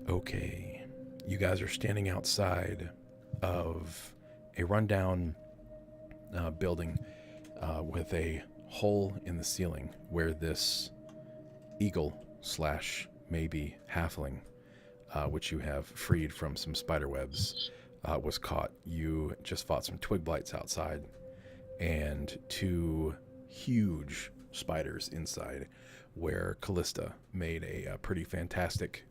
Okay, you guys are standing outside of a rundown building with a hole in the ceiling where this eagle slash maybe halfling, which you have freed from some spider webs, was caught. You just fought some twig blights outside and two huge spiders inside, where Callista made a pretty fantastic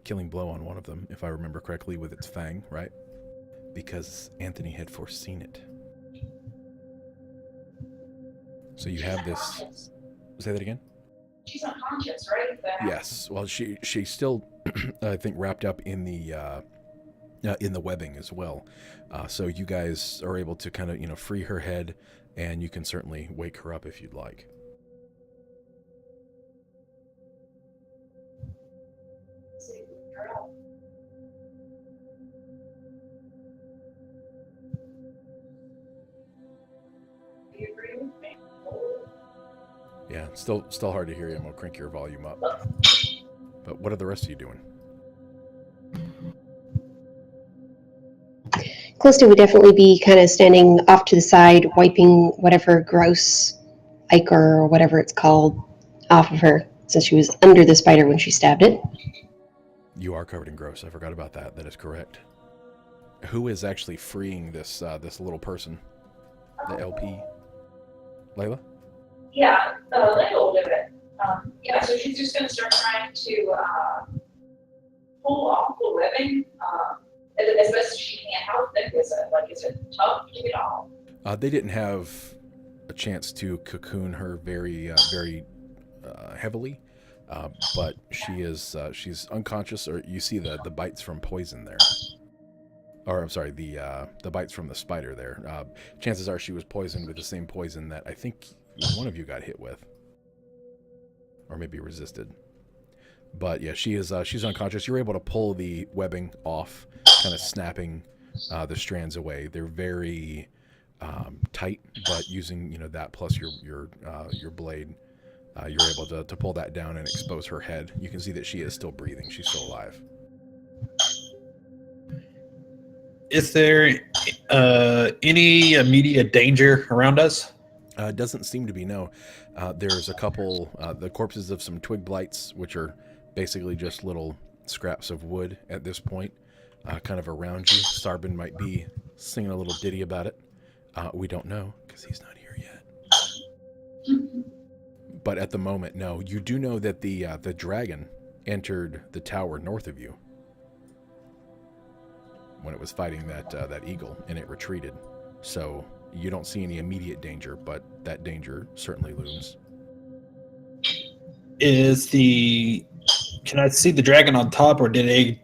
killing blow on one of them, if I remember correctly, with its fang, right? Because Anthony had foreseen it. So you She's have this. unconscious. Say that again. She's unconscious, right? Yes. Well, she's still, I think, wrapped up in the webbing as well. So you guys are able to kind of free her head, and you can certainly wake her up if you'd like. Do you agree with me? Yeah, still hard to hear you. I'm gonna crank your volume up. But what are the rest of you doing? Callista would definitely be kind of standing off to the side, wiping whatever gross ichor or whatever it's called off of her, since she was under the spider when she stabbed it. You are covered in gross. I forgot about that. That is correct. Who is actually freeing this little person? The LP? Layla? Yeah, Layla will do it. Yeah, so she's just going to start trying to pull off the webbing as best as she can. How thick is it? Like, is it tough to get off? They didn't have a chance to cocoon her very heavily, but she's unconscious. Or you see the bites from poison there, or I'm sorry, the bites from the spider there. Chances are she was poisoned with the same poison that I think one of you got hit with, or maybe resisted. But yeah, she's unconscious. You're able to pull the webbing off, kind of snapping the strands away. They're very tight, but using that plus your blade, you're able to pull that down and expose her head. You can see that she is still breathing. She's still alive. Is there any immediate danger around us? Doesn't seem to be, no. There's a couple, the corpses of some twig blights, which are basically just little scraps of wood at this point, kind of around you. Sarbin might be singing a little ditty about it. We don't know, because he's not here yet. But at the moment, no. You do know that the dragon entered the tower north of you when it was fighting that eagle, and it retreated. So you don't see any immediate danger, but that danger certainly looms. Can I see the dragon on top, or did they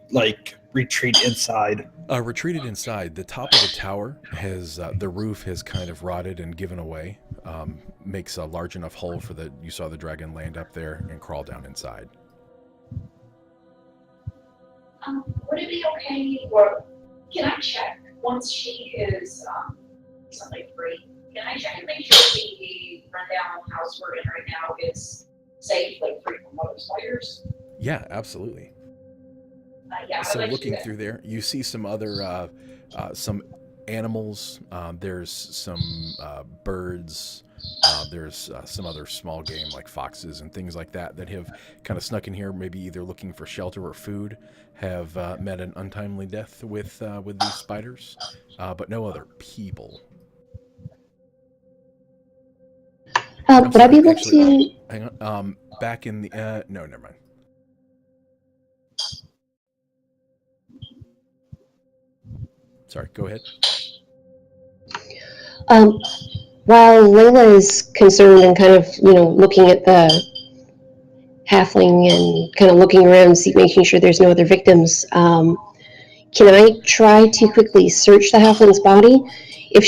retreat inside? Retreated inside. The top of the tower has the roof has kind of rotted and given away. Makes a large enough hole for you saw the dragon land up there and crawl down inside. Would it be okay, or can I check once she is something free? Can I check and make sure the rundown house we're in right now is safe, free from other spiders? Yeah, absolutely. Yeah. So looking through there, you see some other some animals. There's some birds. There's some other small game like foxes and things like that have kind of snuck in here, maybe either looking for shelter or food, have met an untimely death with these spiders, but no other people. Would I be able to... Hang on. Back in the... no, never mind. Sorry, go ahead. While Layla is concerned and kind of, looking at the halfling and kind of looking around, making sure there's no other victims, can I try to quickly search the halfling's body? I'm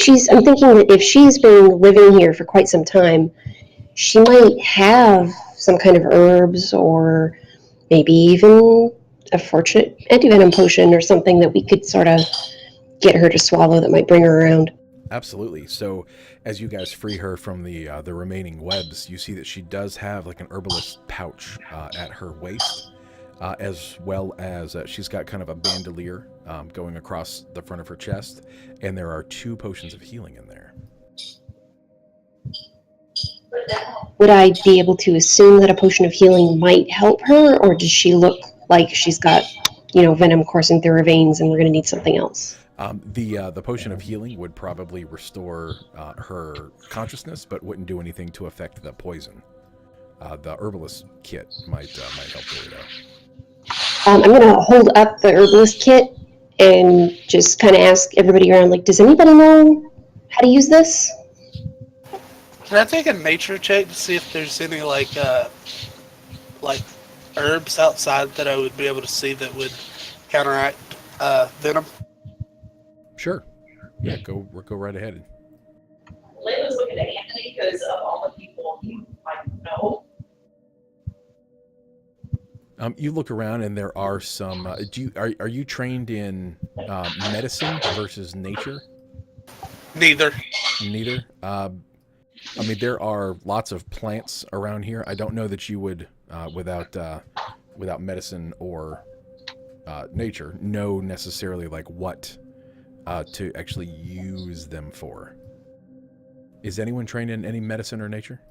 thinking that if she's been living here for quite some time, she might have some kind of herbs or maybe even a fortunate antivenom potion or something that we could sort of get her to swallow that might bring her around. Absolutely. So as you guys free her from the remaining webs, you see that she does have like an herbalist pouch at her waist. as well as she's got kind of a bandolier going across the front of her chest, and there are 2 potions of healing in there. Would I be able to assume that a potion of healing might help her, or does she look like she's got, venom coursing through her veins and we're going to need something else? The potion of healing would probably restore her consciousness, but wouldn't do anything to affect the poison. The herbalist kit might help there, though. I'm going to hold up the herbalist kit and just kind of ask everybody around, like, does anybody know how to use this? Can I take a nature check to see if there's any like herbs outside that I would be able to see that would counteract venom? Sure. Yeah, go right ahead. Layla's looking at Anthony because of all the people he might know. You look around, and there are some. Are you trained in medicine versus nature? Neither. Neither. There are lots of plants around here. I don't know that you would, without medicine or nature, know necessarily like what to actually use them for. Is anyone trained in any medicine or nature?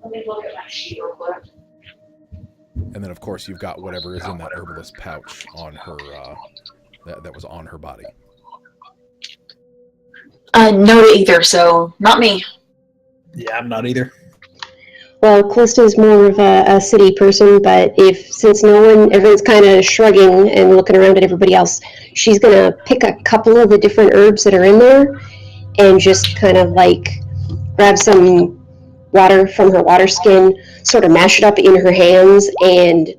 Let me look at my sheet real quick. And then, of course, you've got whatever is in that herbalist pouch on her that was on her body. No to either, so not me. Yeah, I'm not either. Well, Callista is more of a city person, but since everyone's kind of shrugging and looking around at everybody else, she's going to pick a couple of the different herbs that are in there and just kind of like grab some water from her water skin, sort of mash it up in her hands and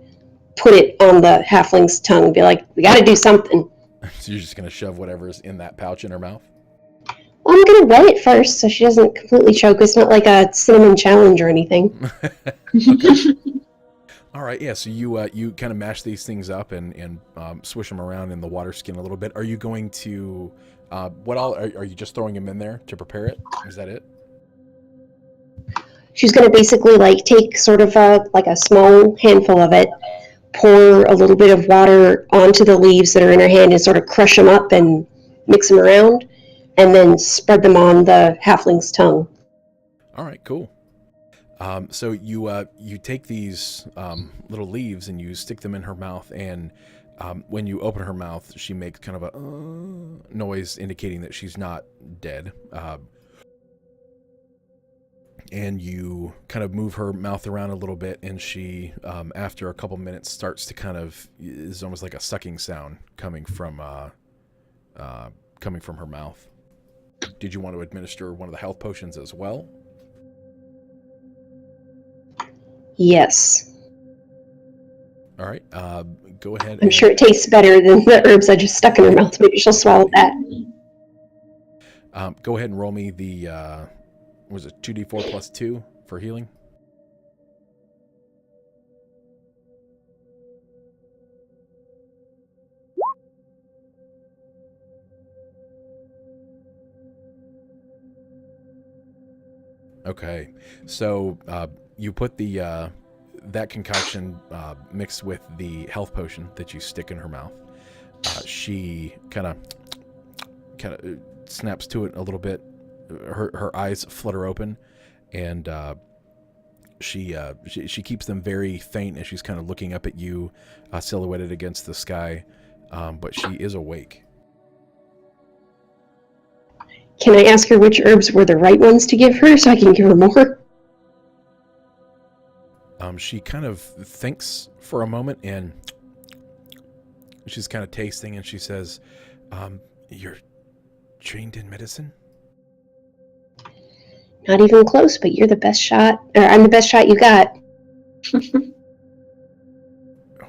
put it on the halfling's tongue and be like, we got to do something. So you're just going to shove whatever's in that pouch in her mouth? Well, I'm going to wet it first so she doesn't completely choke. It's not like a cinnamon challenge or anything. All right, yeah, so you kind of mash these things up and swish them around in the water skin a little bit. Are you going to, are you just throwing them in there to prepare it? Is that it? She's going to basically like take sort of a small handful of it, pour a little bit of water onto the leaves that are in her hand and sort of crush them up and mix them around, and then spread them on the halfling's tongue. All right, cool. So you take these little leaves and you stick them in her mouth, and when you open her mouth, she makes kind of a noise indicating that she's not dead. And you kind of move her mouth around a little bit, and she, after a couple minutes, starts to kind of, is almost like a sucking sound coming from her mouth. Did you want to administer one of the health potions as well? Yes. All right. Go ahead. I'm sure it tastes better than the herbs I just stuck in her mouth. Maybe she'll swallow that. Go ahead and roll me the, was it 2d4 plus 2 for healing? Okay, so you put the that concoction mixed with the health potion that you stick in her mouth. She kind of snaps to it a little bit. Her eyes flutter open, and she keeps them very faint as she's kind of looking up at you, silhouetted against the sky. But she is awake. Can I ask her which herbs were the right ones to give her so I can give her more? She kind of thinks for a moment, and she's kind of tasting, and she says, "You're trained in medicine?" Not even close, but you're the best shot, or I'm the best shot you got.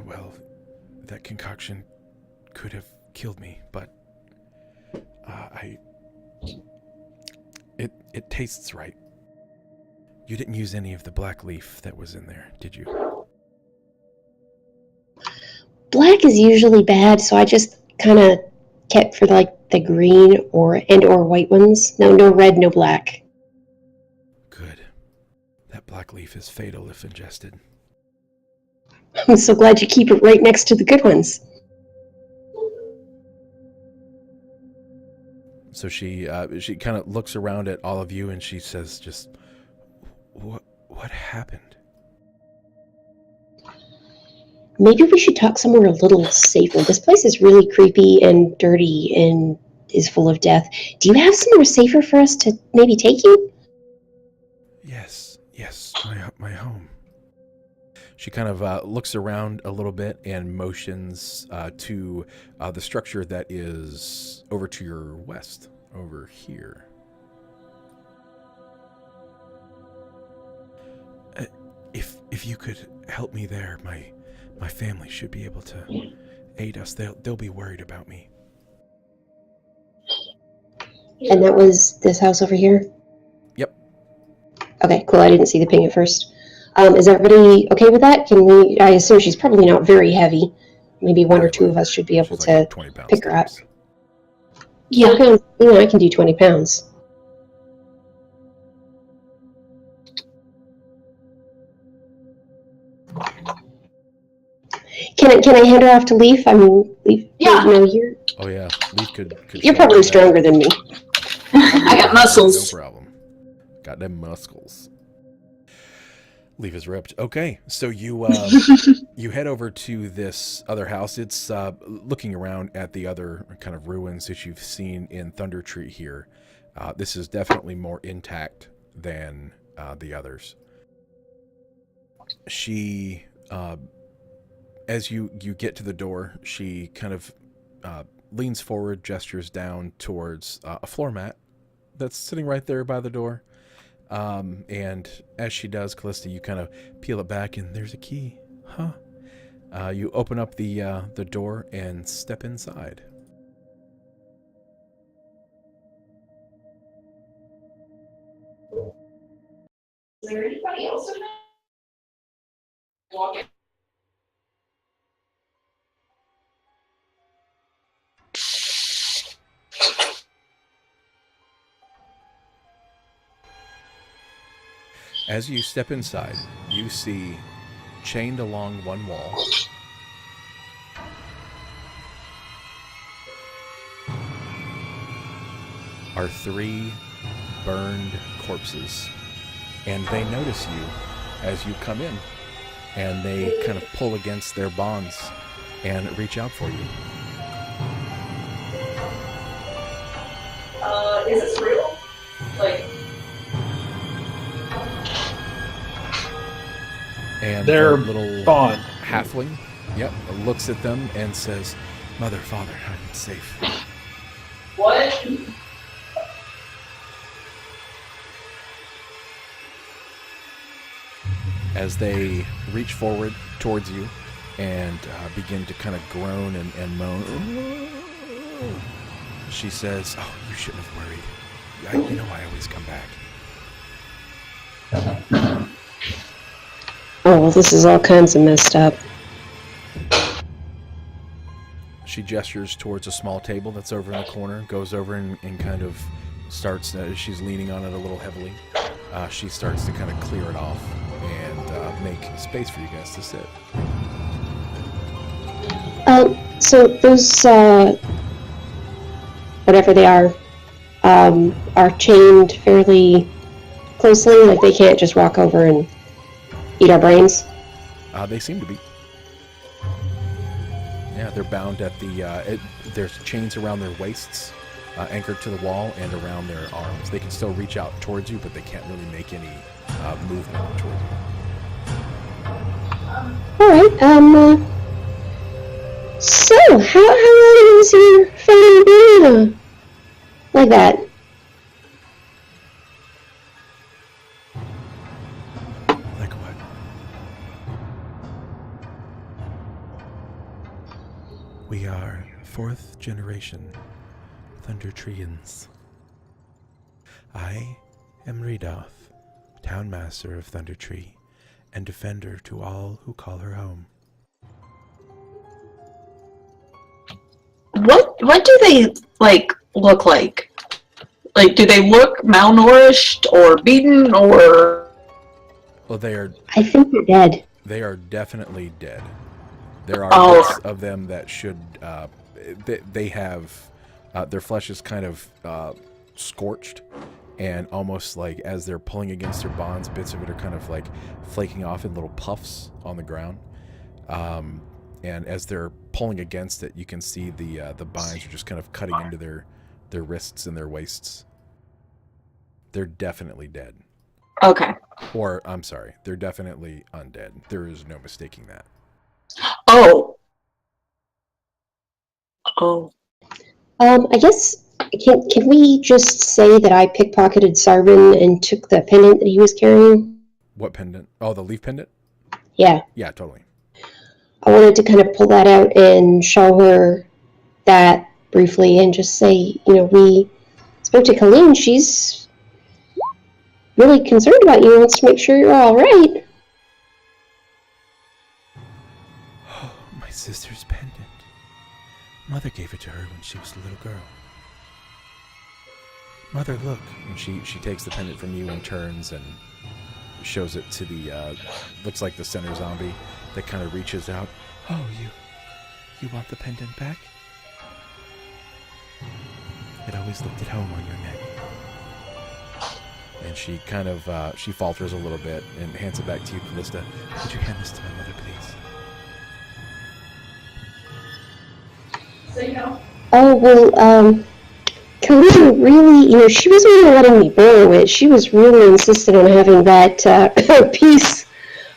Well, that concoction could have killed me, but it tastes right. You didn't use any of the black leaf that was in there, did you? Black is usually bad, so I just kind of kept for the green or white ones. No red, no black. Good. That black leaf is fatal if ingested. I'm so glad you keep it right next to the good ones. So she kind of looks around at all of you and she says, "Just what happened?" Maybe we should talk somewhere a little safer. This place is really creepy and dirty and is full of death. Do you have somewhere safer for us to maybe take you? Yes, my home. She kind of looks around a little bit and motions to the structure that is over to your west, over here. If you could help me there, my family should be able to aid us. They'll be worried about me. And that was this house over here? Yep. Okay, cool. I didn't see the ping at first. Is everybody okay with that? Can we? I assume she's probably not very heavy. Maybe one or two of us should be able She's to like 20 pounds pick her up. tops. Yeah. 20 pounds, I can do 20 pounds. Can I hand her off to Leaf? I mean, Leaf. Yeah. You're Oh yeah, Leaf could you're shoulder probably that. stronger than me. I got muscles. No problem. Got them muscles. Leaf is ripped. Okay, so you you head over to this other house. It's looking around at the other kind of ruins that you've seen in Thunder Tree here. This is definitely more intact than the others. She, as you get to the door, she kind of leans forward, gestures down towards a floor mat that's sitting right there by the door. And as she does, Callista, you kind of peel it back and there's a key. Huh. You open up the door and step inside. Is there anybody else in there? Walk in. As you step inside, you see chained along one wall are 3 burned corpses, and they notice you as you come in, and they kind of pull against their bonds and reach out for you. Is this real? Like, And They're the little Bond. halfling, yep, looks at them and says, "Mother, Father, I'm safe." what? As they reach forward towards you and begin to kind of groan and moan, she says, "Oh, you shouldn't have worried. You know I always come back." Oh, well, this is all kinds of messed up. She gestures towards a small table that's over in the corner, goes over and kind of starts, she's leaning on it a little heavily. She starts to kind of clear it off and make space for you guys to sit. So those, whatever they are chained fairly closely, like they can't just walk over and eat our brains? They seem to be. Yeah, they're bound at the, there's chains around their waists, anchored to the wall and around their arms. They can still reach out towards you, but they can't really make any movement towards you. Alright, so, how long has your family been, like that? Like what? We are 4th generation Thundertreans. I am Redoth, Town Master of Thundertree, and defender to all who call her home. What do they look like? Like, do they look malnourished or beaten or? Well, I think they're dead. They are definitely dead. There are Oh. bits of them that should. They have. Their flesh is kind of scorched, and almost like as they're pulling against their bonds, bits of it are kind of like flaking off in little puffs on the ground. And as they're pulling against it, you can see the binds are just kind of cutting into their wrists and their waists. They're definitely dead. Okay. Or, I'm sorry, they're definitely undead. There is no mistaking that. Oh. Oh. I guess, can we just say that I pickpocketed Sarvin and took the pendant that he was carrying? What pendant? Oh, the leaf pendant? Yeah. Yeah, totally. I wanted to kind of pull that out and show her that briefly and just say, we spoke to Colleen. She's really concerned about you and wants to make sure you're all right. Oh, my sister's pendant. Mother gave it to her when she was a little girl. Mother, look. And she takes the pendant from you and turns and shows it to the, looks like the center zombie that kind of reaches out. Oh, you want the pendant back? It always looked at home on your neck. And she kind of, she falters a little bit and hands it back to you, Callista. Could you hand this to my mother, please? So, Oh, well, Colleen really, she wasn't really letting me borrow it. She was really insistent on having that piece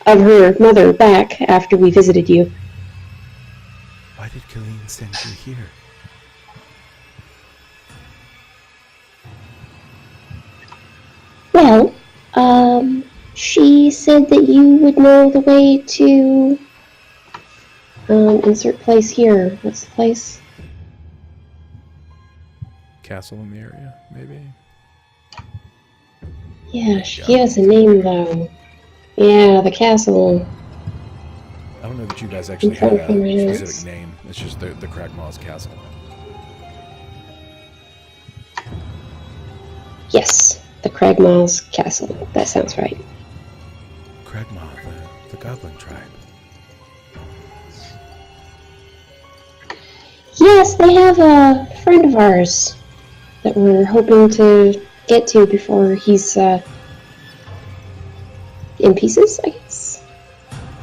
of her mother back after we visited you. Why did Colleen send you here? Well, she said that you would know the way to, insert place here. What's the place? Castle in the area, maybe? Yeah, she gave us a name, though. Yeah, the castle. I don't know that you guys actually had a specific name. It's just the Cragmaw's Castle. Yes, the Cragmaw's castle. That sounds right. Cragmaw, the Goblin tribe. Yes, they have a friend of ours that we're hoping to get to before he's in pieces, I guess.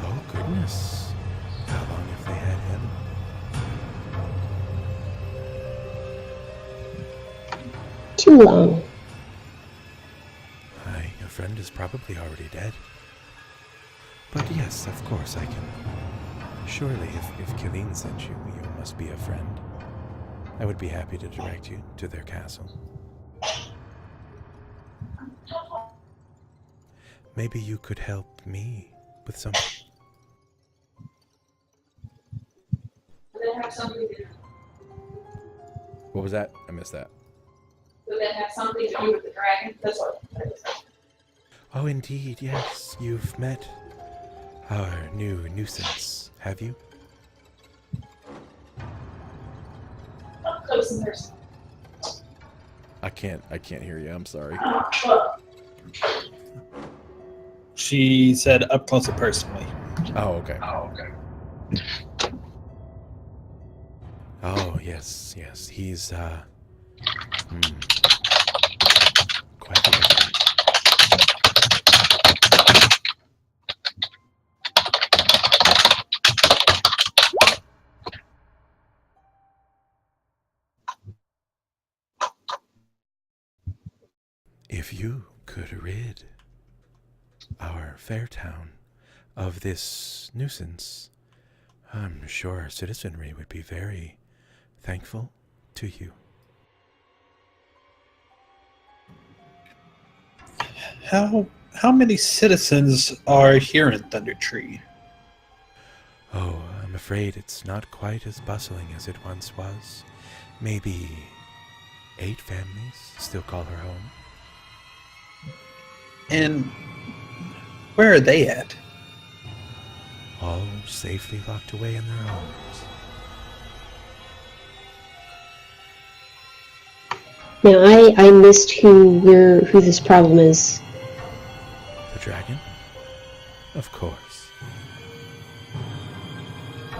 Oh, goodness. How long have they had him? Too long. Aye, your friend is probably already dead. But yes, of course I can. Surely, if Killeen sent you, you must be a friend. I would be happy to direct you to their castle. Maybe you could help me with something. would that have something to, What was that? I missed that. would that have something to do with the dragon? That's what I was saying. Oh, indeed, yes. You've met our new nuisance, have you? Up close and personal. I can't hear you. I'm sorry. Well, She said up close and personally. Oh, okay. Oh, yes. He's, quite a different. If you could rid our fair town of this nuisance, I'm sure our citizenry would be very thankful to you. How many citizens are here in Thunder Tree? Oh, I'm afraid it's not quite as bustling as it once was. Maybe 8 families still call her home. And where are they at? All safely locked away in their homes. Now, I missed who this problem is. The dragon? Of course.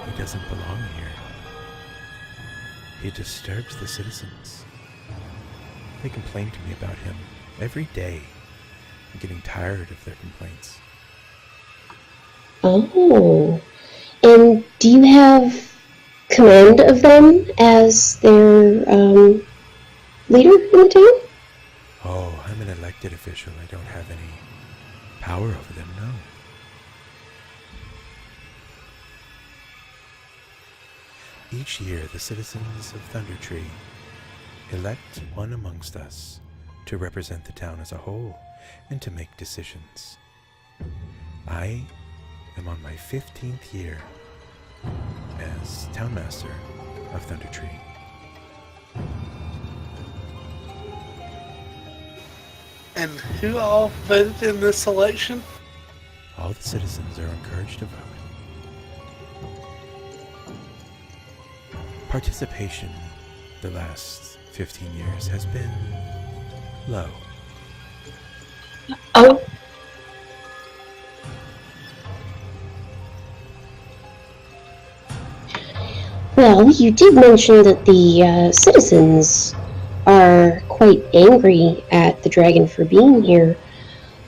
He doesn't belong here. He disturbs the citizens. They complain to me about him every day. I'm getting tired of their complaints. Oh. And do you have command of them as their leader in the town? Oh, I'm an elected official. I don't have any power over them, no. Each year, the citizens of Thunder Tree elect one amongst us to represent the town as a whole and to make decisions. I am on my 15th year as townmaster of Thunder Tree. And who all voted in this election? All the citizens are encouraged to vote. Participation the last 15 years has been low. Oh, Well, you did mention that the citizens are quite angry at the dragon for being here.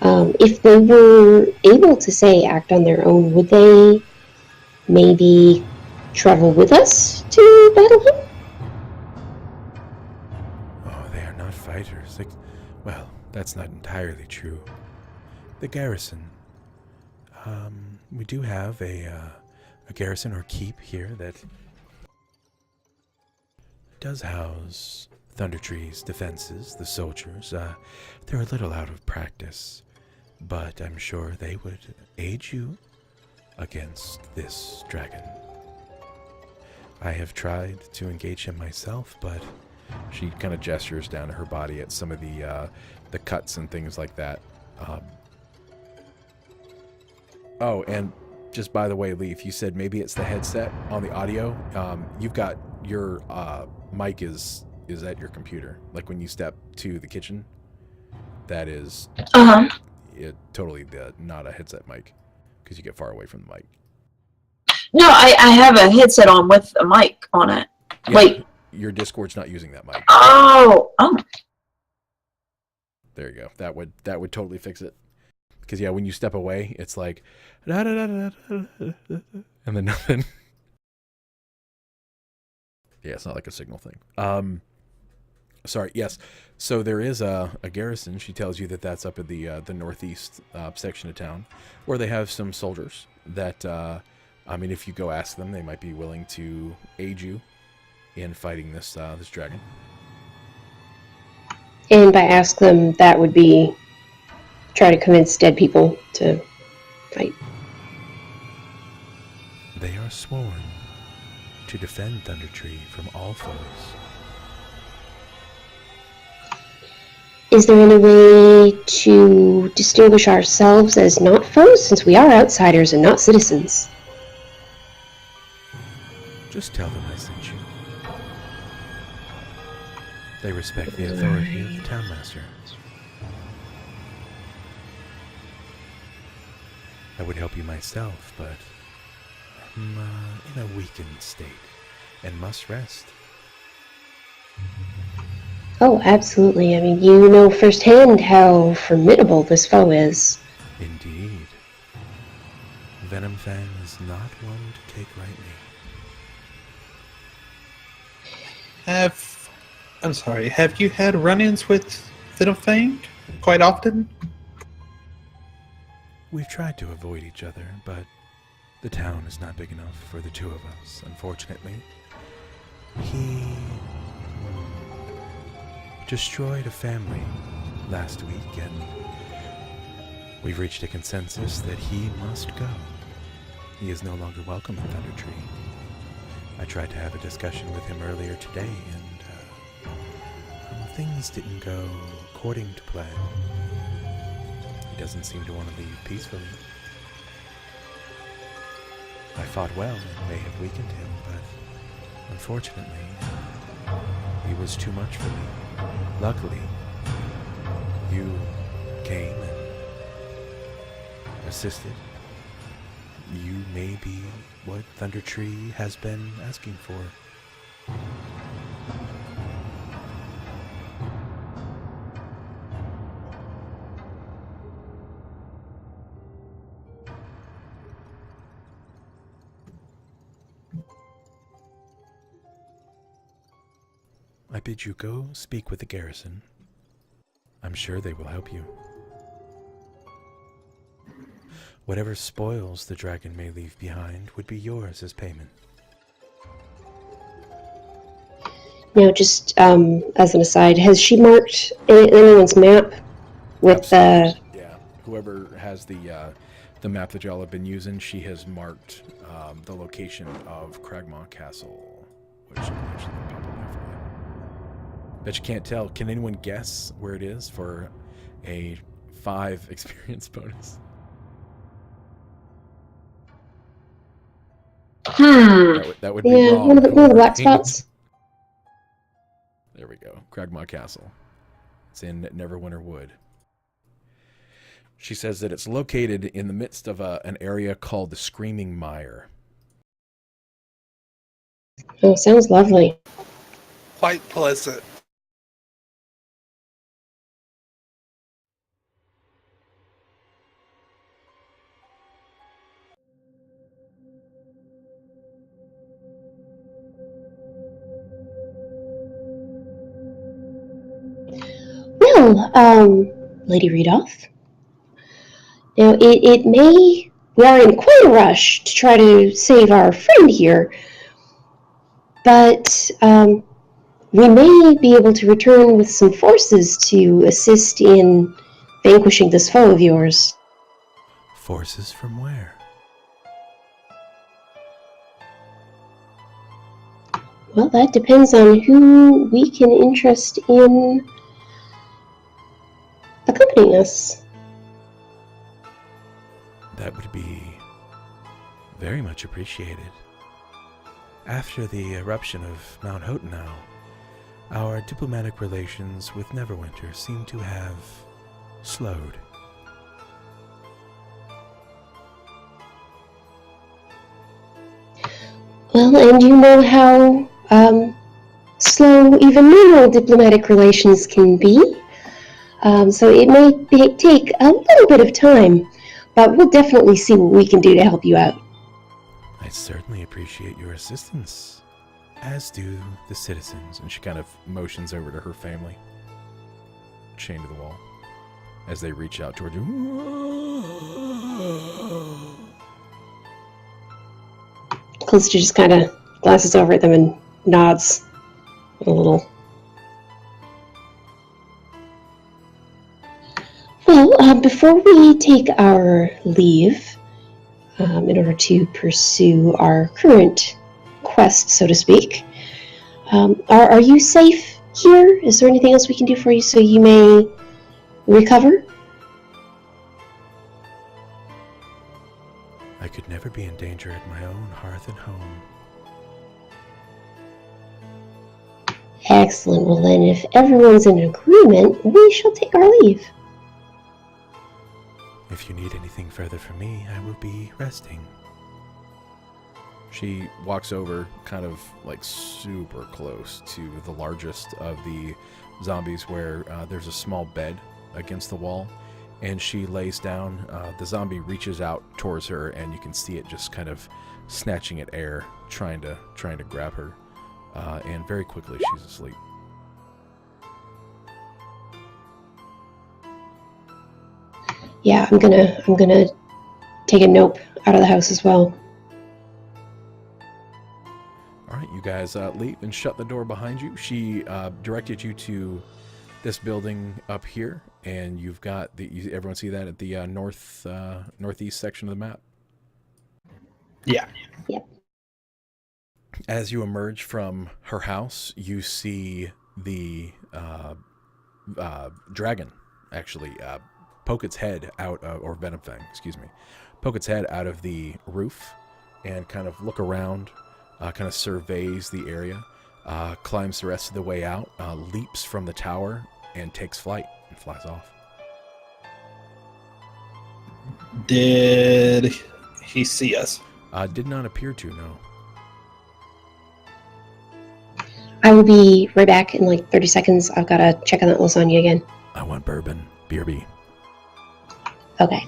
If they were able to, say, act on their own, would they maybe travel with us to battle him? Oh, they are not fighters. Well, that's not entirely true. The garrison. We do have a garrison or keep here that does house Thunder Tree's defenses, the soldiers. They're a little out of practice, but I'm sure they would aid you against this dragon. I have tried to engage him myself, but she kind of gestures down to her body at some of the cuts and things like that. Oh, and just by the way, Leaf, you said maybe it's the headset on the audio. You've got your mic is at your computer. Like when you step to the kitchen, that is it totally not a headset mic because you get far away from the mic. no, I have a headset on with a mic on it. Yeah, Wait. your Discord's not using that mic. Oh. There you go. That would totally fix it. Because yeah, when you step away, it's like da, da, da, da, da, da, da, and then nothing. Yeah, it's not like a signal thing. Sorry. Yes. So there is a garrison. She tells you that that's up in the northeast section of town, where they have some soldiers that. I mean, if you go ask them, they might be willing to aid you in fighting this dragon. And by ask them, that would be try to convince dead people to fight. They are sworn to defend Thunder Tree from all foes. Is there any way to distinguish ourselves as not foes, since we are outsiders and not citizens? Just tell them I sent you. They respect the authority of the townmaster. I would help you myself, but I'm in a weakened state and must rest. Oh, absolutely. I mean, you know firsthand how formidable this foe is. Indeed. Venom Fang is not one to take lightly. Have you had run-ins with Venom Fang quite often? We've tried to avoid each other, but the town is not big enough for the two of us, unfortunately. He destroyed a family last week, and we've reached a consensus that he must go. He is no longer welcome in Thunder Tree. I tried to have a discussion with him earlier today, and things didn't go according to plan. He doesn't seem to want to leave peacefully. I fought well and may have weakened him, but unfortunately, he was too much for me. Luckily, you came and assisted. You may be what Thunder Tree has been asking for. I bid you go speak with the garrison. I'm sure they will help you. Whatever spoils the dragon may leave behind would be yours as payment. Now, just as an aside, has she marked anyone's map with the? Yeah. Whoever has the map that y'all have been using, she has marked the location of Cragmaw Castle, which will actually pop up there for you. Bet you can't tell. Can anyone guess where it is for a 5 experience bonus? That would be wrong. One of the black spots. There we go. Cragmaw Castle. It's in Neverwinter Wood. She says that it's located in the midst of an area called the Screaming Mire. Oh, sounds lovely. Quite pleasant. Well, Lady Rudolph. Now, we are in quite a rush to try to save our friend here, but we may be able to return with some forces to assist in vanquishing this foe of yours. Forces from where? Well, that depends on who we can interest in accompanying us. That would be very much appreciated. After the eruption of Mount Hotenau, our diplomatic relations with Neverwinter seem to have slowed. Well, and you know how slow even normal diplomatic relations can be. So it may take a little bit of time, but we'll definitely see what we can do to help you out. I certainly appreciate your assistance, as do the citizens. And she kind of motions over to her family, chained to the wall, as they reach out toward you. Calista just kind of glances over at them and nods a little. Well, before we take our leave, in order to pursue our current quest, so to speak, are you safe here? Is there anything else we can do for you so you may recover? I could never be in danger at my own hearth and home. Excellent. Well, then, if everyone's in agreement, we shall take our leave. If you need anything further from me, I will be resting. She walks over kind of like super close to the largest of the zombies where there's a small bed against the wall, and she lays down. The zombie reaches out towards her, and you can see it just kind of snatching at air, trying to grab her, and very quickly she's asleep. Yeah, I'm gonna take a nope out of the house as well. All right, you guys leave and shut the door behind you. She directed you to this building up here, and you've got everyone see that at the northeast section of the map? Yeah. Yep. As you emerge from her house, you see the dragon actually poke its head out of, or Venomfang, excuse me, poke its head out of the roof and kind of look around, kind of surveys the area, climbs the rest of the way out, leaps from the tower, and takes flight and flies off. Did he see us? Did not appear to, no. I will be right back in like 30 seconds. I've got to check on that lasagna again. I want bourbon. BRB. Okay.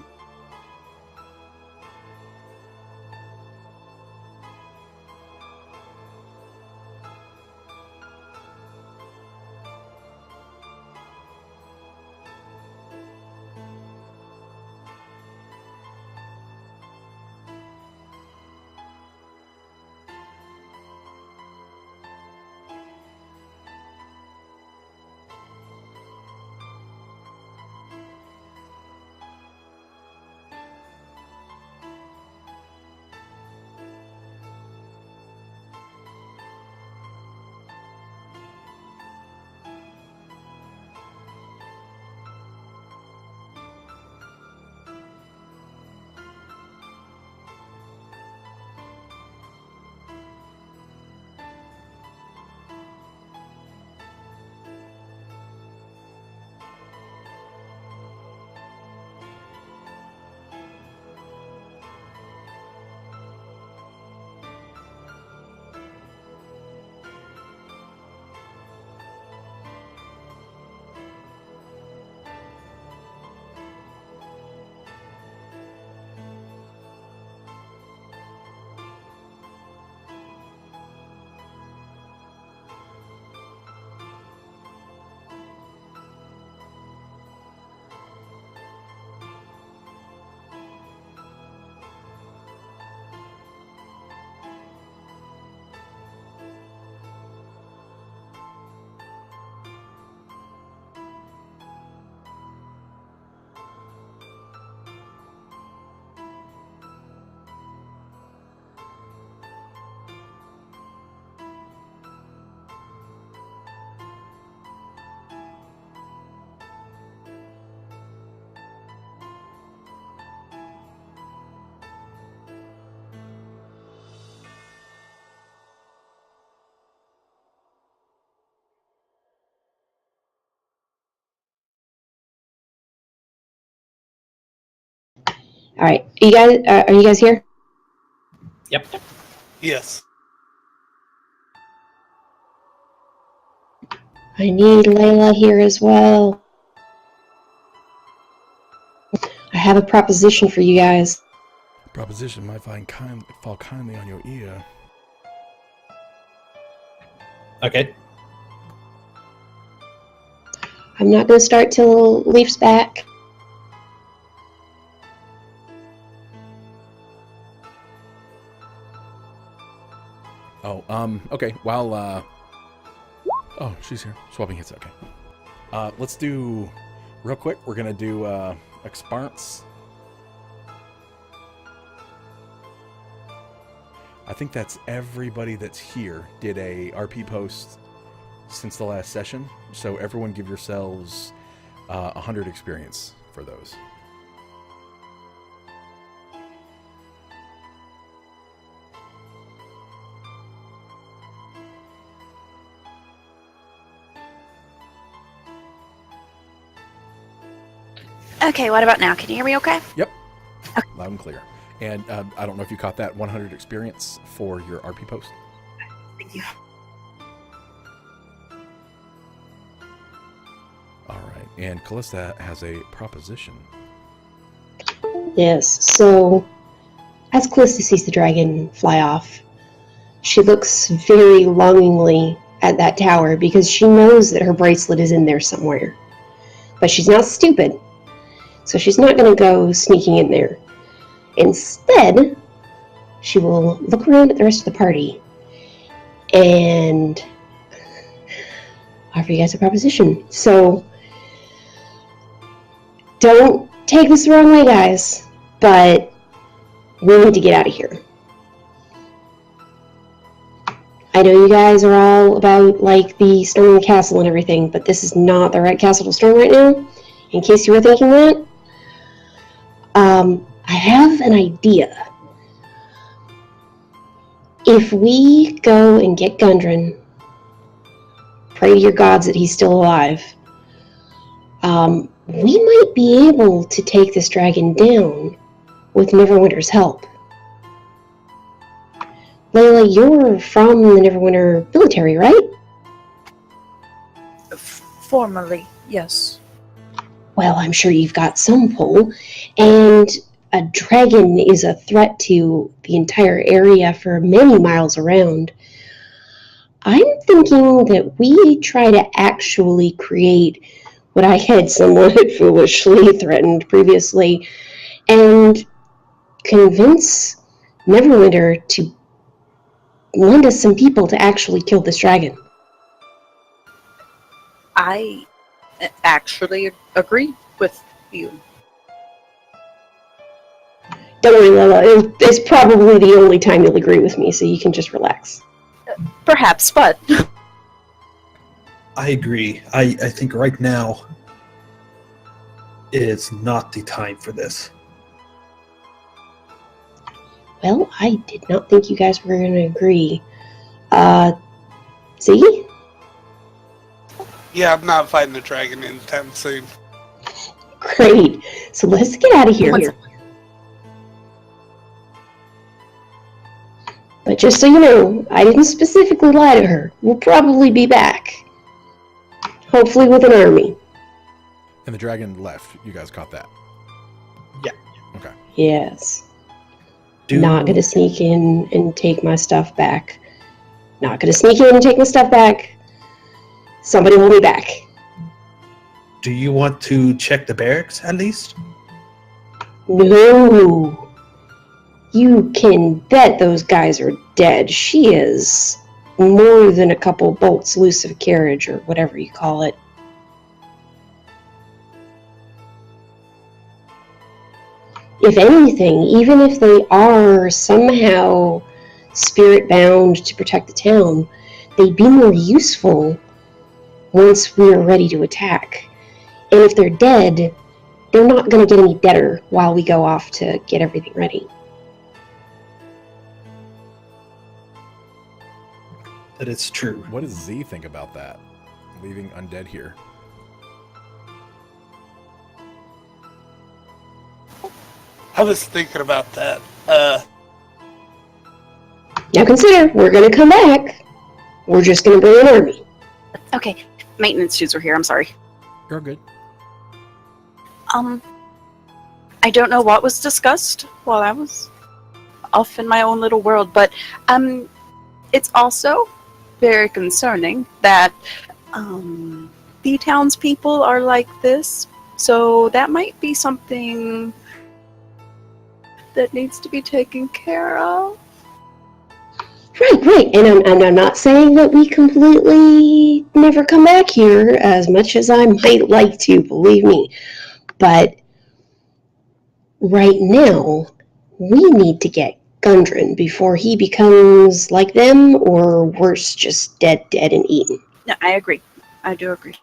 All right. Are you guys here? Yep. Yes. I need Layla here as well. I have a proposition for you guys. Proposition might fall kindly on your ear. Okay. I'm not going to start till Leaf's back. Oh, okay. While, oh, she's here. Swapping hits, okay. Let's do, real quick, we're gonna do, Exparance. I think that's everybody that's here did a RP post since the last session. So everyone give yourselves 100 experience for those. Okay, what about now? Can you hear me okay? Yep. Loud and clear. And I don't know if you caught that 100 experience for your RP post. Thank you. All right. And Callista has a proposition. Yes, so as Callista sees the dragon fly off, she looks very longingly at that tower because she knows that her bracelet is in there somewhere. But she's not stupid, so she's not going to go sneaking in there. Instead, she will look around at the rest of the party and offer you guys a proposition. So, don't take this the wrong way, guys, but we need to get out of here. I know you guys are all about, like, the storming the castle and everything, but this is not the right castle to storm right now, in case you were thinking that. I have an idea. If we go and get Gundren, pray to your gods that he's still alive, we might be able to take this dragon down with Neverwinter's help. Layla, you're from the Neverwinter military, right? Formally, yes. Well, I'm sure you've got some pull. And a dragon is a threat to the entire area for many miles around. I'm thinking that we try to actually create what I had somewhat foolishly threatened previously and convince Neverwinter to lend us some people to actually kill this dragon. I actually agree with you. Don't worry, Lola. It's probably the only time you'll agree with me, so you can just relax. Perhaps, but I agree. I think right now is not the time for this. Well, I did not think you guys were going to agree. See? Yeah, I'm not fighting the dragon anytime soon. Great. So let's get out of here. But just so you know, I didn't specifically lie to her. We'll probably be back. Hopefully with an army. And the dragon left. You guys caught that? Yeah. Okay. Yes. Not gonna sneak in and take my stuff back. Not gonna sneak in and take my stuff back. Somebody hold me back. Do you want to check the barracks at least? No. You can bet those guys are dead. She is more than a couple bolts loose of a carriage, or whatever you call it. If anything, even if they are somehow spirit-bound to protect the town, they'd be more useful once we are ready to attack. And if they're dead, they're not going to get any deader while we go off to get everything ready. That is true. What does Z think about that? Leaving undead here. I was thinking about that. Now consider, we're going to come back. We're just going to bring an army. Okay, maintenance shoes are here. I'm sorry. You're good. I don't know what was discussed while I was off in my own little world, but it's also very concerning that the townspeople are like this. So that might be something that needs to be taken care of. Right. And I'm not saying that we completely never come back here, as much as I might like to, believe me. But right now, we need to get Gundren before he becomes like them, or worse, just dead and eaten. No, I agree. I do agree.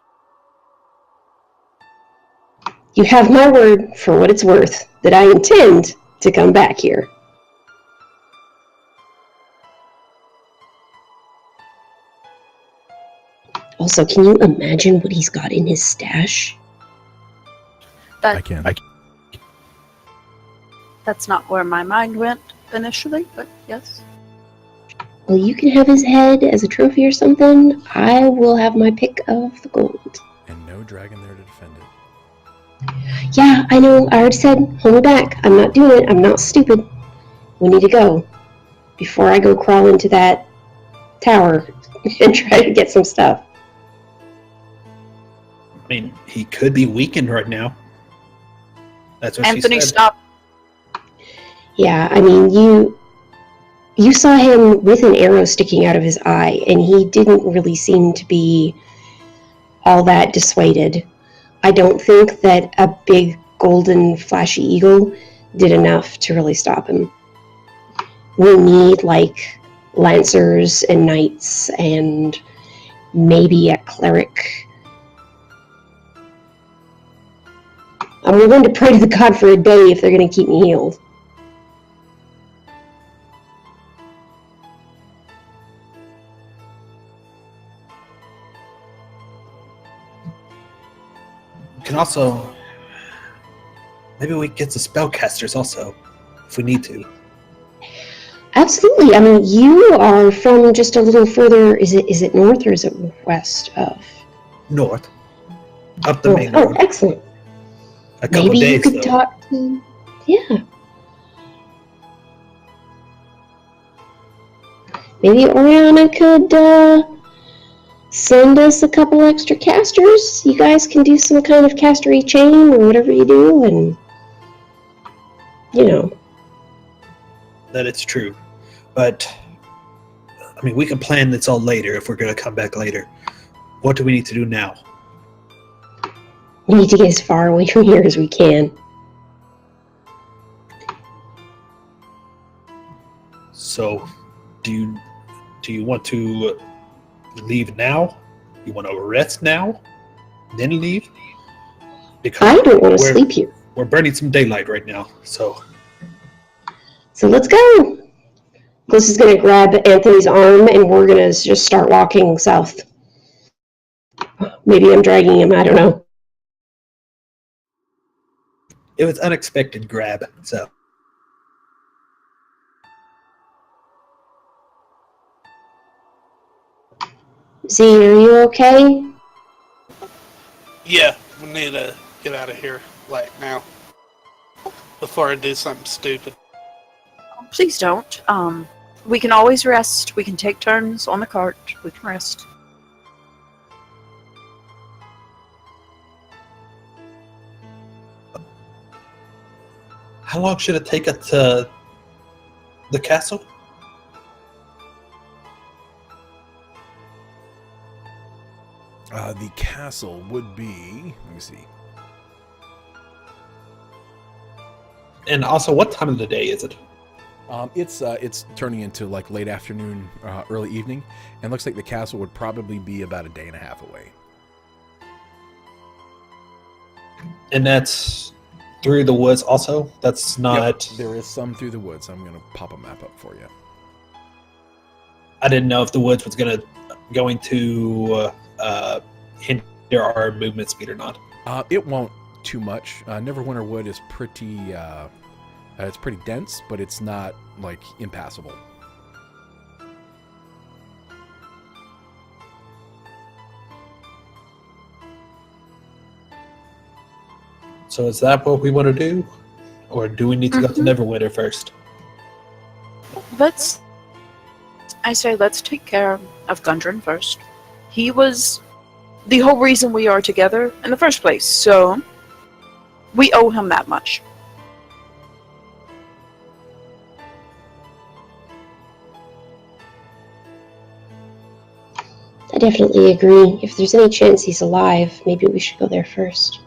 You have my word, for what it's worth, that I intend to come back here. Also, can you imagine what he's got in his stash? I can. That's not where my mind went initially, but yes. Well, you can have his head as a trophy or something. I will have my pick of the gold. And no dragon there to defend it. Yeah, I know. I already said, hold me back. I'm not doing it. I'm not stupid. We need to go before I go crawl into that tower and try to get some stuff. I mean, he could be weakened right now. That's what Anthony, she said. stop. Yeah, I mean, you saw him with an arrow sticking out of his eye, and he didn't really seem to be all that dissuaded. I don't think that a big golden flashy eagle did enough to really stop him. We need, like, lancers and knights and maybe a cleric. I'm willing to pray to the god for a day if they're going to keep me healed. We can also... Maybe we get some spellcasters also, if we need to. Absolutely. I mean, you are from just a little further. Is it north or is it west of? North. Up the North. main Oh, road. excellent. A couple Maybe you days, could though. talk to. Yeah. Maybe Oriana could send us a couple extra casters. You guys can do some kind of castery chain or whatever you do, and That it's true. But, I mean, we can plan this all later if we're going to come back later. What do we need to do now? we need to get as far away from here as we can. So, do you want to leave now? You want to rest now, then leave? Because I don't want to sleep here. we're burning some daylight right now. So So let's go. Gliss is going to grab Anthony's arm, and we're going to just start walking south. Maybe I'm dragging him. I don't know. it was unexpected grab. So Z, are you okay? Yeah, we need to get out of here, like, now. Before I do something stupid. Please don't. We can always rest. We can take turns on the cart. We can rest. how long should it take us to the castle? The castle would be. Let me see. And also, what time of the day is it? It's turning into like late afternoon, early evening, and looks like the castle would probably be about a day and a half away. And that's through the woods also? That's not... Yep, there is some through the woods. I'm going to pop a map up for you. I didn't know if the woods was going to hinder our movement speed or not. It won't too much. Neverwinter Wood is pretty... it's pretty dense, but it's not, like, impassable. So is that what we want to do? Or do we need to go to Neverwinter first? I say let's take care of Gundren first. He was the whole reason we are together in the first place, so we owe him that much. I definitely agree. If there's any chance he's alive, maybe we should go there first.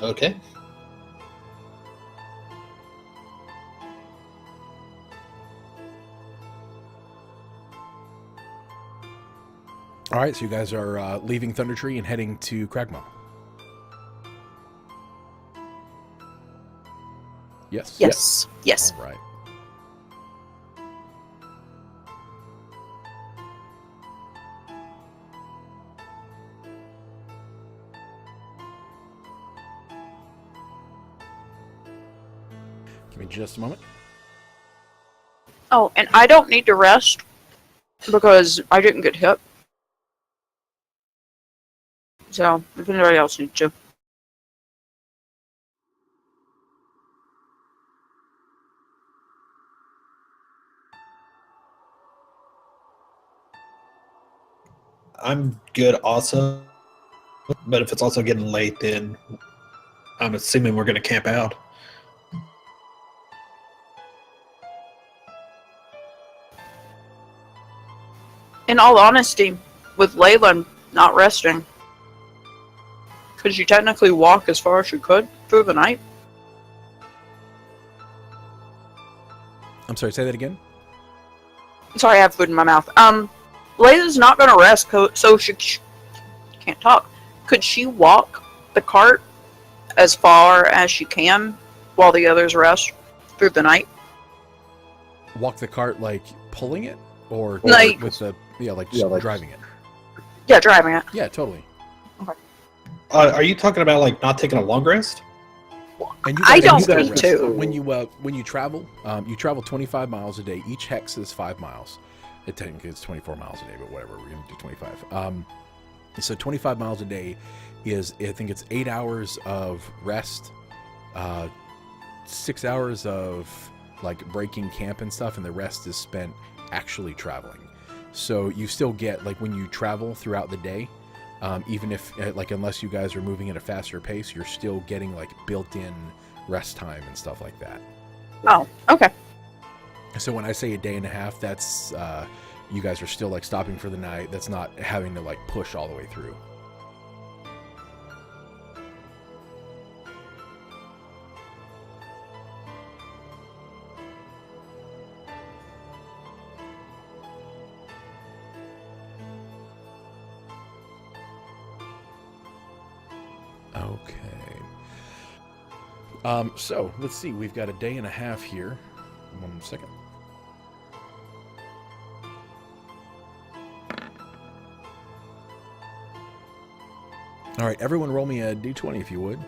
Okay. All right, so you guys are leaving Thunder Tree and heading to Cragmaw. Yes? Yes. Yes. All right. Give me just a moment. Oh, and I don't need to rest because I didn't get hit. So, if anybody else needs to. I'm good also. But if it's also getting late, then I'm assuming we're going to camp out. In all honesty, with Layla not resting, could she technically walk as far as she could through the night? I'm sorry, say that again? Sorry, I have food in my mouth. Layla's not going to rest, so she can't talk. Could she walk the cart as far as she can while the others rest through the night? Walk the cart like pulling it? Or Like- with the... Yeah, like driving it. Yeah, driving it. Yeah, totally. Okay. Are you talking about like not taking a long rest? And I don't you guys need to. when you travel 25 miles a day. Each hex is 5 miles. It technically it's 24 miles a day, but whatever. We're gonna do 25. So 25 miles a day is, I think it's 8 hours of rest, 6 hours of like breaking camp and stuff, and the rest is spent actually traveling. So you still get, like, when you travel throughout the day, even if, like, unless you guys are moving at a faster pace, you're still getting like built-in rest time and stuff like that. Oh, okay. So when I say a day and a half, that's you guys are still like stopping for the night. That's not having to like push all the way through. Okay. So let's see. We've got a day and a half here. 1 second. All right, everyone roll me a d20 if you would.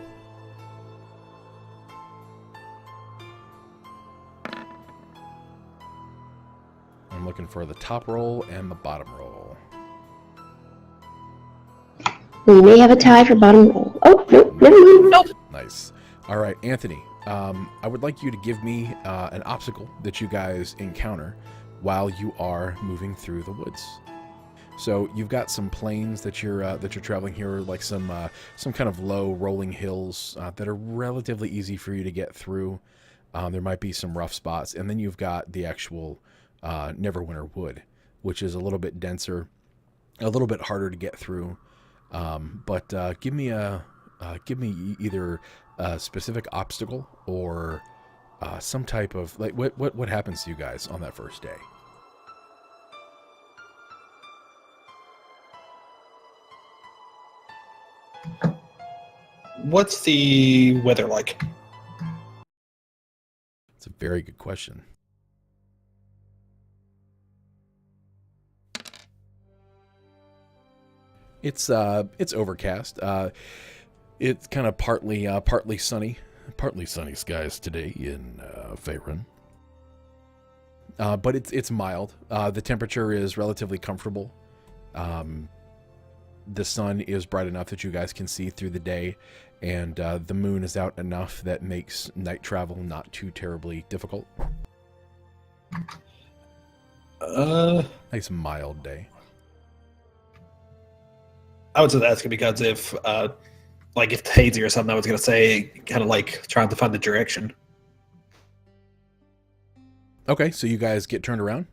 I'm looking for the top roll and the bottom roll. We may have a tie for bottom roll. Oh, nope, never mind. Nope. Nice. All right, Anthony, I would like you to give me an obstacle that you guys encounter while you are moving through the woods. So you've got some plains that you're traveling here, like some kind of low rolling hills that are relatively easy for you to get through. There might be some rough spots, and then you've got the actual Neverwinter Wood, which is a little bit denser, a little bit harder to get through. But give me either a specific obstacle or some type of, like, what happens to you guys on that first day? What's the weather like? It's a very good question. It's overcast. It's kind of partly sunny skies today in Faerun. But it's mild. The temperature is relatively comfortable. The sun is bright enough that you guys can see through the day, and the moon is out enough that makes night travel not too terribly difficult. Nice mild day. I was just asking because if it's hazy or something, I was gonna say kind of like trying to find the direction. Okay, so you guys get turned around?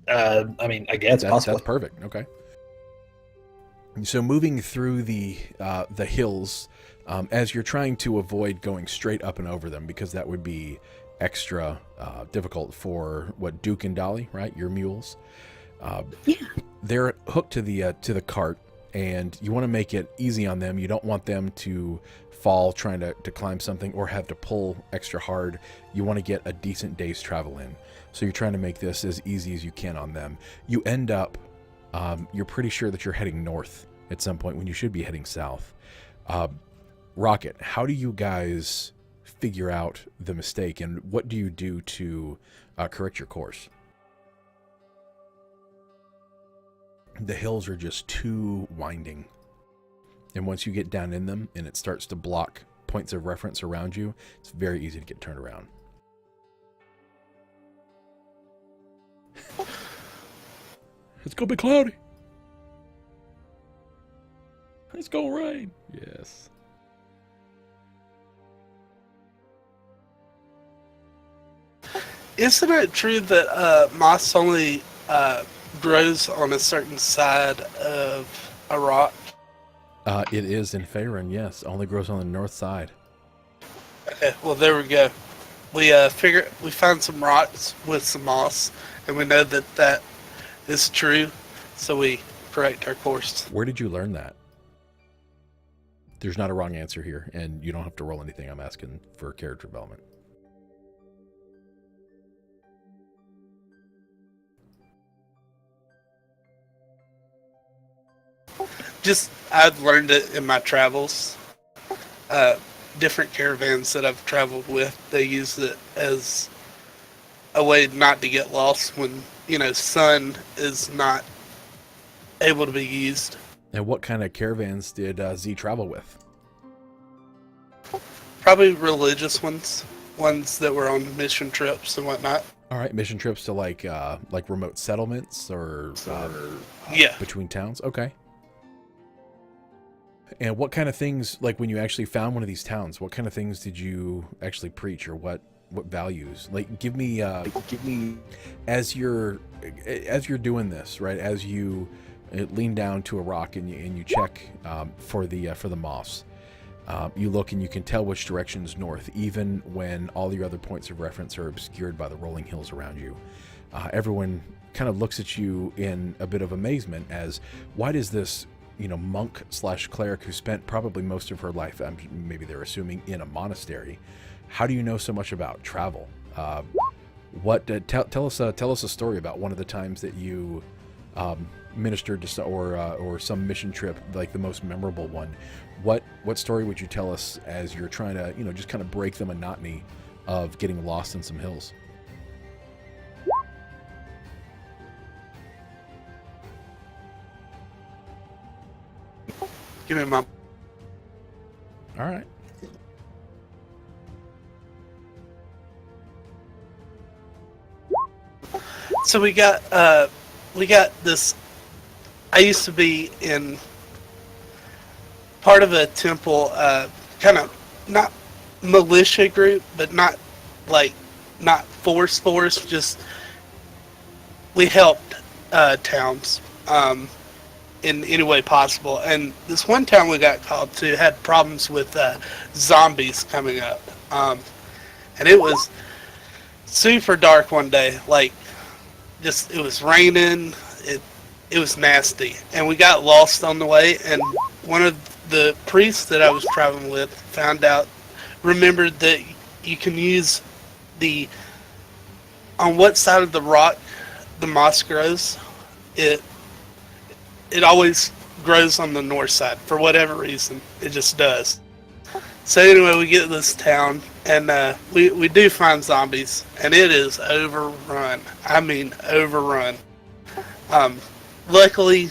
I mean, I guess possibly. That's perfect. Okay. So moving through the hills, as you're trying to avoid going straight up and over them, because that would be extra difficult for Duke and Dolly, right? Your mules. Yeah. They're hooked to the cart, and you want to make it easy on them. You don't want them to fall trying to climb something or have to pull extra hard. You want to get a decent day's travel in. So you're trying to make this as easy as you can on them. You end up, you're pretty sure that you're heading north at some point when you should be heading south. Rocket, how do you guys figure out the mistake, and what do you do to correct your course? The hills are just too winding. And once you get down in them and it starts to block points of reference around you, it's very easy to get turned around. It's gonna be cloudy. It's gonna rain. Yes. Isn't it true that moss only grows on a certain side of a rock? It is in Faerun, yes. Only grows on the north side. Okay, well there we go. We found some rocks with some moss, and we know that is true, so we correct our course. Where did you learn that? There's not a wrong answer here, and you don't have to roll anything. I'm asking for character development. just I've learned it in my travels. Different caravans that I've traveled with, they use it as a way not to get lost when, sun is not able to be used. And what kind of caravans did Z travel with? Probably religious ones that were on mission trips and whatnot. All right, mission trips to like remote settlements or Yeah. between towns. Okay. And what kind of things, like when you actually found one of these towns, what kind of things did you actually preach, or what values? Like, give me as you're doing this, right? As you lean down to a rock and you check for the moss. You look and you can tell which direction is north, even when all your other points of reference are obscured by the rolling hills around you. Everyone kind of looks at you in a bit of amazement as, why does this monk / cleric who spent probably most of her life, maybe they're assuming, in a monastery, how do you know so much about travel? Tell us a story about one of the times that you ministered to or some mission trip, like the most memorable one. What story would you tell us as you're trying to just kind of break the monotony of getting lost in some hills? Give me my. All right. So we got this. I used to be in part of a temple, kind of not militia group, but not force. Just we helped towns in any way possible. And this one town we got called to had problems with zombies coming up, and it was super dark one day. Like, just it was raining. It was nasty, and we got lost on the way. And one of the priests that I was traveling with remembered that you can use on what side of the rock the moss grows. It always grows on the north side for whatever reason. It just does. So anyway, we get to this town, and we do find zombies, and it is overrun. I mean, overrun. Luckily,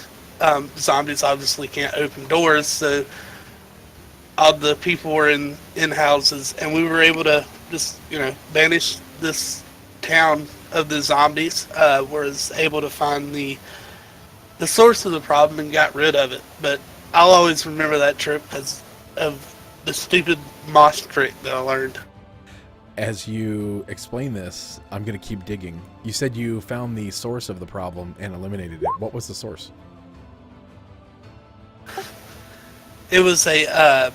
zombies obviously can't open doors, so all the people were in houses, and we were able to just banish this town of the zombies. Was able to find the source of the problem and got rid of it. But I'll always remember that trip because of the stupid moss trick that I learned. As you explain this, I'm going to keep digging. You said you found the source of the problem and eliminated it. What was the source? It was a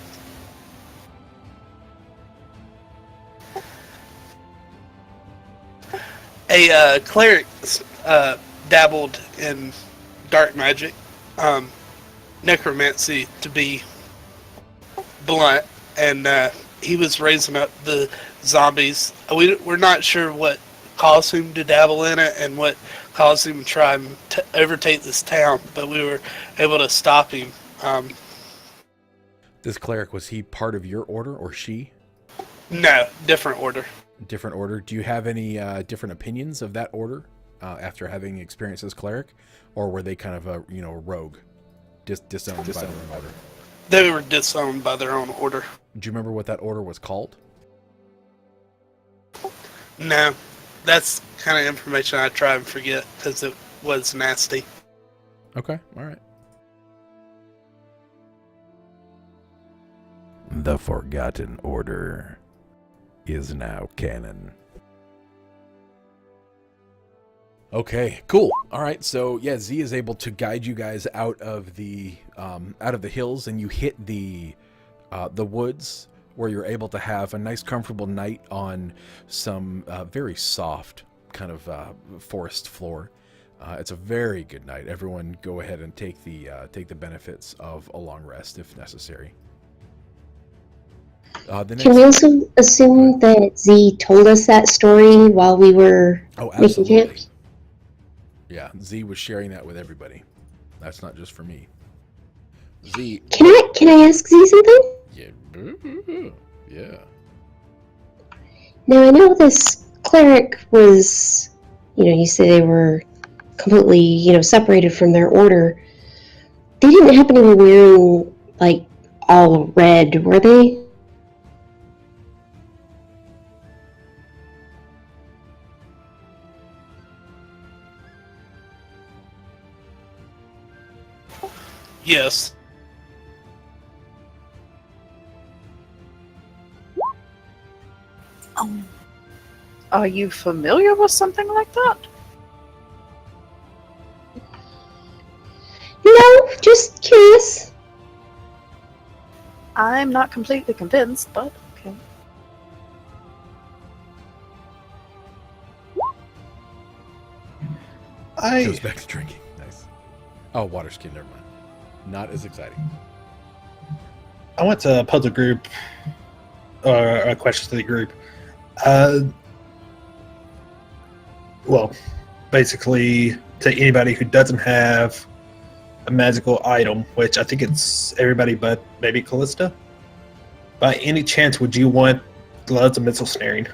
cleric dabbled in dark magic, necromancy to be blunt, and he was raising up the zombies. We're not sure what caused him to dabble in it and what caused him to try and overtake this town, but we were able to stop him. This cleric, was he part of your order, or she? No, different order. Different order. Do you have any different opinions of that order after having experienced as cleric, or were they kind of a rogue, disowned by their own order? They were disowned by their own order. Do you remember what that order was called? No, that's kind of information I try and forget because it was nasty. Okay, all right. The Forgotten Order is now canon. Okay, cool. All right, so yeah, Z is able to guide you guys out of the hills, and you hit the woods, where you're able to have a nice, comfortable night on some very soft kind of forest floor. It's a very good night. Everyone, go ahead and take the benefits of a long rest if necessary. Can we also assume that Z told us that story while we were making camp? Yeah, Z was sharing that with everybody. That's not just for me. Z. Can I ask Z something? Yeah. Yeah. Now I know this cleric was, you say they were completely, separated from their order. They didn't happen to be wearing, like, all red, were they? Yes. Are you familiar with something like that? No, just curious. I'm not completely convinced, but okay. Goes back to drinking. Nice. Oh, water skin. Never mind. Not as exciting. I went to a puzzle group, or a question to the group. Well, basically, to anybody who doesn't have a magical item, which I think it's everybody but maybe Callista. By any chance, would you want gloves of missile snaring?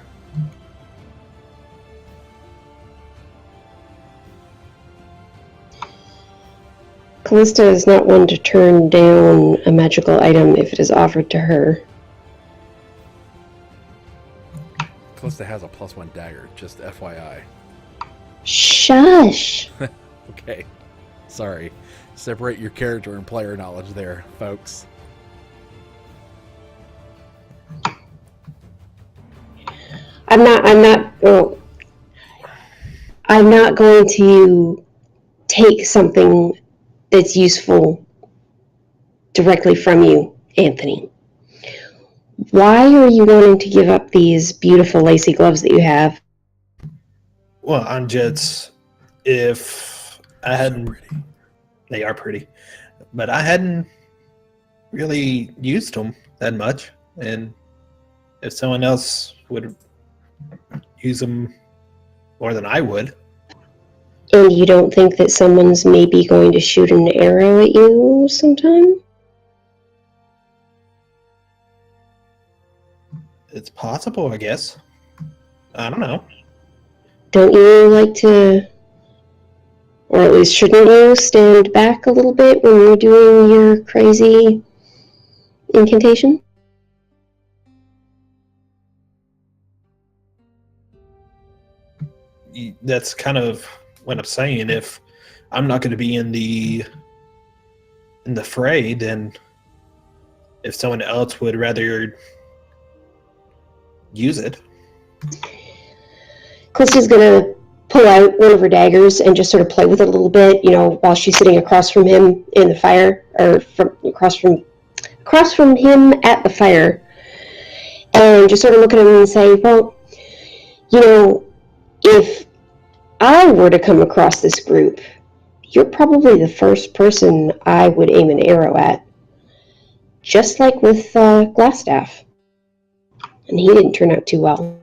Callista is not one to turn down a magical item if it is offered to her. Callista has a +1 dagger, just FYI. Shush! Okay. Sorry. Separate your character and player knowledge there, folks. I'm not going to take something that's useful directly from you, Anthony. Why are you wanting to give up these beautiful lacy gloves that you have? Well, I'm just, if I hadn't, So pretty. they are pretty, but I hadn't really used them that much, and if someone else would use them more than I would. And you don't think that someone's maybe going to shoot an arrow at you sometime? It's possible, I guess. I don't know. Don't you like to, or at least shouldn't you, stand back a little bit when you're doing your crazy incantation? That's kind of what I'm saying. If I'm not going to be in the fray, then if someone else would rather use it. Callista's gonna pull out one of her daggers and just sort of play with it a little bit, while she's sitting across from him in the fire, or across from him at the fire, and just sort of look at him and say, well, if I were to come across this group, you're probably the first person I would aim an arrow at. Just like with Glassstaff. And he didn't turn out too well.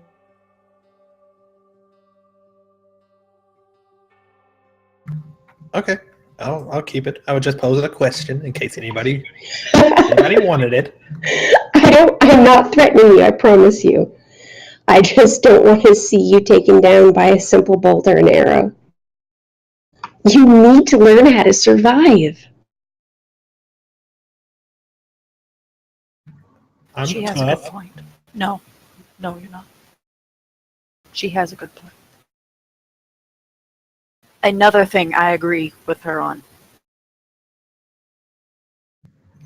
Okay, I'll keep it. I would just pose it a question in case anybody wanted it. I'm not threatening you, I promise you. I just don't want to see you taken down by a simple bolt or an arrow. You need to learn how to survive. I'm She has a good tough. point. No, you're not. She has a good point. Another thing I agree with her on.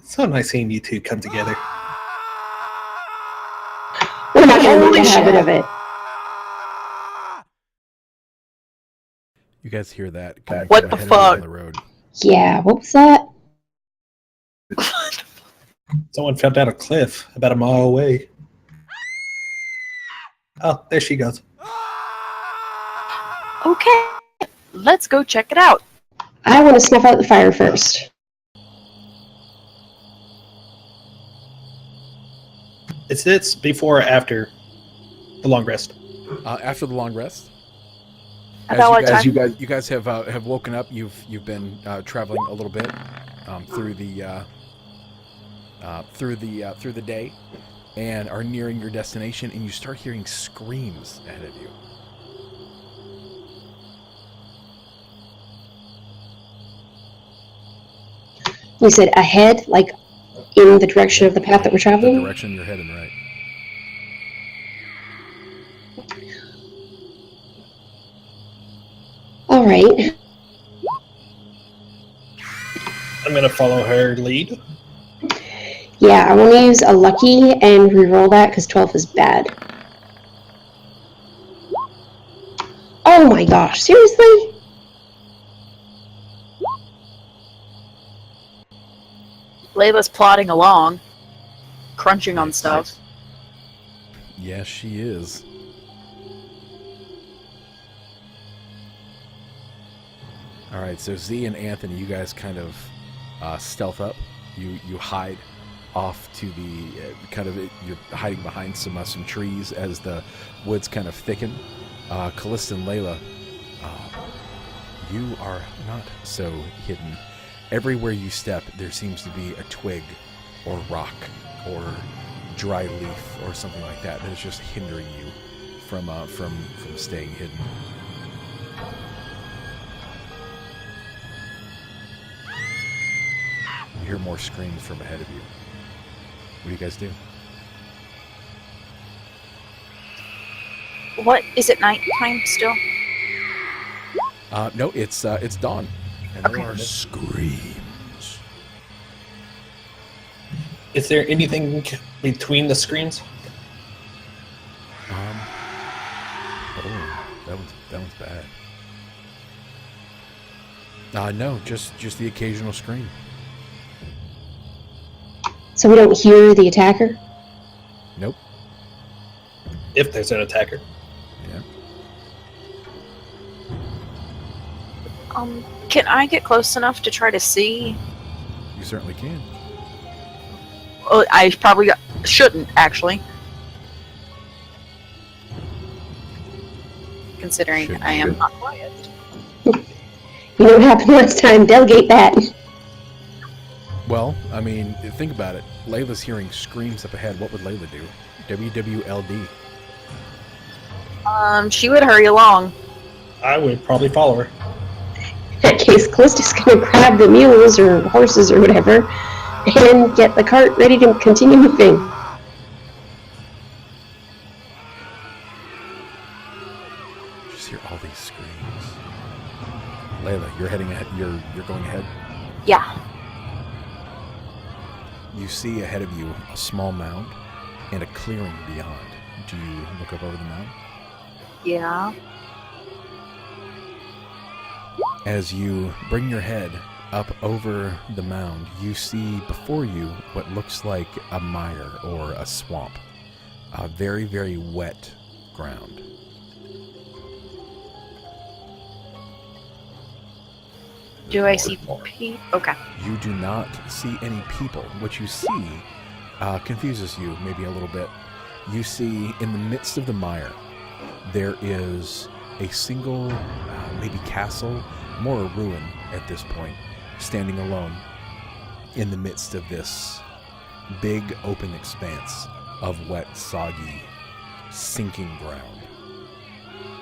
So nice seeing you two come together. We're not going to Holy make a habit shit. of it. You guys hear that? Coming What from the ahead of you fuck? on the road. Yeah, what was that? Someone fell down a cliff about a mile away. Oh, there she goes. Okay, let's go check it out. I want to snuff out the fire first. Is this before or after the long rest? After the long rest, About what time? you guys have woken up. You've been traveling a little bit through the through the day, and are nearing your destination, and you start hearing screams ahead of you. You said ahead, like in the direction of the path that we're The traveling? direction you're heading, right? All right. I'm going to follow her lead. Yeah, I want to use a lucky and reroll that because 12 is bad. Oh my gosh, seriously? Layla's plodding along, crunching on Nice, stuff. nice. Yes, she is. All right, so Z and Anthony, you guys kind of stealth up. You hide off to the you're hiding behind some trees as the woods kind of thicken. Callista and Layla, you are not so hidden. Everywhere you step, there seems to be a twig or rock or dry leaf or something like that that is just hindering you from staying hidden. You hear more screams from ahead of you. What do you guys do? What is it? Nighttime still? No, it's dawn, and there are screams. Is there anything between the screens? Oh, that one's bad. No, just the occasional scream. So we don't hear the attacker? Nope. If there's an attacker. Yeah. Can I get close enough to try to see? You certainly can. Oh, I probably shouldn't, actually. Considering Shouldn't. I am not quiet. You know what happened last time? Delegate that. Well, I mean, think about it. Layla's hearing screams up ahead. What would Layla do? WWLD. She would hurry along. I would probably follow her. In that case, Callista's going to grab the mules or horses or whatever and get the cart ready to continue moving. Just hear all these screams. Layla, you're heading ahead. You're going ahead. Yeah. You see ahead of you a small mound and a clearing beyond. Do you look up over the mound? Yeah. As you bring your head up over the mound, you see before you what looks like a mire or a swamp. A very, very wet ground. Do I see people? Okay. You do not see any people. What you see confuses you maybe a little bit. You see in the midst of the mire, there is a single, maybe castle, more a ruin at this point, standing alone in the midst of this big open expanse of wet, soggy, sinking ground.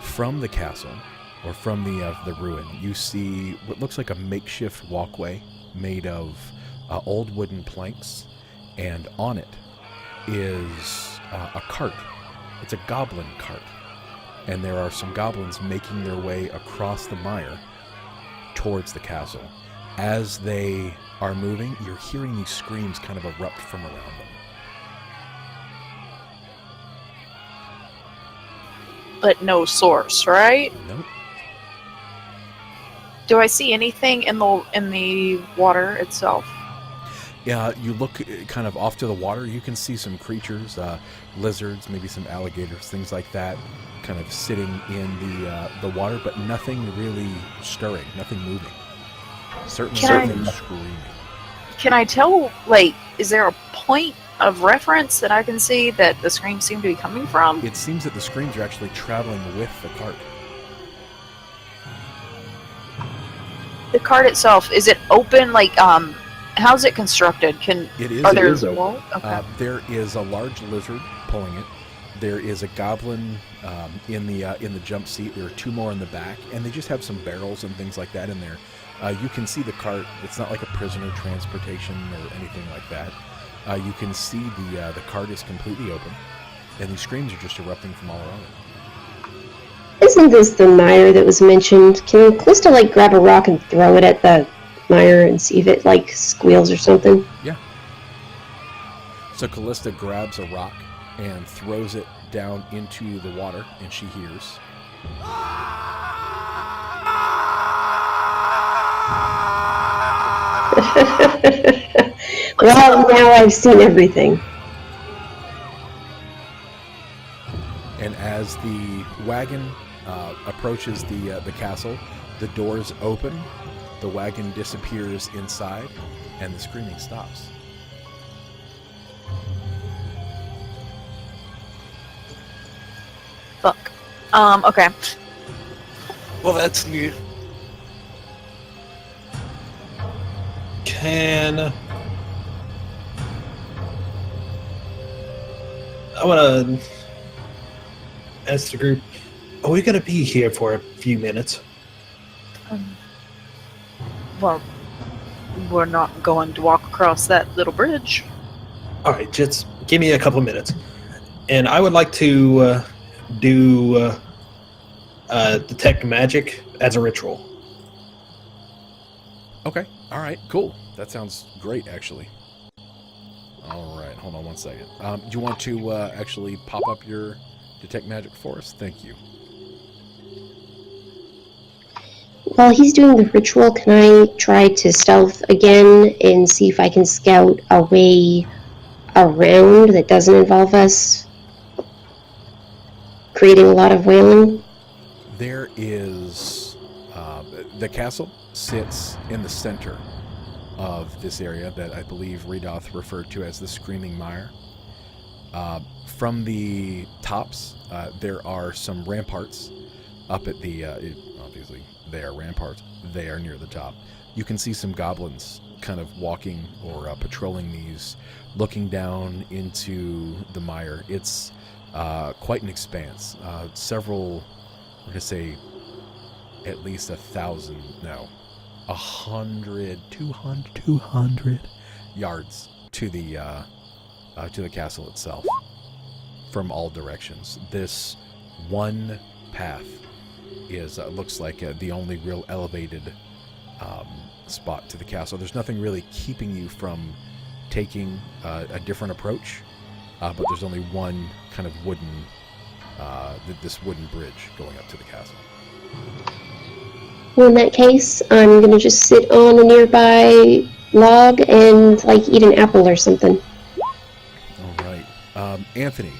From the castle, or from the ruin, you see what looks like a makeshift walkway made of old wooden planks, and on it is a cart. It's a goblin cart, and there are some goblins making their way across the mire towards the castle. As they are moving, you're hearing these screams kind of erupt from around them. But no source, right? Nope. Do I see anything in the water itself? Yeah, you look kind of off to the water. You can see some creatures, lizards, maybe some alligators, things like that, kind of sitting in the water, but nothing really stirring, nothing moving. Certainly nothing screaming. Can I tell, like, is there a point of reference that I can see that the screams seem to be coming from? It seems that the screams are actually traveling with the cart. The cart itself, is it open, like, How's it constructed? It is. Are there is open. walls? Okay. There is a large lizard pulling it. There is a goblin in the jump seat. There are 2 more in the back, and they just have some barrels and things like that in there. You can see the cart. It's not like a prisoner transportation or anything like that. You can see the cart is completely open, and these screams are just erupting from all around it. Isn't this the mire that was mentioned? Can Callista like grab a rock and throw it at the mire and see if it like squeals or something? Yeah. So Callista grabs a rock and throws it down into the water, and she hears. Well, now I've seen everything. And as the wagon approaches the castle, the doors open, the wagon disappears inside, and the screaming stops. Fuck. Okay. Well, that's new. I want to ask the group, are we going to be here for a few minutes? Well, we're not going to walk across that little bridge. All right, just give me a couple of minutes. And I would like to do detect magic as a ritual. Okay. All right. Cool. That sounds great, actually. All right. Hold on one second. Do you want to actually pop up your detect magic for us? Thank you. While he's doing the ritual, can I try to stealth again and see if I can scout a way around that doesn't involve us creating a lot of wailing? There is the castle sits in the center of this area that I believe Redoth referred to as the Screaming Mire. From the tops, there are some ramparts up at the, obviously they are ramparts, they are near the top. You can see some goblins kind of walking or patrolling these, looking down into the mire. It's quite an expanse. Several, I'm going to say at least 1,000, no, 100, 200 yards to the castle itself from all directions. This one path is looks like the only real elevated spot to the castle. There's nothing really keeping you from taking a different approach, but there's only one kind of wooden this wooden bridge going up to the castle. Well, in that case, I'm going to just sit on a nearby log and like eat an apple or something. All right. Anthony,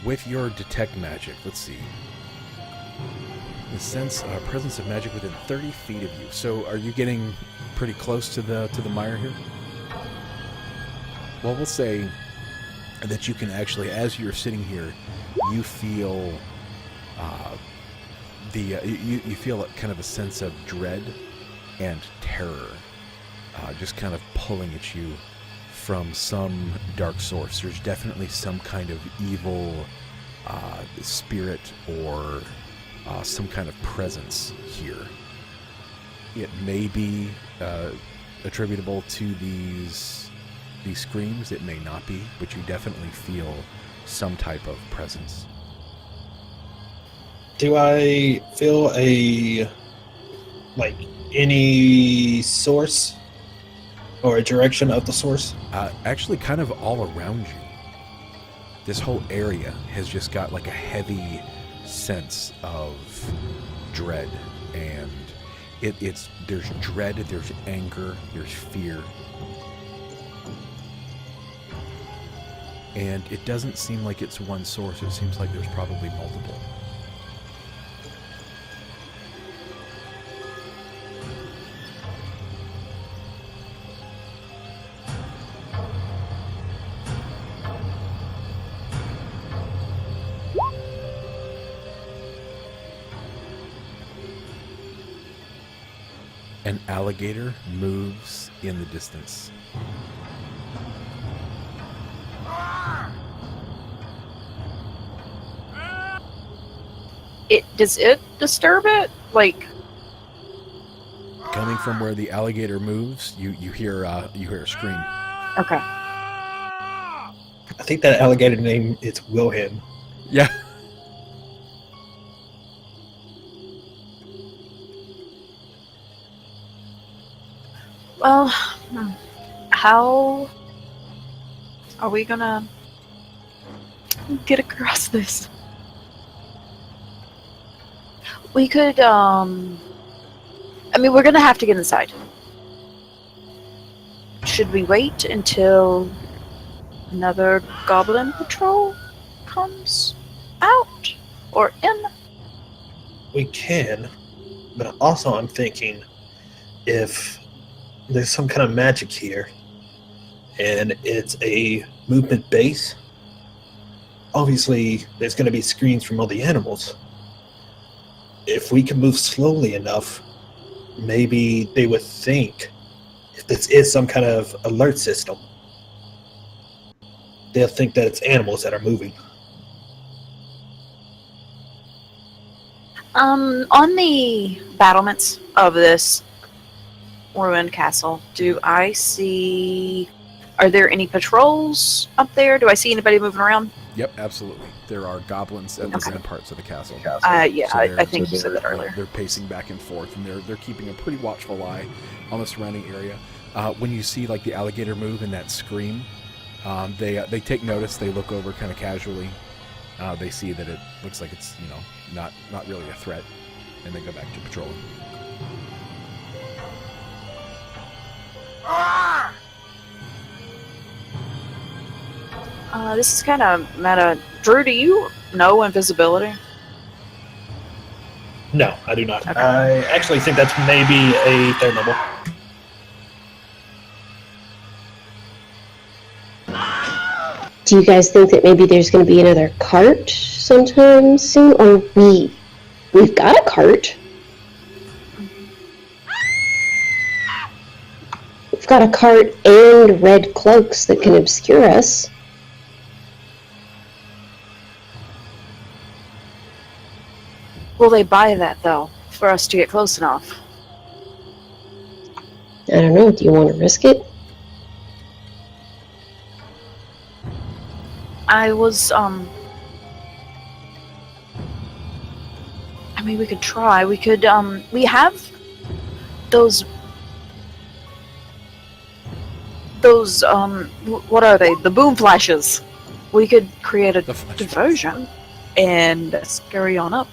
with your detect magic, let's see. The sense presence of magic within 30 feet of you. So are you getting pretty close to the mire here? Well, we'll say that you can actually, as you're sitting here, you feel you feel kind of a sense of dread and terror just kind of pulling at you from some dark source. There's definitely some kind of evil spirit or some kind of presence here. It may be attributable to these screams. It may not be, but you definitely feel some type of presence. Do I feel any source or a direction of the source? Actually, kind of all around you. This whole area has just got like a heavy sense of dread, and there's dread, there's anger, there's fear. And it doesn't seem like it's one source. It seems like there's probably multiple. An alligator moves in the distance. does it disturb it? Like, Coming from where the alligator moves, you hear a scream. okay. I think that alligator name is Wilhelm. Yeah. Well, how are we gonna get across this? We could, I mean, we're gonna have to get inside. Should we wait until another goblin patrol comes out or in? We can, but also I'm thinking if there's some kind of magic here and it's a movement base, obviously there's going to be screens from all the animals. If we can move slowly enough, maybe they would think if this is some kind of alert system, they'll think that it's animals that are moving. On the battlements of this ruined castle, do I see... Are there any patrols up there? Do I see anybody moving around? Yep, absolutely. There are goblins at the Okay. same parts of the castle. Yeah, So I think you said that they're- earlier. They're pacing back and forth, and they're keeping a pretty watchful eye on the surrounding area. When you see like the alligator move and that scream, they take notice. They look over kind of casually. They see that it looks like it's not really a threat, and they go back to patrolling. This is kind of meta. Drew, do you know invisibility? No, I do not. Okay. I actually think that's maybe a third level. Do you guys think that maybe there's going to be another cart sometime soon? Or we've got a cart. We've got a cart and red cloaks that can obscure us. Will they buy that, though, for us to get close enough? I don't know. Do you want to risk it? I was, I mean, we could try. We could, we have those, what are they? The boom flashes. We could create a The flash diversion and scurry on up.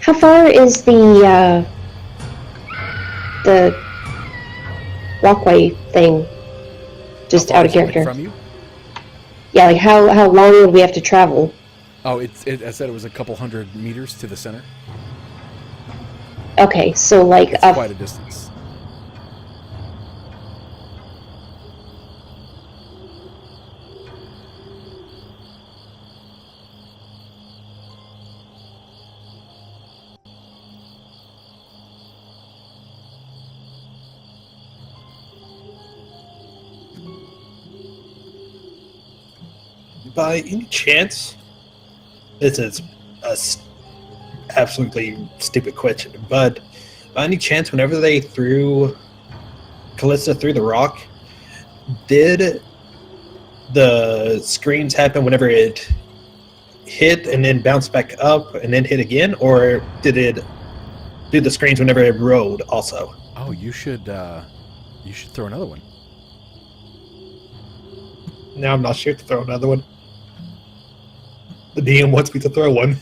How far is the walkway thing? Just How far out of is it, like, character. from you? Yeah, like how long would we have to travel? Oh, I said it was a couple hundred meters to the center. Okay, so like It's up. quite a distance. By any chance, this is absolutely stupid question, but by any chance, whenever they threw Callista through the rock, did the screams happen whenever it hit and then bounced back up and then hit again, or did it do the screams whenever it rode also? Oh, you should throw another one. Now I'm not sure to throw another one. The DM wants me to throw one.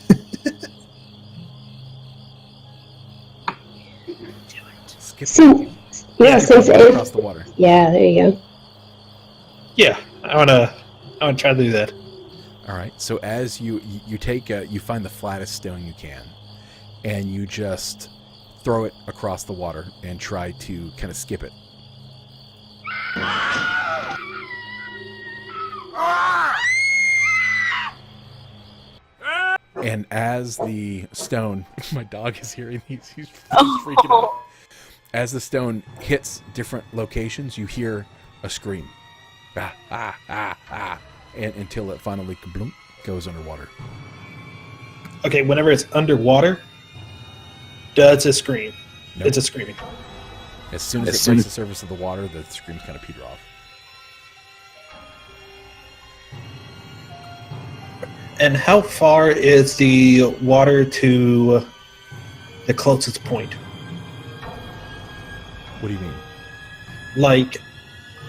Skip Since yeah, since across the water. yeah, there you go. Yeah, I wanna try to do that. All right. So as you take you find the flattest stone you can, and you just throw it across the water and try to kind of skip it. And as the stone, my dog is hearing these. He's freaking out. As the stone hits different locations, you hear a scream. Ah, ah, ah, ah. And until it finally kabloom, goes underwater. Okay, whenever it's underwater, does it scream? Nope. It's a screaming. As soon as it breaks the surface of the water, the screams kind of peter off. And how far is the water to the closest point? What do you mean? Like,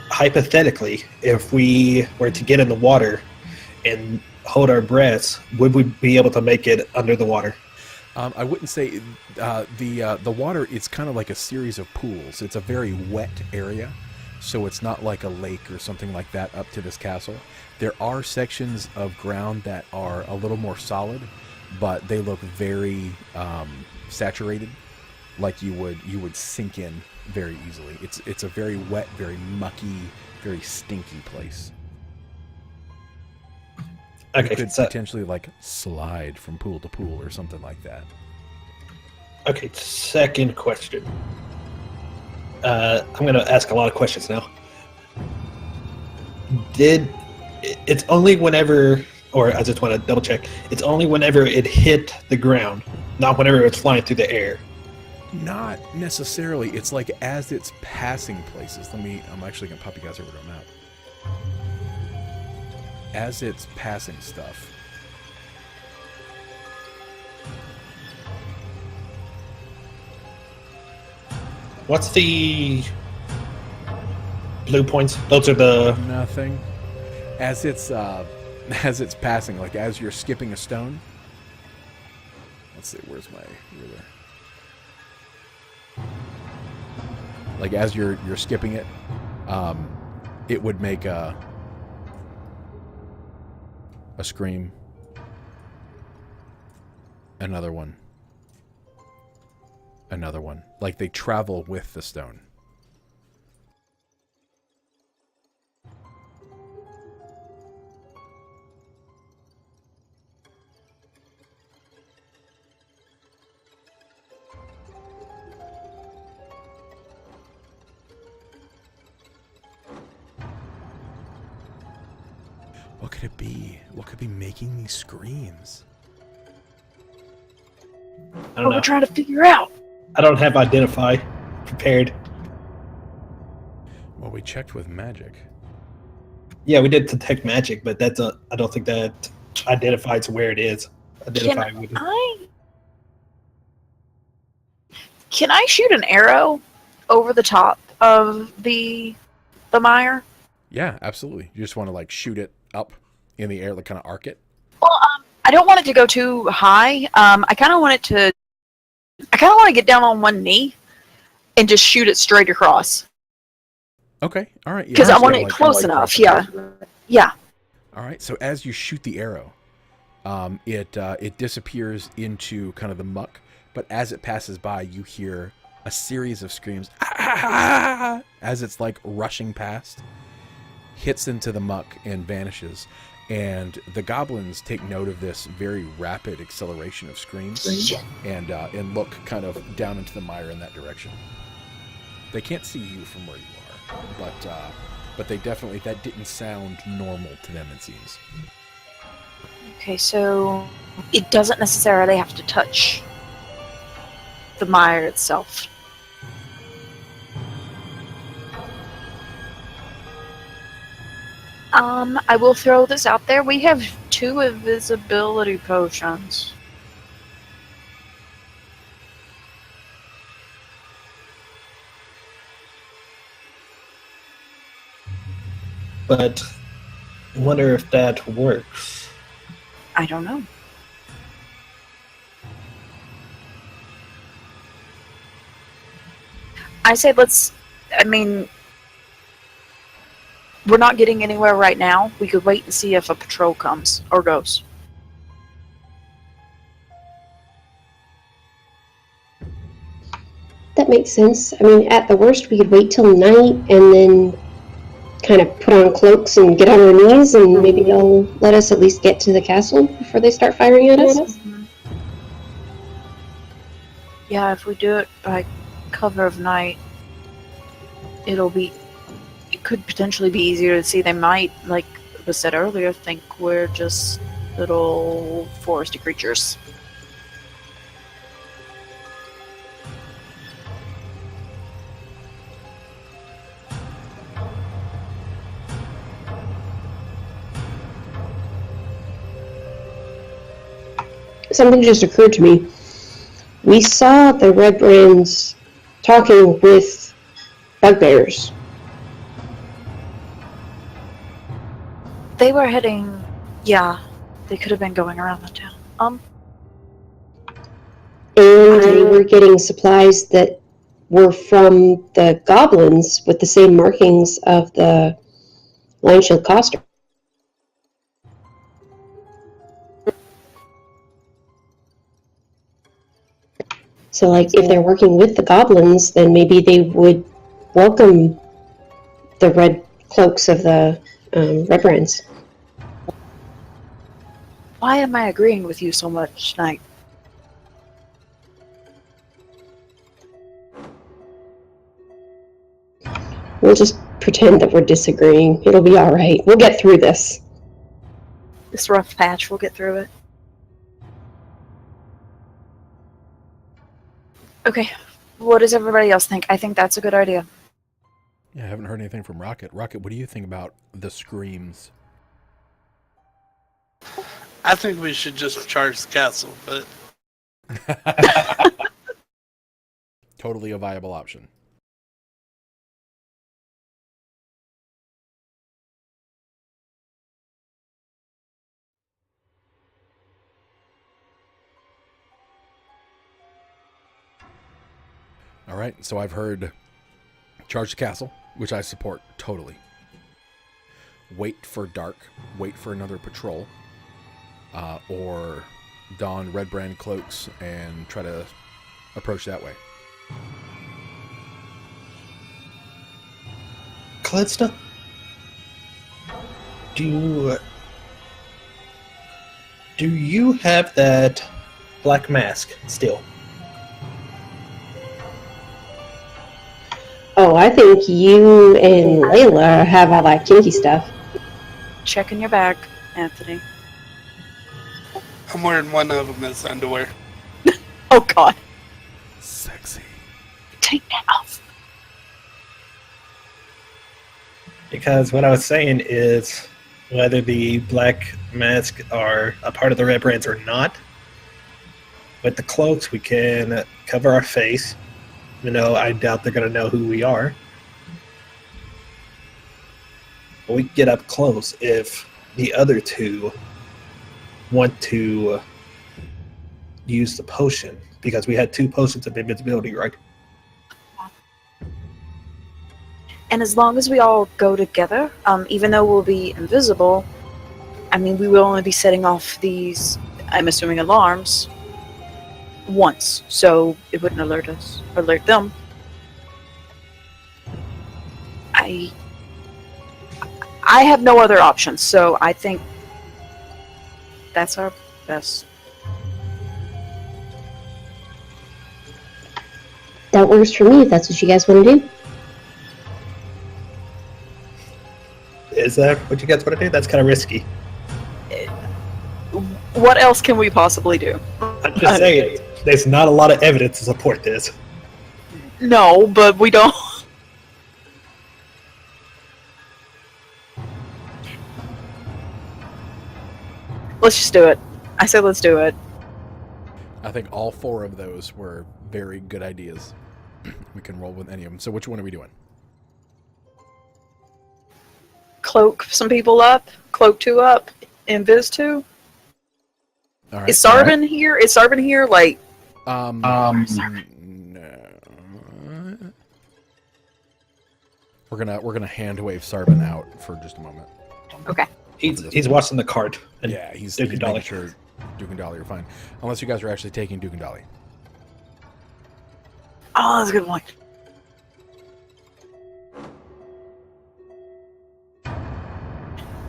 hypothetically, if we were to get in the water and hold our breaths, would we be able to make it under the water? I wouldn't say the water. It's kind of like a series of pools. It's a very wet area, so it's not like a lake or something like that up to this castle. There are sections of ground that are a little more solid, but they look very saturated, like you would sink in very easily. It's a very wet, very mucky, very stinky place. Okay, You could so, potentially like slide from pool to pool or something like that. okay, second question. I'm going to ask a lot of questions now. It's only whenever, or I just want to double check, it's only whenever it hit the ground, not whenever it's flying through the air. Not necessarily. It's like as it's passing places. I'm actually going to pop you guys over to a map. As it's passing stuff. What's the blue points? Those are the... Nothing. As it's passing, like as you're skipping a stone. Let's see, where's my ruler? Like as you're skipping it, it would make a scream. Another one. Another one. Like they travel with the stone. What could it be? What could be making these screams? I don't know. We're trying to figure out. I don't have identify prepared. Well, we checked with magic. Yeah, we did detect magic, but that's I don't think that identifies where it is. Identify with it. Can I shoot an arrow over the top of the mire? Yeah, absolutely. You just want to like shoot it up in the air, like kind of arc it. Well, I don't want it to go too high. I kind of want to get down on one knee and just shoot it straight across. Okay, all right. Because I want it close enough. Yeah, yeah. All right. So as you shoot the arrow, it disappears into kind of the muck. But as it passes by, you hear a series of screams as it's like rushing past, hits into the muck and vanishes. And the goblins take note of this very rapid acceleration of screams and look kind of down into the mire in that direction. They can't see you from where you are, but they definitely, that didn't sound normal to them, it seems. Okay, so it doesn't necessarily have to touch the mire itself. I will throw this out there. We have 2 invisibility potions. But I wonder if that works. I don't know. I say we're not getting anywhere right now. We could wait and see if a patrol comes or goes. That makes sense. I mean, at the worst, we could wait till night and then kind of put on cloaks and get on our knees, and maybe they'll let us at least get to the castle before they start firing at us. Yeah, if we do it by cover of night, it could potentially be easier to see. They might, like was said earlier, think we're just little foresty creatures. Something just occurred to me. We saw the Red Brands talking with bugbears. They were heading. Yeah, they could have been going around the town. And they were getting supplies that were from the goblins with the same markings of the Line Shield Coster. So, like, if they're working with the goblins, then maybe they would welcome the red cloaks of the Red Brands. Why am I agreeing with you so much tonight? We'll just pretend that we're disagreeing. It'll be all right. We'll get through this. This rough patch, we'll get through it. Okay, what does everybody else think? I think that's a good idea. Yeah, I haven't heard anything from Rocket. Rocket, what do you think about the screams? I think we should just charge the castle, but Totally a viable option. All right, so I've heard charge the castle, which I support totally. Wait for dark, wait for another patrol, or don Red Brand cloaks and try to approach that way. Callista, do you have that black mask still? Oh, I think you and Layla have all that kinky stuff. Check in your bag, Anthony. I'm wearing one of them as underwear. Oh god. Sexy. Take that off. Because what I was saying is, whether the black mask are a part of the Red Brands or not, with the cloaks we can cover our face. You know, I doubt they're going to know who we are. But we can get up close if the other two want to use the potion. Because we had 2 potions of invincibility, right? And as long as we all go together, even though we'll be invisible, I mean, we will only be setting off these, I'm assuming, alarms once, so it wouldn't alert them. I have no other options, so I think that's our best. That works for me if that's what you guys want to do. Is that what you guys want to do? That's kind of risky. What else can we possibly do? I'm just saying, there's not a lot of evidence to support this. No, but we don't. Let's just do it. I said let's do it. I think all 4 of those were very good ideas. We can roll with any of them. So which one are we doing? Cloak some people up, cloak 2 up, invis 2. All right. Is Sarvin here? Is Sarvin here? Like, No. We're gonna hand wave Sarvin out for just a moment. okay. He's watching the cart. And Yeah, he's Duke and making Dolly. sure Duke and Dolly are fine. Unless you guys are actually taking Duke and Dolly. Oh, that's a good point.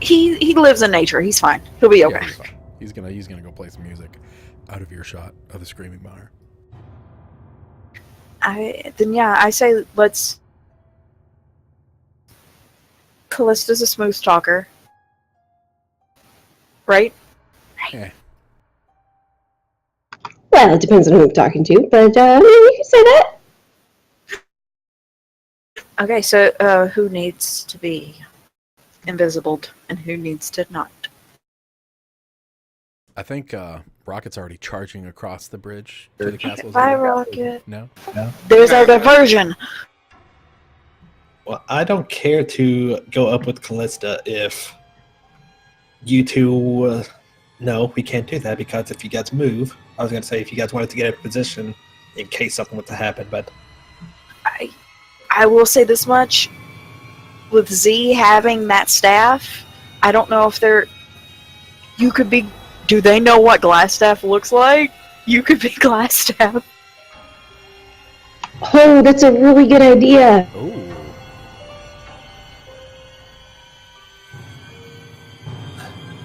He lives in nature. He's fine. He'll be okay. Yeah, he's fine. He's gonna go play some music out of earshot of the screaming bar. I say let's. Callista's a smooth talker, right? Yeah. Well, it depends on who I'm talking to, but you can say that. Okay, so who needs to be invisible and who needs to not? I think Rocket's already charging across the bridge to the castle. Bye, Rocket. No? There's our diversion. Well, I don't care to go up with Callista if you two. No, we can't do that because if you guys move, I was going to say if you guys wanted to get in position in case something were to happen, but I will say this much. With Z having that staff, I don't know if they're. You could be. Do they know what glass staff looks like? You could be glass staff. Oh, that's a really good idea. Oh.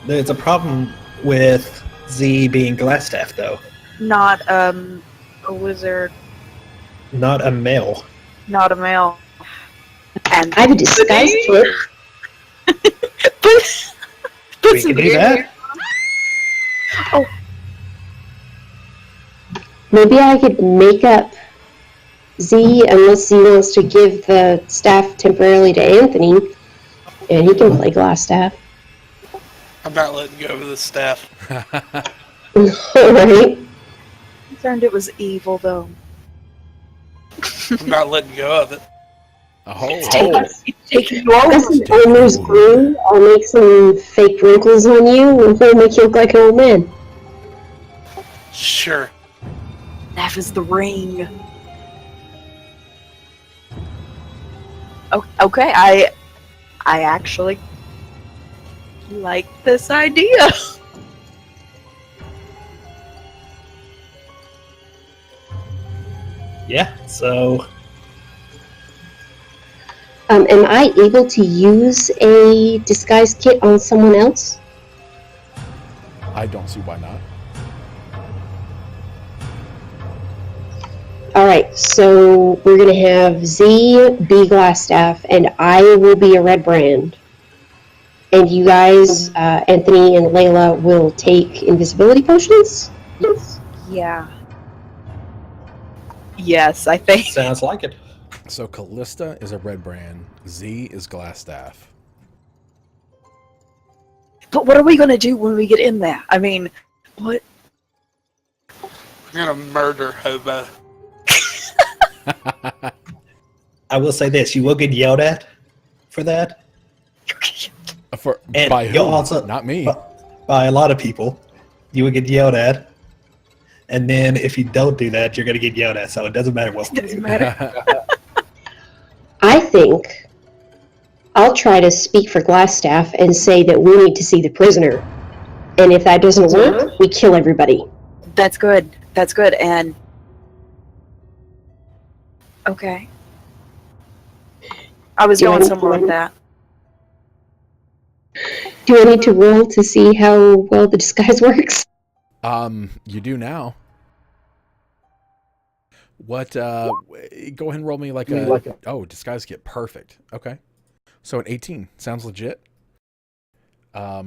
there's a problem with Z being Glassstaff, though. Not a wizard. Not a male. Not a male. And I have a disguise kit. We can do that. Oh, Maybe I could make up Z unless Z wants to give the staff temporarily to Anthony, and he can play Glassstaff. I'm not letting go of the staff. Alright. concerned it was evil though. I'm not letting go of it. It's taking you over. As an owner's glue, I'll make some fake wrinkles on you and we'll make you look like an old man. Sure. That is the ring. Okay, I actually like this idea. Yeah, so Am I able to use a disguise kit on someone else? I don't see why not. Alright, so we're gonna have Z be Glassstaff, and I will be a red brand. And you guys, Anthony and Layla, will take invisibility potions? Yeah. Yes, I think. sounds like it. So Callista is a red brand. Z is Glassstaff. But what are we gonna do when we get in there? I mean, what? We're gonna murder Hobo. I will say this: you will get yelled at for that. By who? you'll also Not me. by a lot of people. You will get yelled at, and then if you don't do that, you're going to get yelled at. So it doesn't matter what. Doesn't matter. I think I'll try to speak for Glassstaff and say that we need to see the prisoner. And if that doesn't work, we kill everybody. That's good. That's good. And okay, I was Do I going need somewhere to- with that. Do I need to roll to see how well the disguise works? You do now. What, go ahead and roll me like a, oh, disguise kit, perfect. Okay. So an 18, sounds legit. I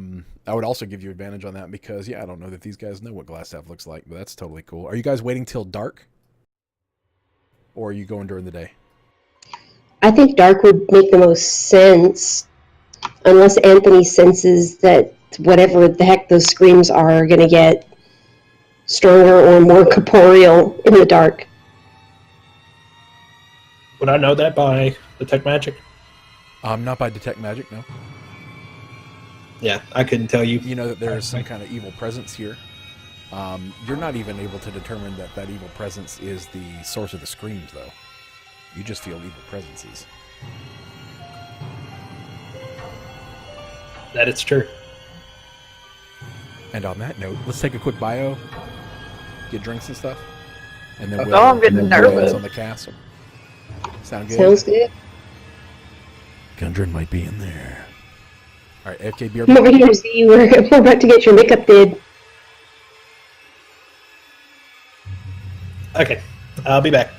would also give you advantage on that because, yeah, I don't know that these guys know what Glassstaff looks like, but that's totally cool. Are you guys waiting till dark? Or are you going during the day? I think dark would make the most sense, unless Anthony senses that whatever the heck those screams are going to get stronger or more corporeal in the dark. Would I know that by detect magic? Not by detect magic, no. Yeah, I couldn't tell you. You know that there is some kind of evil presence here. You're not even able to determine that that evil presence is the source of the screams, though. You just feel evil presences. That it's true. And on that note, let's take a quick bio, get drinks and stuff, and then Oh, I'm getting nervous. on the castle. Sound good? Sounds good. Gundren might be in there. All right, FK beer. I'm over here, see, we're about to get your makeup did. Okay, I'll be back.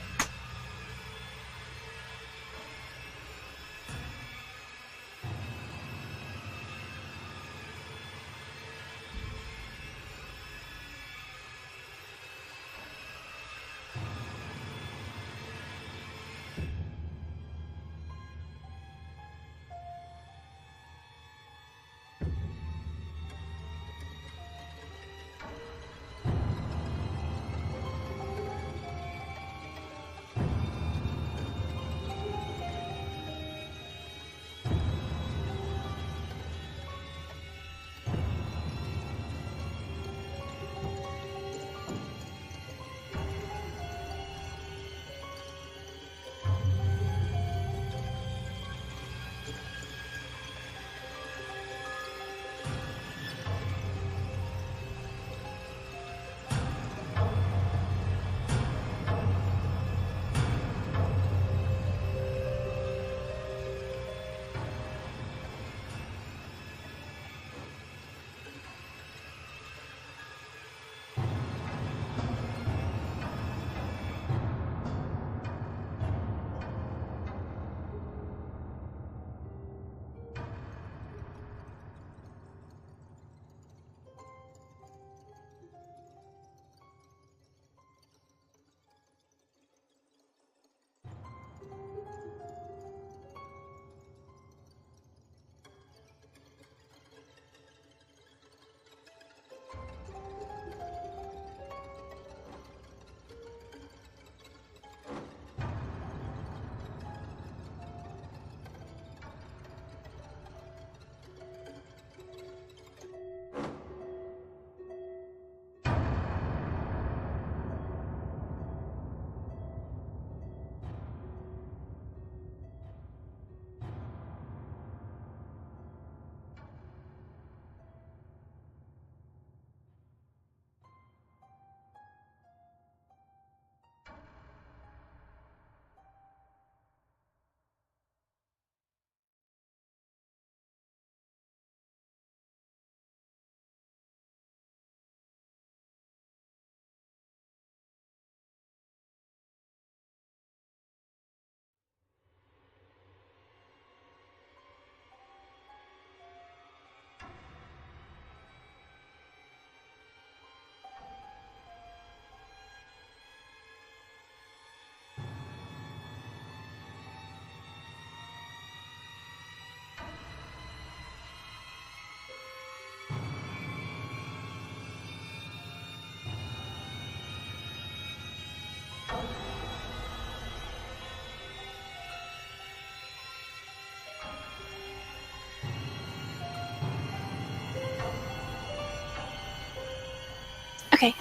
Okay,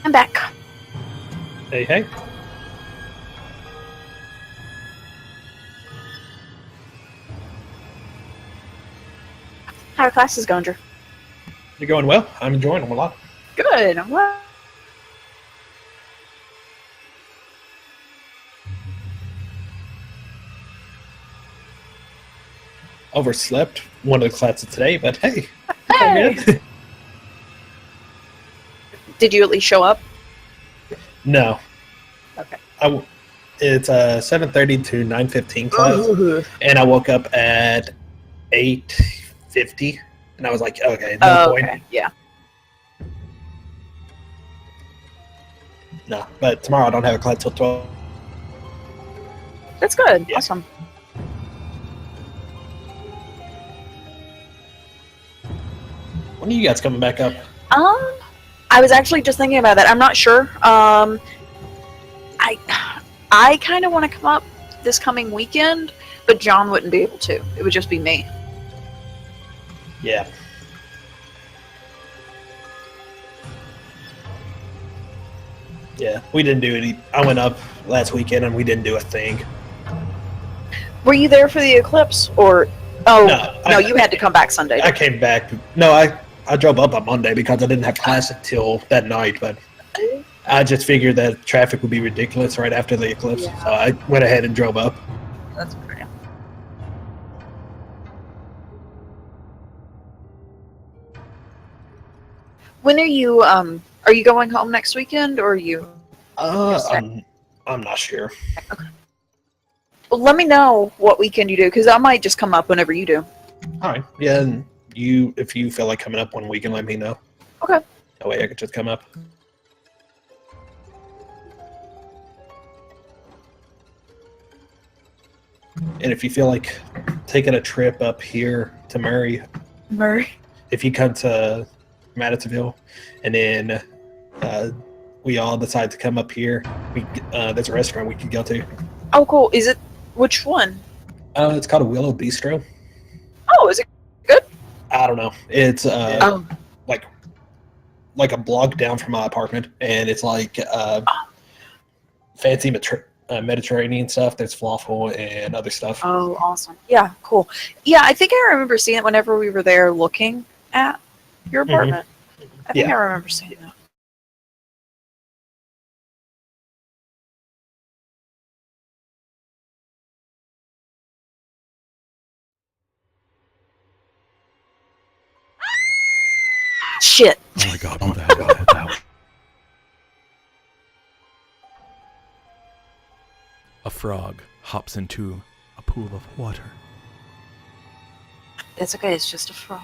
I'm back. Hey, hey. How are classes going, Drew? You're going well. I'm enjoying them a lot. Good. I'm glad. Overslept one of the classes today, but hey. Hey! Did you at least show up? No. Okay. It's a 7:30 to 9:15 class, and I woke up at 8:50, and I was like, okay, no point. Okay. Yeah. No, but tomorrow I don't have a class till 12. That's good. Yeah. Awesome. When are you guys coming back up? I was actually just thinking about that. I'm not sure. I kind of want to come up this coming weekend, but John wouldn't be able to. It would just be me. Yeah. Yeah, we didn't do any. I went up last weekend and we didn't do a thing. Were you there for the eclipse, or? Oh No, you had to come back Sunday. I came back. No, I drove up on Monday because I didn't have class until that night, but I just figured that traffic would be ridiculous right after the eclipse, Yeah. so I went ahead and drove up. That's pretty. When are you going home next weekend, or are you? I'm not sure. Well, let me know what weekend you do, because I might just come up whenever you do. All right. Yeah, and if you feel like coming up one weekend, let me know. Okay. That way I could just come up. And if you feel like taking a trip up here to Murray, if you come to Madisonville, and then we all decide to come up here, there's a restaurant we could go to. Oh, cool. Is it? Which one? It's called a Willow Bistro. Oh, is it good? I don't know. It's Oh. like a block down from my apartment, and it's like fancy Mediterranean stuff. There's falafel and other stuff. Oh, awesome. Yeah, cool. Yeah, I think I remember seeing it whenever we were there looking at your apartment. I think Yeah. I remember seeing that. Shit. Oh my god, what the hell was that? A frog hops into a pool of water. It's okay, it's just a frog.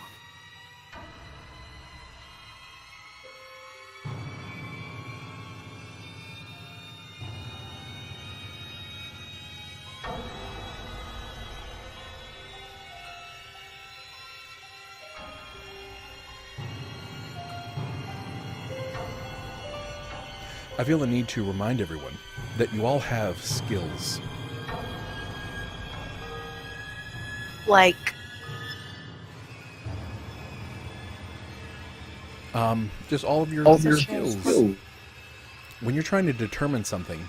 I feel the need to remind everyone that you all have skills. Like, just all of your skills. When you're trying to determine something,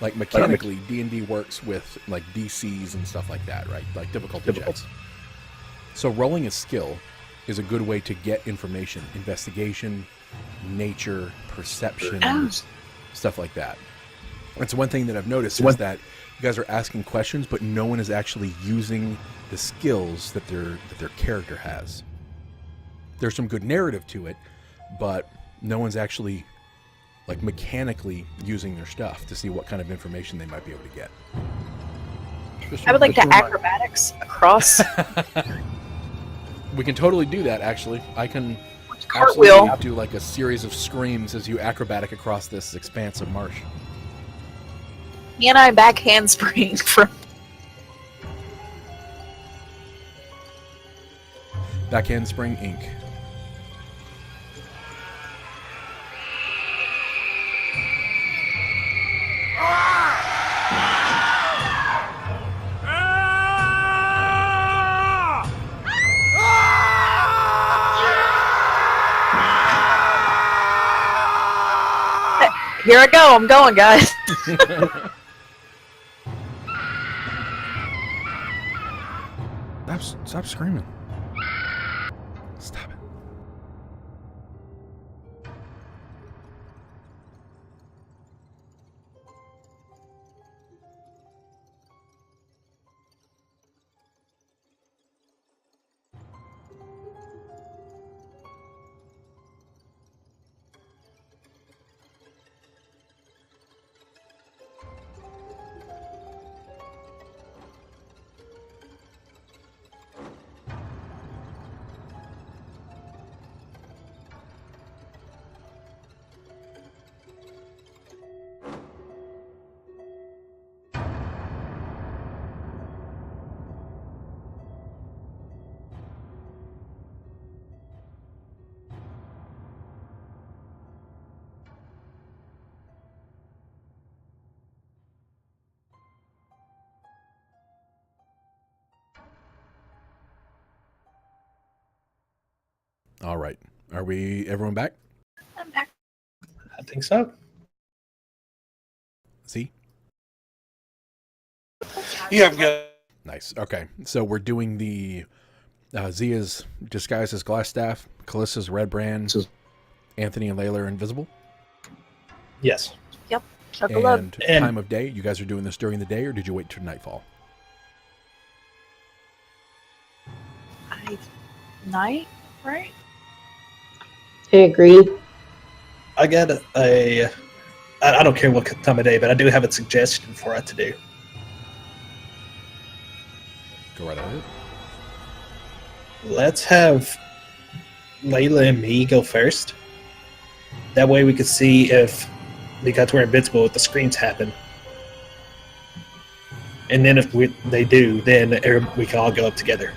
like mechanically, D&D works with like DCs and stuff like that, right? Like difficulty checks. So rolling a skill is a good way to get information, investigation, nature, perception, stuff like that. That's one thing that I've noticed is that you guys are asking questions, but no one is actually using the skills that their character has. There's some good narrative to it, but no one's actually like mechanically using their stuff to see what kind of information they might be able to get. I would like to acrobatics across. We can totally do that, actually. I can Cartwheel. absolutely do like a series of screams as you acrobatic across this expanse of marsh. Me and I back handspring from. Backhand Spring Inc. Here I go. I'm going, guys. Stop screaming. Stop it. All right. Are we everyone back? I'm back. I think so. See? Yeah, I'm good. Nice. Okay. So we're doing the Zia's disguised as Glassstaff, Callista's Red Brand, Anthony and Layla are invisible. Yes. Chuckle up. And And- time of day. You guys are doing this during the day, or did you wait till nightfall? Night, right? I agree. I got I don't care what time of day, but I do have a suggestion for what to do. Go right ahead. Let's have Layla and me go first. That way we could see if we got to where invincible if the screens happen. And then if they do, then we can all go up together.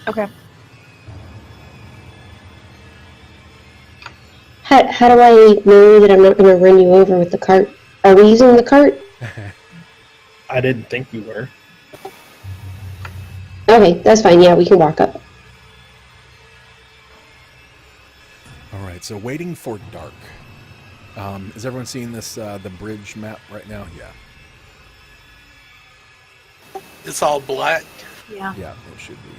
Okay. How do I know that I'm not going to run you over with the cart? Are we using the cart? I didn't think we were. Okay, that's fine. Yeah, we can walk up. All right. So waiting for dark. Is everyone seeing this, the bridge map right now? Yeah. It's all black. Yeah. Yeah, it should be.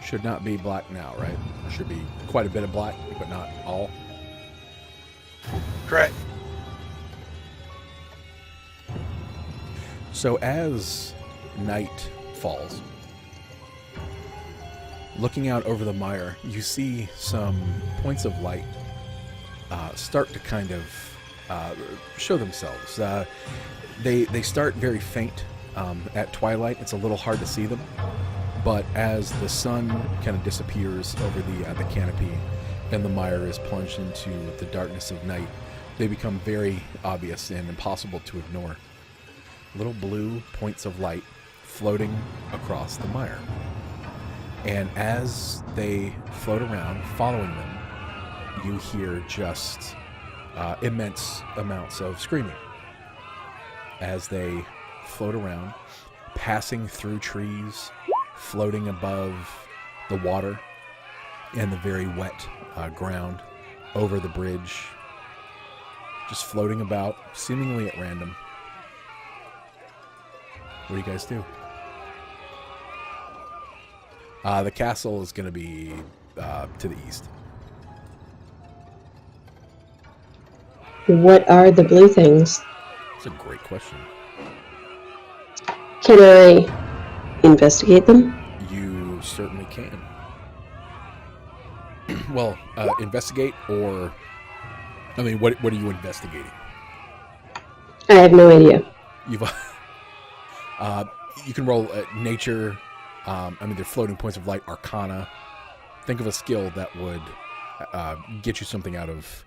Should not be black now, right? There should be quite a bit of black, but not all. Correct. So as night falls, looking out over the mire, you see some points of light start to kind of show themselves. They start very faint at twilight. It's a little hard to see them. But as the sun kind of disappears over the canopy and the mire is plunged into the darkness of night, they become very obvious and impossible to ignore. Little blue points of light floating across the mire. And as they float around, following them, you hear just immense amounts of screaming as they float around, passing through trees, floating above the water and the very wet ground over the bridge, just floating about, seemingly at random. What do you guys do? The castle is going to be to the east. What are the blue things? That's a great question. Can I investigate them? You certainly can. Well, investigate or... I mean, what are you investigating? I have no idea. You've... you can roll nature. I mean, they're floating points of light, arcana. Think of a skill that would get you something out of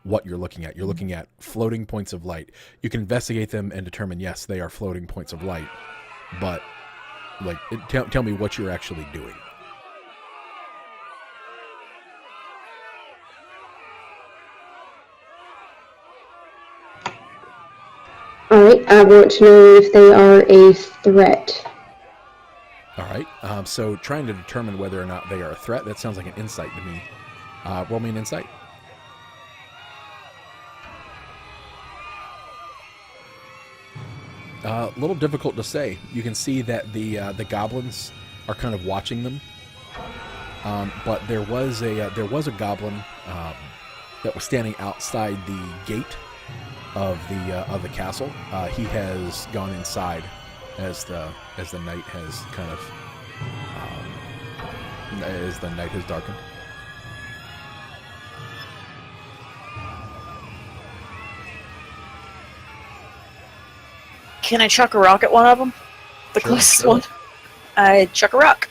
what you're looking at. You're looking at floating points of light. You can investigate them and determine, yes, they are floating points of light. But, like, tell me what you're actually doing. All right, I want to know if they are a threat. All right. So trying to determine whether or not they are a threat, that sounds like an insight to me. Roll me an insight. A little difficult to say. You can see that the goblins are kind of watching them, but there was a goblin that was standing outside the gate of the castle. He has gone inside as the night has kind of as the night has darkened. Can I chuck a rock at one of them? The Sure, closest sure. one. I chuck a rock.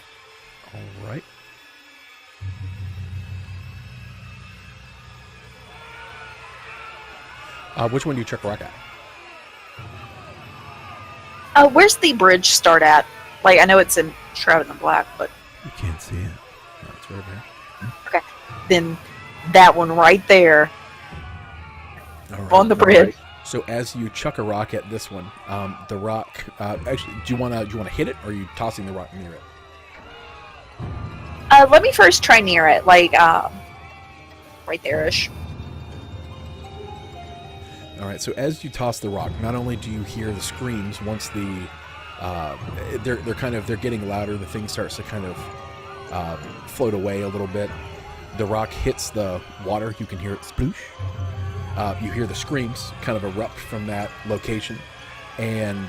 All right. Which one do you chuck a rock at? Where's the bridge start at? Like, I know it's in Shrouded in Black, but You can't see it. No, it's right there. then that one right there All right. on the bridge. So as you chuck a rock at this one, the rock. Actually, do you want to hit it, or are you tossing the rock near it? Let me first try near it, like right there-ish. All right. So as you toss the rock, not only do you hear the screams once the they're getting louder. The thing starts to kind of float away a little bit. The rock hits the water. You can hear it sploosh. You hear the screams kind of erupt from that location, and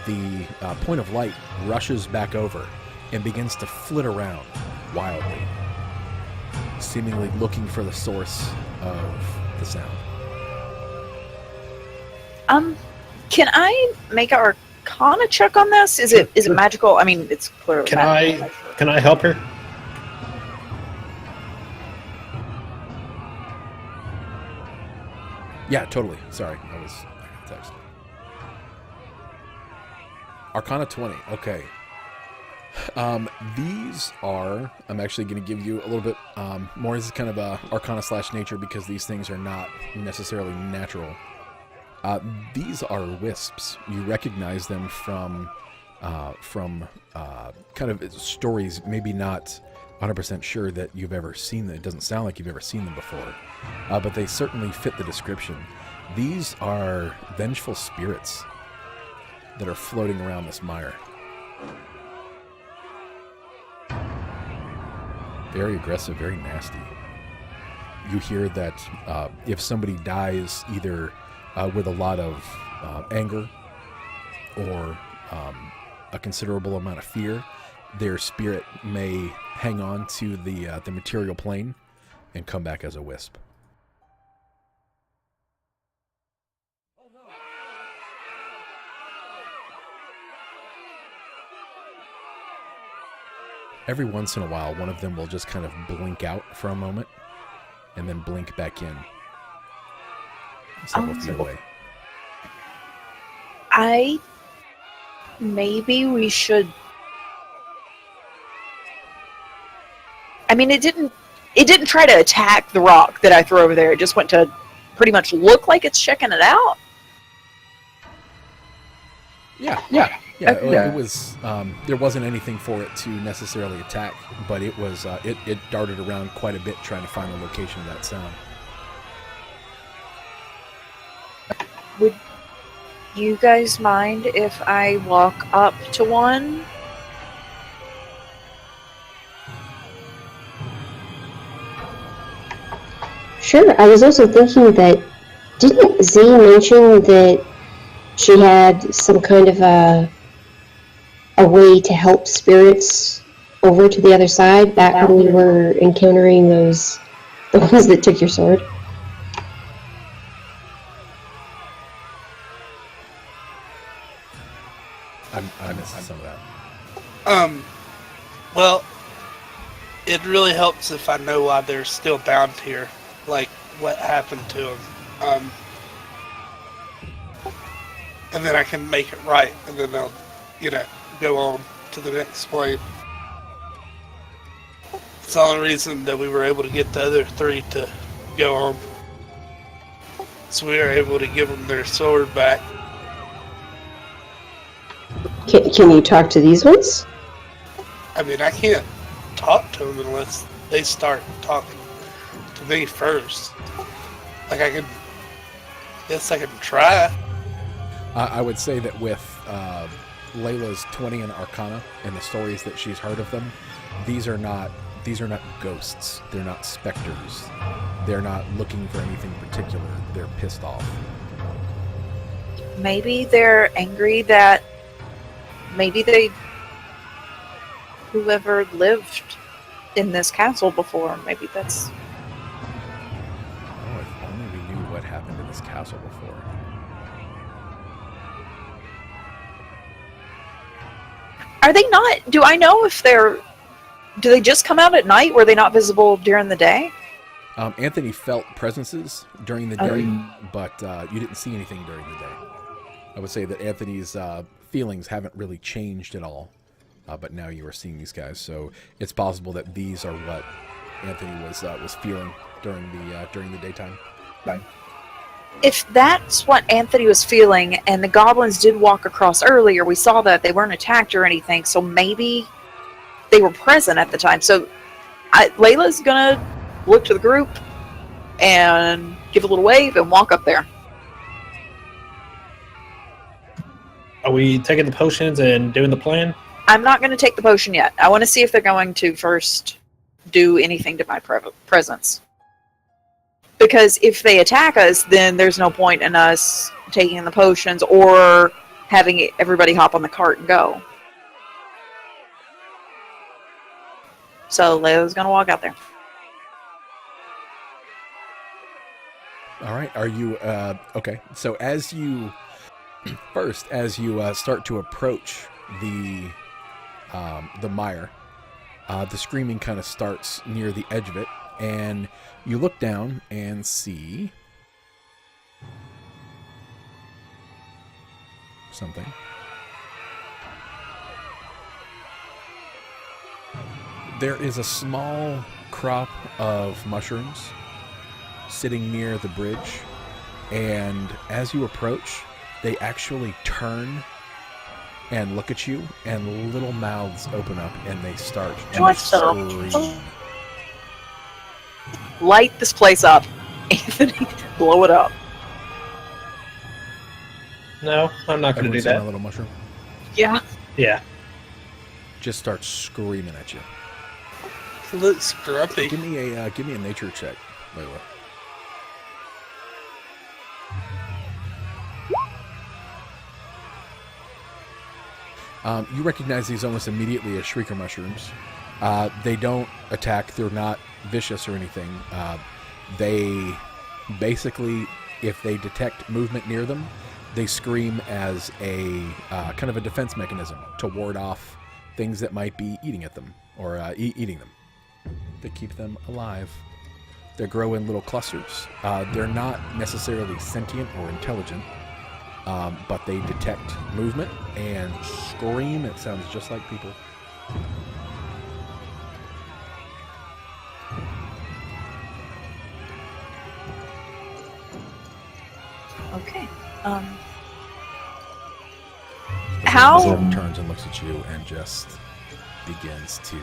the point of light rushes back over and begins to flit around wildly, seemingly looking for the source of the sound. Can I make an Arcana check on this? Is it magical? I mean, it's clearly Can magical. Can I help her? Yeah, totally. Sorry, I got text. Arcana 20. Okay. These are. I'm actually going to give you a little bit more. This is kind of a Arcana /nature because these things are not necessarily natural. These are wisps. You recognize them from kind of stories. Maybe not 100% sure that you've ever seen them. It doesn't sound like you've ever seen them before. But they certainly fit the description. These are vengeful spirits that are floating around this mire. Very aggressive, very nasty. You hear that if somebody dies either with a lot of anger or a considerable amount of fear, their spirit may hang on to the material plane and come back as a wisp. Every once in a while, one of them will just kind of blink out for a moment and then blink back in. Several feet away. Maybe we should. I mean, it didn't try to attack the rock that I threw over there. It just went to pretty much look like it's checking it out. Yeah. It was. There wasn't anything for it to necessarily attack, but it was. It darted around quite a bit trying to find the location of that sound. Would you guys mind if I walk up to one? Sure. I was also thinking that, didn't Z mention that she had some kind of a way to help spirits over to the other side back when we were encountering the ones that took your sword? I missed some of that. Well, it really helps if I know why they're still bound here, like what happened to them. And then I can make it right, and then they'll, go on to the next point. It's the only reason that we were able to get the other three to go on. So we were able to give them their sword back. Can you talk to these ones? I mean, I can't talk to them unless they start talking to me first. Like, guess I can try. I would say that with Layla's 20 in Arcana and the stories that she's heard of them, these are not ghosts. They're not specters. They're not looking for anything particular. They're pissed off. Maybe they're angry that whoever lived in this castle before, maybe that's... Oh, if only we knew what happened in this castle before. Are they not... Do I know if they're... Do they just come out at night? Were they not visible during the day? Anthony felt presences during the day, but you didn't see anything during the day. I would say that Anthony's feelings haven't really changed at all, but now you are seeing these guys, so it's possible that these are what Anthony was feeling during the daytime. Right. If that's what Anthony was feeling, and the goblins did walk across earlier, we saw that they weren't attacked or anything, so maybe they were present at the time. So Layla's gonna look to the group and give a little wave and walk up there. Are we taking the potions and doing the plan? I'm not going to take the potion yet. I want to see if they're going to first do anything to my presence. Because if they attack us, then there's no point in us taking the potions or having everybody hop on the cart and go. So Leo's going to walk out there. All right. Are you okay? So as you start to approach the mire, the screaming kind of starts near the edge of it, and you look down and see something. There is a small crop of mushrooms sitting near the bridge, and as you approach, they actually turn and look at you, and little mouths open up, and they start to scream. Light this place up. Anthony, blow it up. No, I'm not going to do Everyone seen that. a little mushroom? Yeah. Yeah. Just starts screaming at you. It looks grumpy. Give me a nature check, Layla. You recognize these almost immediately as shrieker mushrooms. They don't attack. They're not vicious or anything. They basically, if they detect movement near them, they scream as a kind of a defense mechanism to ward off things that might be eating at them or eating them. They keep them alive. They grow in little clusters. They're not necessarily sentient or intelligent. But they detect movement and scream. It sounds just like people. Okay. How? Someone turns and looks at you and just begins to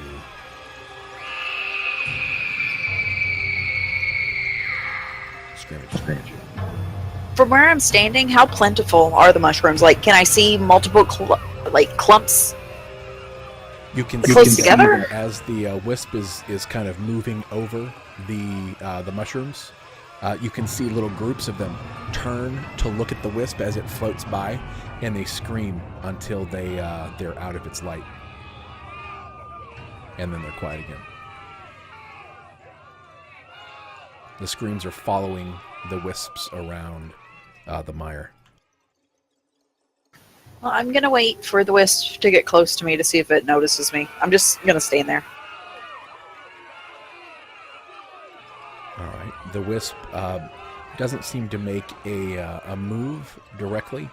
scream at you. From where I'm standing, how plentiful are the mushrooms? Like, can I see multiple clumps? You can Close see together? them as the wisp is kind of moving over the mushrooms. You can see little groups of them turn to look at the wisp as it floats by, and they scream until they're out of its light, and then they're quiet again. The screams are following the wisps around the mire. Well, I'm gonna wait for the wisp to get close to me to see if it notices me. I'm just gonna stand there. All right. The wisp doesn't seem to make a move directly,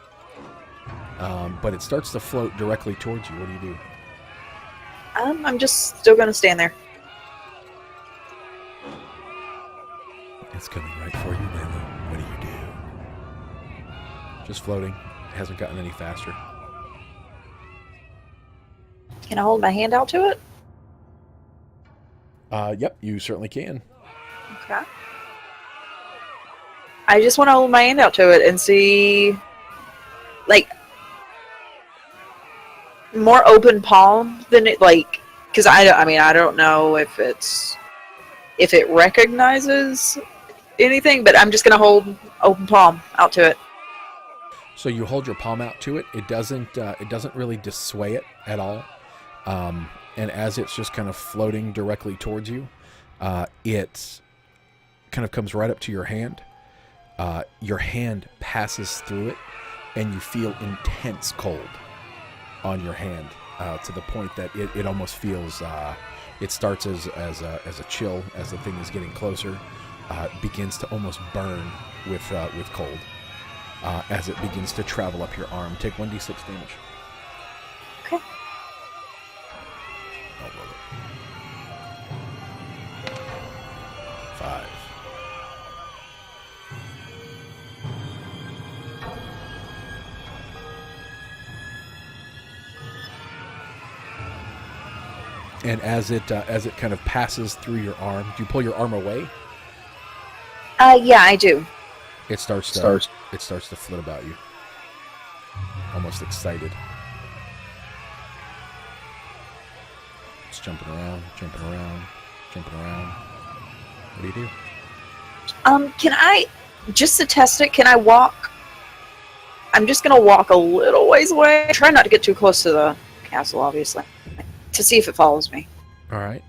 but it starts to float directly towards you. What do you do? I'm just still gonna stand there. It's coming right for you, Layla. What do you do? Just floating. It hasn't gotten any faster. Can I hold my hand out to it? Yep, you certainly can. Okay. I just want to hold my hand out to it and see, like, more open palm than it, like, because I mean, I don't know if it recognizes anything, but I'm just gonna hold open palm out to it. So you hold your palm out to it. It doesn't really dissuade it at all. And as it's just kind of floating directly towards you, it kind of comes right up to your hand. Your hand passes through it, and you feel intense cold on your hand, to the point that it almost feels. It starts as a chill as the thing is getting closer. Begins to almost burn with cold as it begins to travel up your arm. Take 1d6 damage. Okay. I'll roll it. 5. And as it kind of passes through your arm, do you pull your arm away? Yeah, I do. It starts to flit about you, almost excited. It's jumping around. What do you do? Can I, just to test it, can I walk? I'm just gonna walk a little ways away. Try not to get too close to the castle, obviously, to see if it follows me. All right.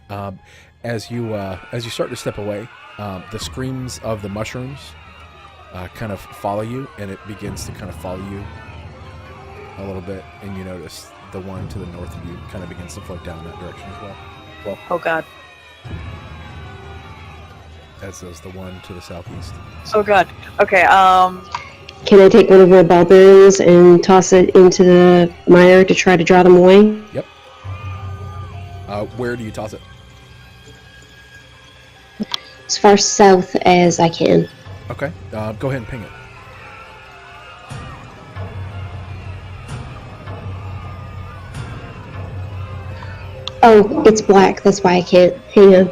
As you start to step away, the screams of the mushrooms kind of follow you, and it begins to kind of follow you a little bit, and you notice the one to the north of you kind of begins to float down that direction as well. Oh God. As does the one to the southeast. Oh God. Okay. Can I take one of my ball bearings and toss it into the mire to try to draw them away? Yep. Where do you toss it? As far south as I can. Okay. Go ahead and ping it. Oh, it's black. That's why I can't. Hang on.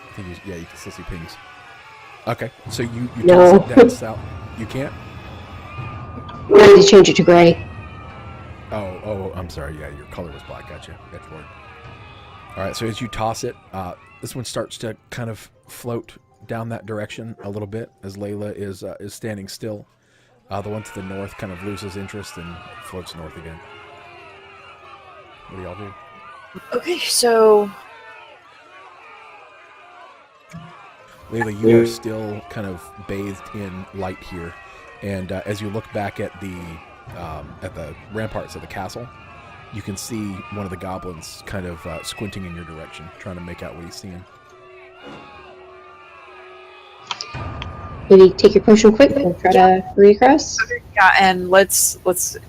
I think you can still see pings. Okay, so you No. toss it down south. You can't? I need to change it to gray. Oh, I'm sorry. Yeah, your color was black. Gotcha. All right, so as you toss it, this one starts to kind of float down that direction a little bit as Layla is standing still. The one to the north kind of loses interest and floats north again. What do y'all do? Okay, so Layla, you are still kind of bathed in light here, and as you look back at the ramparts of the castle, you can see one of the goblins kind of squinting in your direction, trying to make out what he's seeing. Maybe take your potion quick and try to read across. yeah, and let's.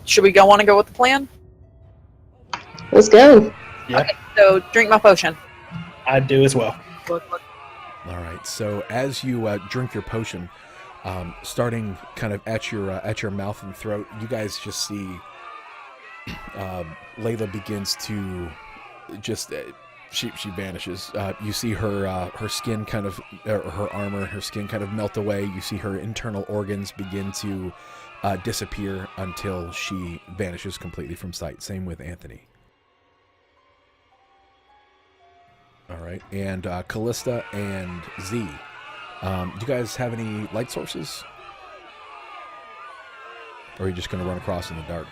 Should we want to go with the plan? Let's go. Yeah, Okay, so drink my potion. I do as well. Look. All right. So as you drink your potion, starting kind of at your mouth and throat, you guys just see Layla begins to just she vanishes. You see her skin kind of her armor, her skin kind of melt away. You see her internal organs begin to disappear until she vanishes completely from sight. Same with Anthony. All right, and Callista and Z, do you guys have any light sources? Or are you just going to run across in the dark?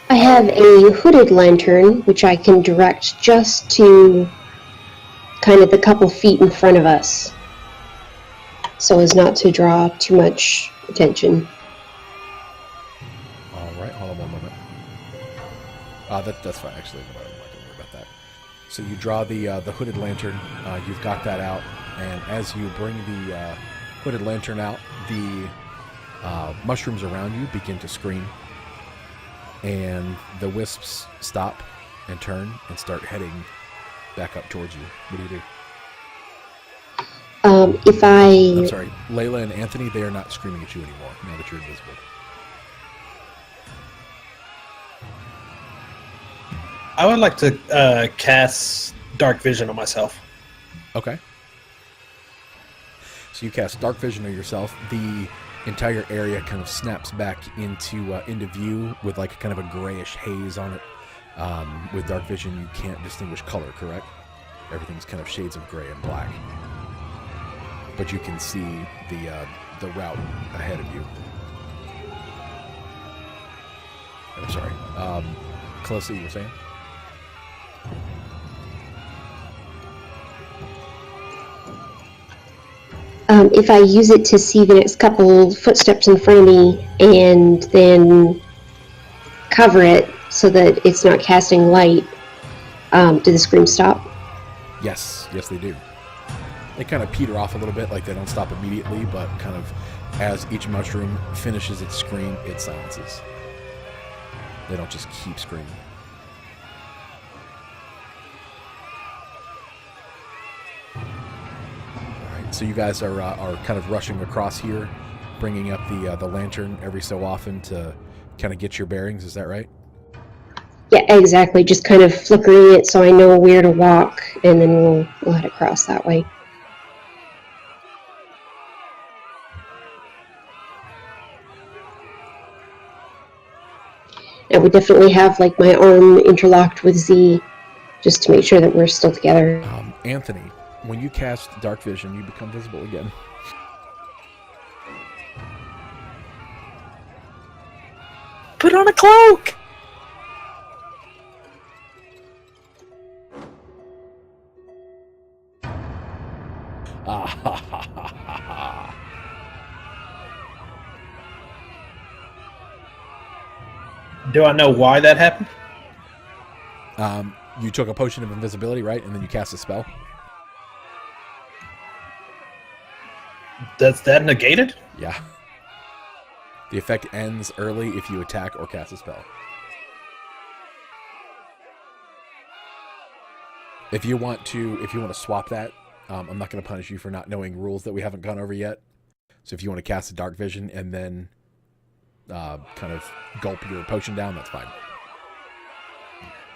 I have a hooded lantern, which I can direct just to kind of the couple feet in front of us, so as not to draw too much attention. All right, hold on one moment. That's fine, actually. I'm not going to worry about that. So you draw the hooded lantern. You've got that out, and as you bring the hooded lantern out, the mushrooms around you begin to scream, and the wisps stop and turn and start heading back up towards you. What do you do? If I'm I, sorry, Layla and Anthony, they are not screaming at you anymore now that you're invisible. I would like to cast Dark Vision on myself. Okay. So you cast Dark Vision on yourself. The entire area kind of snaps back into view with like kind of a grayish haze on it. With Dark Vision, you can't distinguish color, correct? Everything's kind of shades of gray and black. But you can see the route ahead of you. I'm sorry. Calista, you were saying? if I use it to see the next couple footsteps in front of me and then cover it so that it's not casting light, do the screams stop? Yes, they do. They kind of peter off a little bit, like they don't stop immediately, but kind of as each mushroom finishes its scream, it silences. They don't just keep screaming. Alright, so you guys are kind of rushing across here, bringing up the lantern every so often to kind of get your bearings, is that right? Yeah, exactly. Just kind of flickering it so I know where to walk, and then we'll head across that way. I would definitely have like my arm interlocked with Z, just to make sure that we're still together. Anthony, when you cast Dark Vision, you become visible again. Put on a cloak! Do I know why that happened? You took a potion of invisibility, right? And then you cast a spell? Does that negate it? Yeah. The effect ends early if you attack or cast a spell. If you want to swap that, I'm not going to punish you for not knowing rules that we haven't gone over yet. So if you want to cast a Dark Vision and then kind of gulp your potion down, that's fine.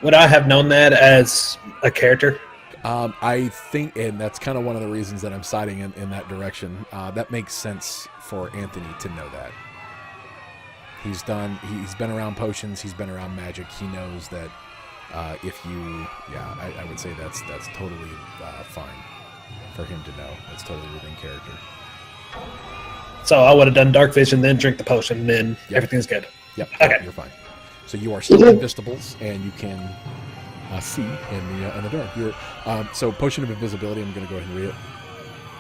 Would I have known that as a character? I think, and that's kind of one of the reasons that I'm siding in that direction. That makes sense for Anthony to know that. He's been around potions, he's been around magic. He knows that I would say that's totally fine for him to know. That's totally within character. So I would have done Dark Vision, then drink the potion, then everything's good. Yep. Okay. You're fine. So you are still invisibles, and you can see in the dark. So potion of invisibility. I'm going to go ahead and read it.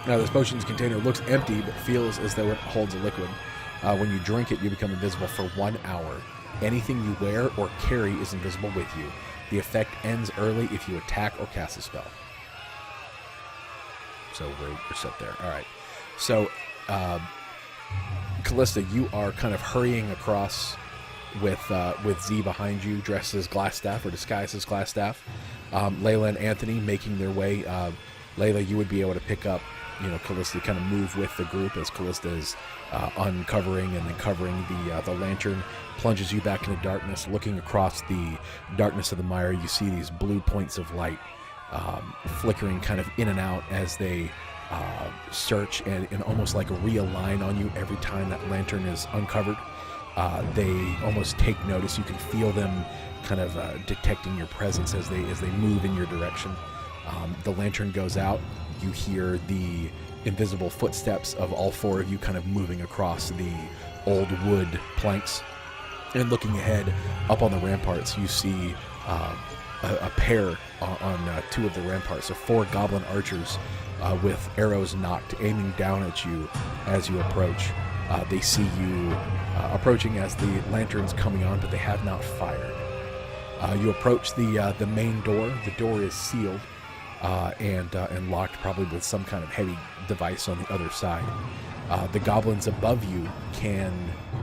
Now, this potion's container looks empty, but feels as though it holds a liquid. When you drink it, you become invisible for 1 hour. Anything you wear or carry is invisible with you. The effect ends early if you attack or cast a spell. So we're set there. All right. So, Callista, you are kind of hurrying across with Z behind you, dressed as Glassstaff or disguised as Glassstaff. Layla and Anthony making their way. Layla, you would be able to pick up, Callista, kind of move with the group as Callista is uncovering and then covering the lantern, plunges you back into darkness. Looking across the darkness of the mire, you see these blue points of light flickering kind of in and out as they search and almost like realign on you every time that lantern is uncovered. They almost take notice. You can feel them kind of detecting your presence as they move in your direction. The lantern goes out. You hear the invisible footsteps of all four of you kind of moving across the old wood planks. And looking ahead, up on the ramparts, you see a pair on two of the ramparts. So 4 goblin archers with arrows knocked, aiming down at you as you approach. They see you approaching as the lantern's coming on, but they have not fired. You approach the main door. The door is sealed and locked, probably with some kind of heavy device on the other side. The goblins above you can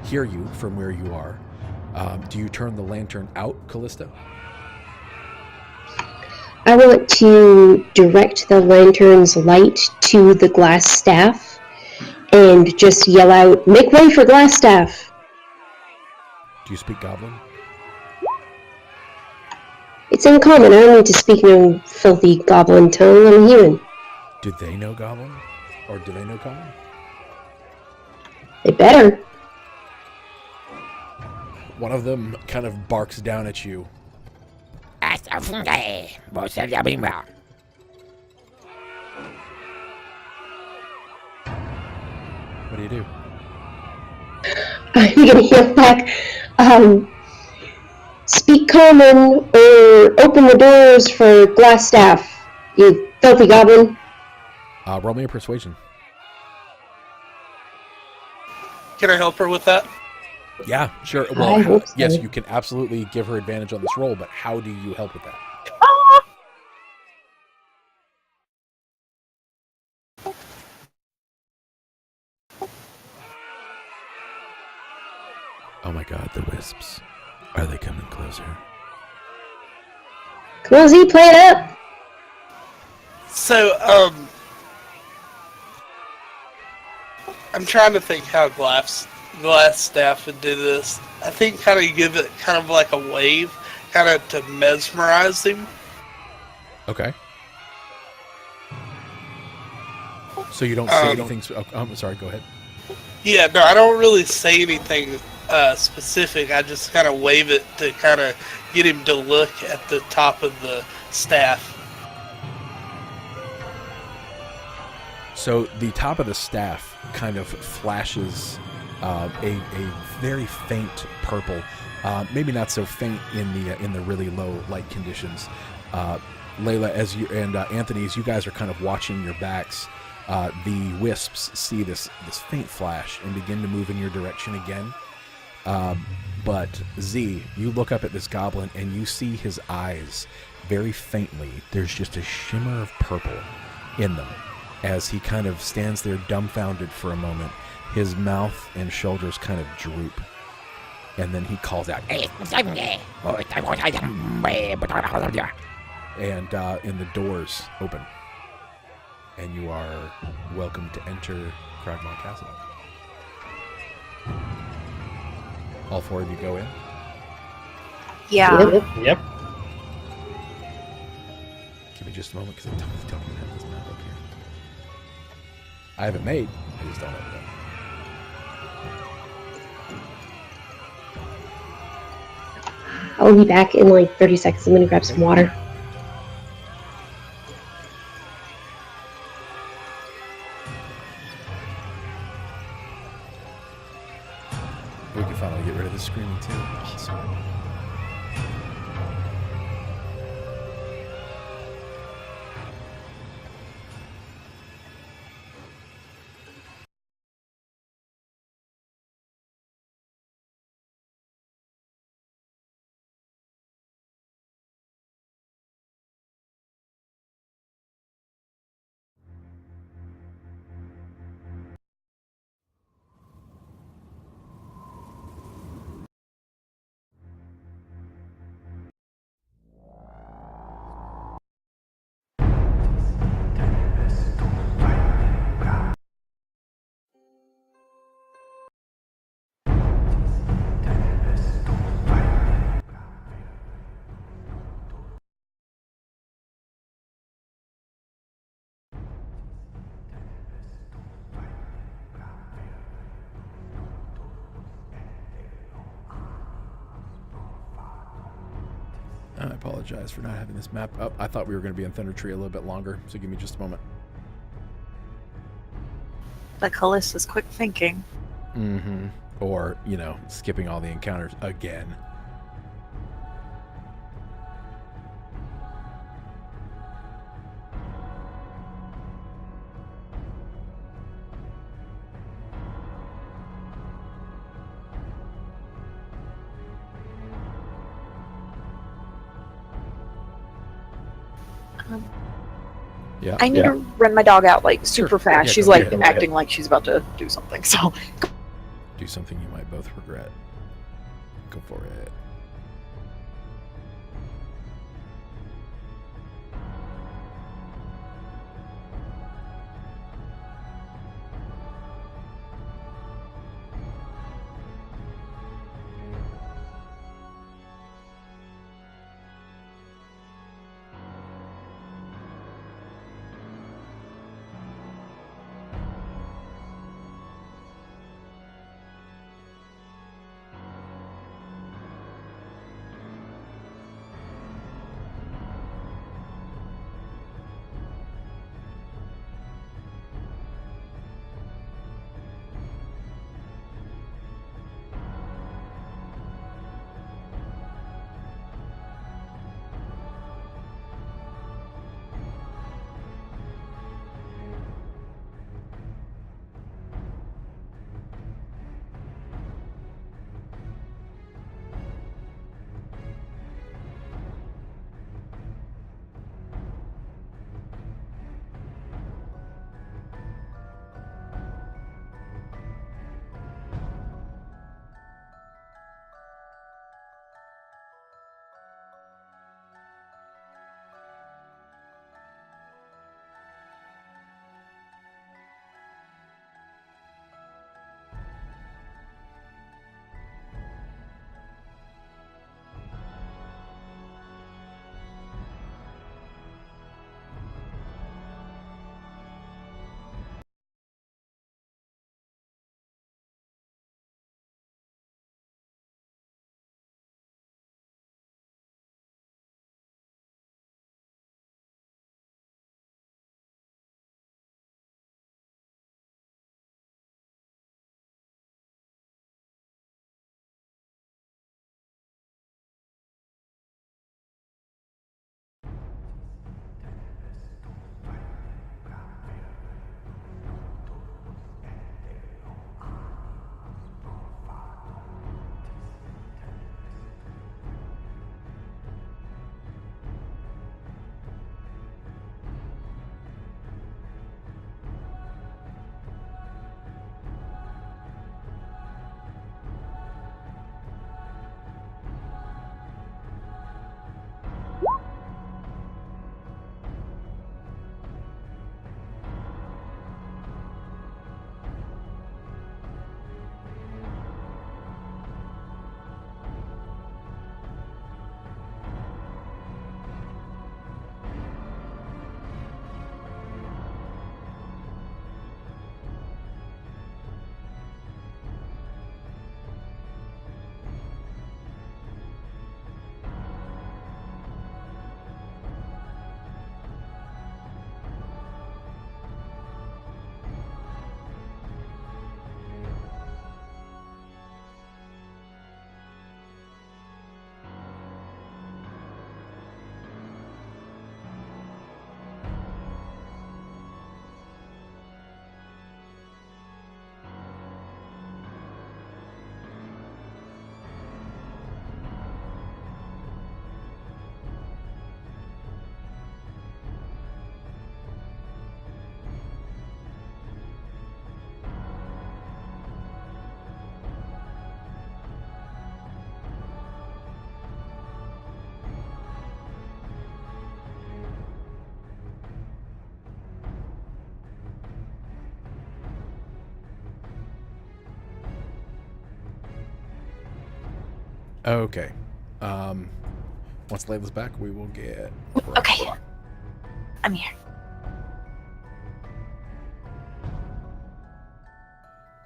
hear you from where you are. Do you turn the lantern out, Callista? I want to direct the lantern's light to the glass staff and just yell out, "Make way for glass staff!" Do you speak Goblin? It's in common. I don't need to speak no filthy goblin tongue. I'm a human. Do they know Goblin? Or do they know Common? They better. One of them kind of barks down at you. What do you do? I'm gonna yell back, "Speak common or open the doors for glass staff, you filthy goblin." Roll me a persuasion. Can I help her with that? Yeah, sure. I Well, hope so. yes, you can absolutely give her advantage on this roll, but how do you help with that? Oh my god, the wisps. Are they coming closer? Come on, Z, play it up. So, I'm trying to think how glass staff would do this. I think kind of give it kind of like a wave, kind of to mesmerize him. Okay. So you don't say anything... I'm sorry, go ahead. Yeah, no, I don't really say anything specific. I just kind of wave it to kind of get him to look at the top of the staff. So the top of the staff kind of flashes a very faint purple, maybe not so faint in the really low light conditions. Layla, as you and Anthony, as you guys are kind of watching your backs, the wisps see this faint flash and begin to move in your direction again. But Z, you look up at this goblin and you see his eyes very faintly. There's just a shimmer of purple in them as he kind of stands there dumbfounded for a moment. His mouth and shoulders kind of droop. And then he calls out, and the doors open. And you are welcome to enter Cragmont Castle. All four of you go in. Yeah. Yep. Give me just a moment because I don't even have this map up here. I have it made. I just don't have it up. I'll be back in like 30 seconds. I'm gonna grab some water. We can finally get rid of the screaming too. Awesome. I apologize for not having this map up. I thought we were going to be in Thunder Tree a little bit longer, so give me just a moment. But Callista's quick thinking. Mm-hmm. Or, skipping all the encounters again. Yeah. I need to run my dog out like super Sure. fast. Yeah, She's go like ahead. acting like she's about to do something. So Do something you might both regret. Go for it. Okay. Once Layla's back, we will get. Okay. I'm here.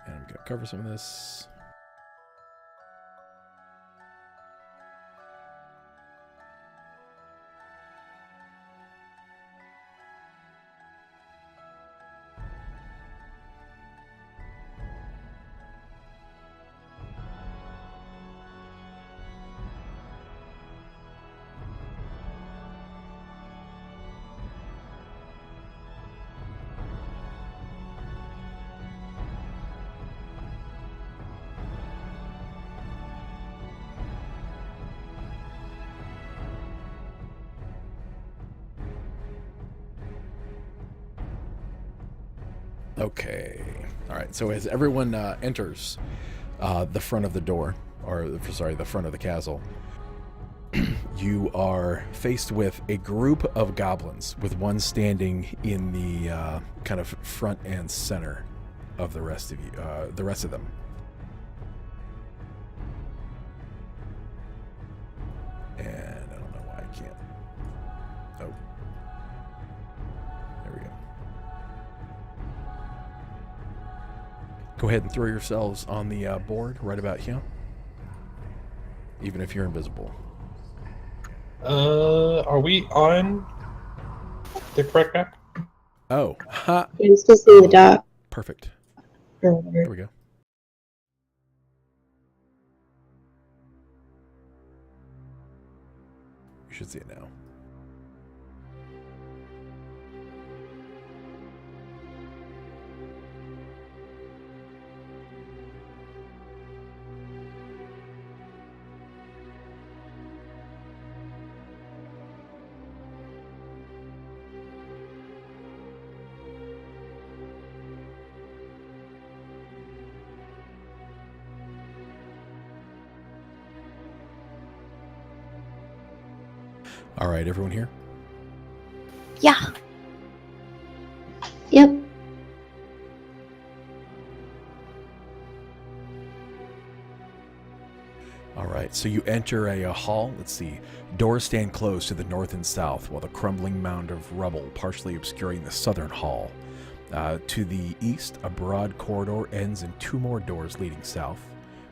And I'm gonna cover some of this. Okay. All right. So as everyone enters the front of the door, the front of the castle, you are faced with a group of goblins, with one standing in the kind of front and center of the rest of you, the rest of them. And I don't know why I can't. Oh. There we go. Go ahead and throw yourselves on the board right about here. Even if you're invisible. Are we on the correct map? Oh, ha! I'm still seeing the dot. Perfect. Or whatever. There we go. You should see it now. All right, everyone here? Yeah. Yep. All right, so you enter a hall. Let's see. Doors stand closed to the north and south, while the crumbling mound of rubble partially obscuring the southern hall. To the east, a broad corridor ends in two more doors leading south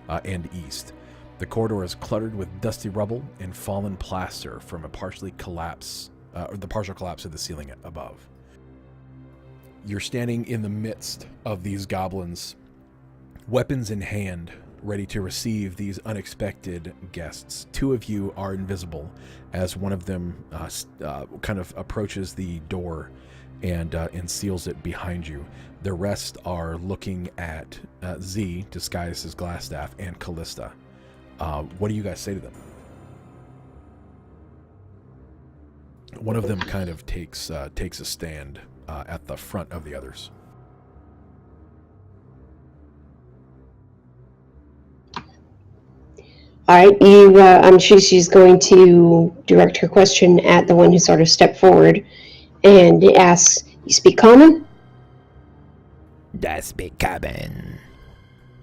and east. The corridor is cluttered with dusty rubble and fallen plaster from a partial collapse of the ceiling above. You're standing in the midst of these goblins, weapons in hand, ready to receive these unexpected guests. Two of you are invisible as one of them kind of approaches the door and seals it behind you. The rest are looking at Z, disguised as Glassstaff, and Callista. What do you guys say to them? One of them kind of takes a stand at the front of the others. All right, I'm sure she's going to direct her question at the one who sort of stepped forward and asks, "You speak common?" I speak common.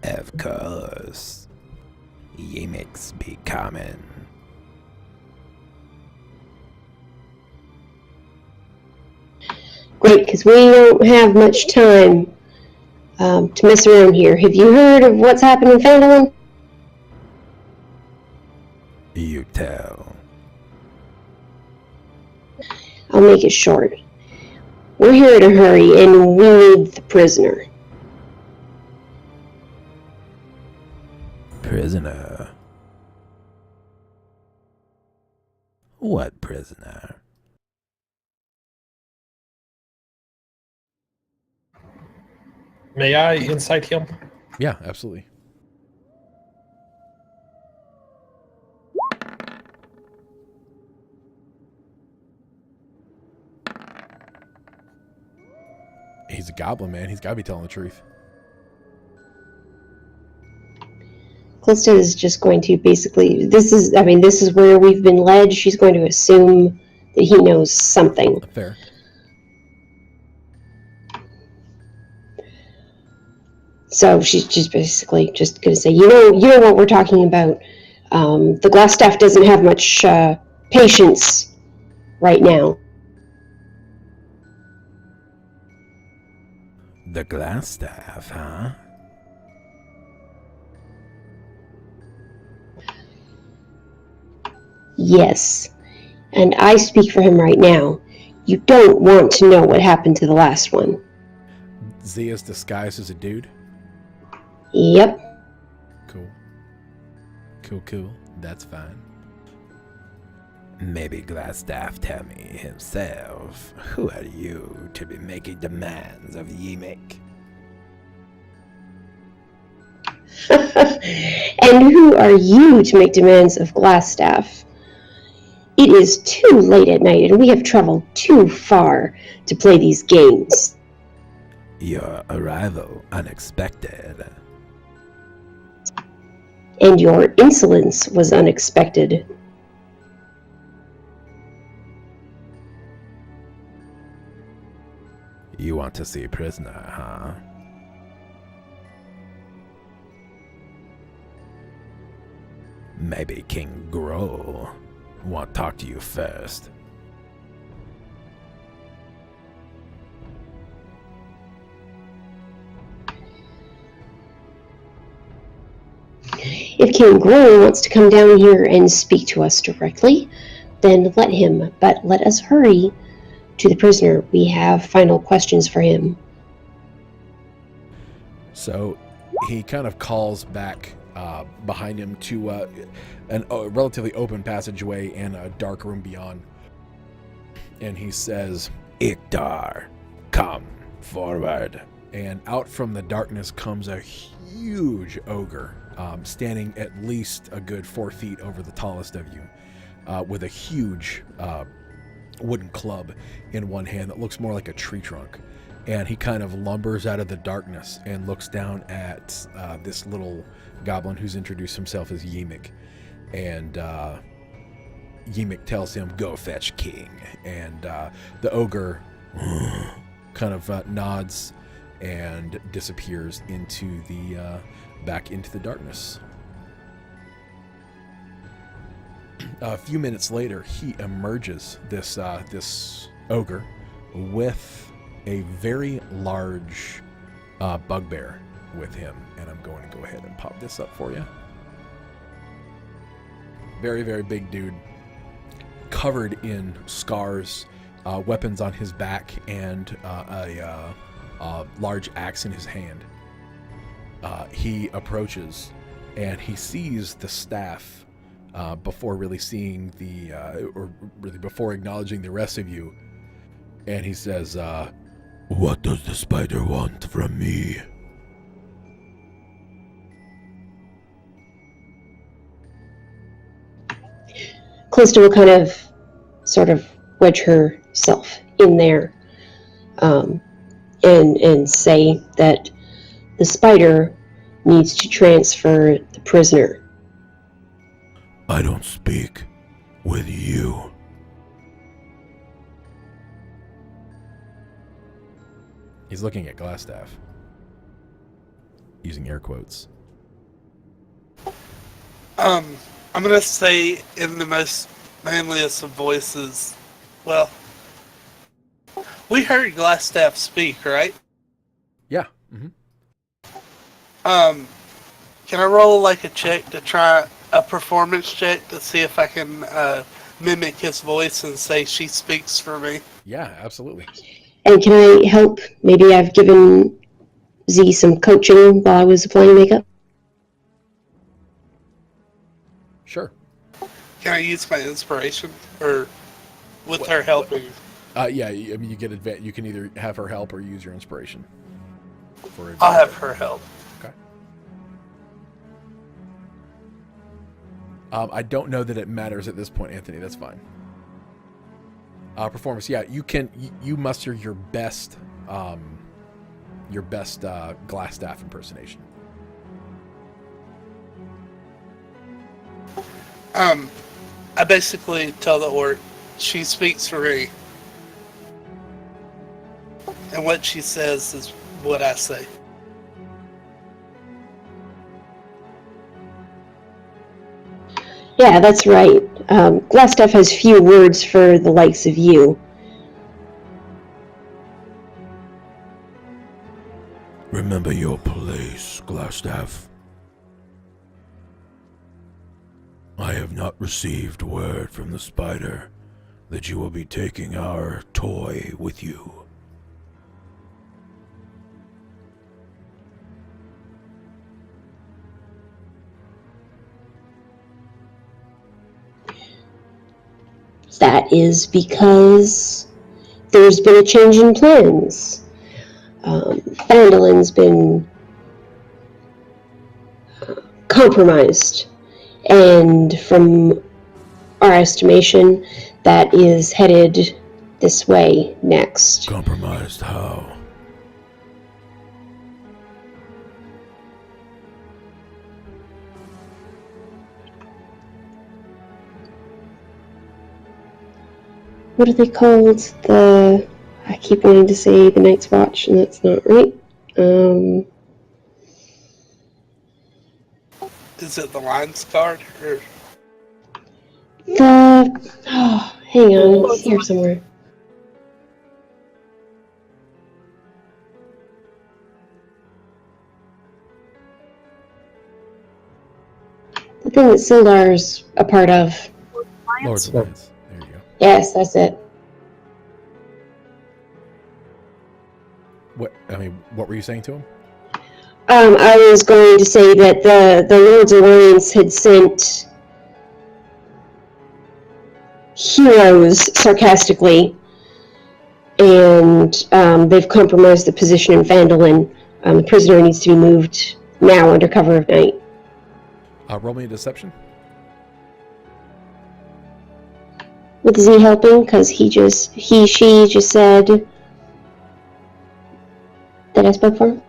Of course. Yemix speak common. Great, because we don't have much time to mess around here. Have you heard of what's happened in Phandelver? You tell. I'll make it short. We're here in a hurry, and we need the prisoner. Prisoner? What prisoner? May I incite him? Yeah, absolutely. He's a goblin, man. He's got to be telling the truth. Callista is just going to basically, this is where we've been led. She's going to assume that he knows something. Fair. So she's basically just going to say, you know what we're talking about. The glass staff doesn't have much patience right now. The glass staff, huh? Yes, and I speak for him right now. You don't want to know what happened to the last one. Zia's disguised as a dude. Yep. Cool. Cool. That's fine. Maybe Glassstaff tell me himself. Who are you to be making demands of Yemek? And who are you to make demands of Glassstaff? It is too late at night, and we have traveled too far to play these games. Your arrival unexpected. And your insolence was unexpected. You want to see a prisoner, huh? Maybe King Grohl want to talk to you first. If King Grohl wants to come down here and speak to us directly, then let him, but let us hurry to the prisoner. We have final questions for him. So he kind of calls back behind him to a relatively open passageway and a dark room beyond. And he says, Iktar, come forward. and out from the darkness comes a huge ogre, standing at least a good 4 feet over the tallest of you, with a huge wooden club in one hand that looks more like a tree trunk. And he kind of lumbers out of the darkness and looks down at this little goblin who's introduced himself as Yemek. And Yemek tells him, go fetch King. And the ogre kind of nods and disappears into the back into the darkness. A few minutes later, he emerges, this ogre, with a very large bugbear with him, and I'm going to go ahead and pop this up for you. Very, very big dude, covered in scars, weapons on his back, and a large axe in his hand. He approaches, and he sees the staff before really seeing or really before acknowledging the rest of you, and he says, What does the spider want from me? Callista will kind of sort of wedge herself in there and say that the spider needs to transfer the prisoner. I don't speak with you. he's looking at Glassstaff, using air quotes. I'm gonna say in the most manliest of voices, well, we heard Glassstaff speak, right? Yeah. Mm-hmm. Can I roll like a check to try a performance check to see if I can mimic his voice and say she speaks for me? Yeah, absolutely. And can I help? Maybe I've given Z some coaching while I was applying makeup. Sure. Can I use my inspiration, or with her helping? Yeah, I mean, you get you can either have her help or use your inspiration. I'll have her help. Okay. I don't know that it matters at this point, Anthony. That's fine. Performance. Yeah, you muster your best Glassstaff impersonation. I basically tell the orc she speaks for me, and what she says is what I say. Yeah, that's right. Glassstaff has few words for the likes of you. Remember your place, Glassstaff. I have not received word from the spider that you will be taking our toy with you. That is because there's been a change in plans. Phandelver's been compromised, and from our estimation, that is headed this way next. Compromised how? What are they called? I keep wanting to say the Night's Watch, and that's not right. Is it the Lions Guard? Or Hang on, it's here somewhere. The thing that Sildar's a part of. Lord's Alliance. There you go. Yes, that's it. What were you saying to him? I was going to say that the Lord's Alliance had sent heroes, sarcastically, and they've compromised the position in Phandelver. The prisoner needs to be moved now under cover of night. Roll me a deception. With Z helping, because she just said that I spoke for him.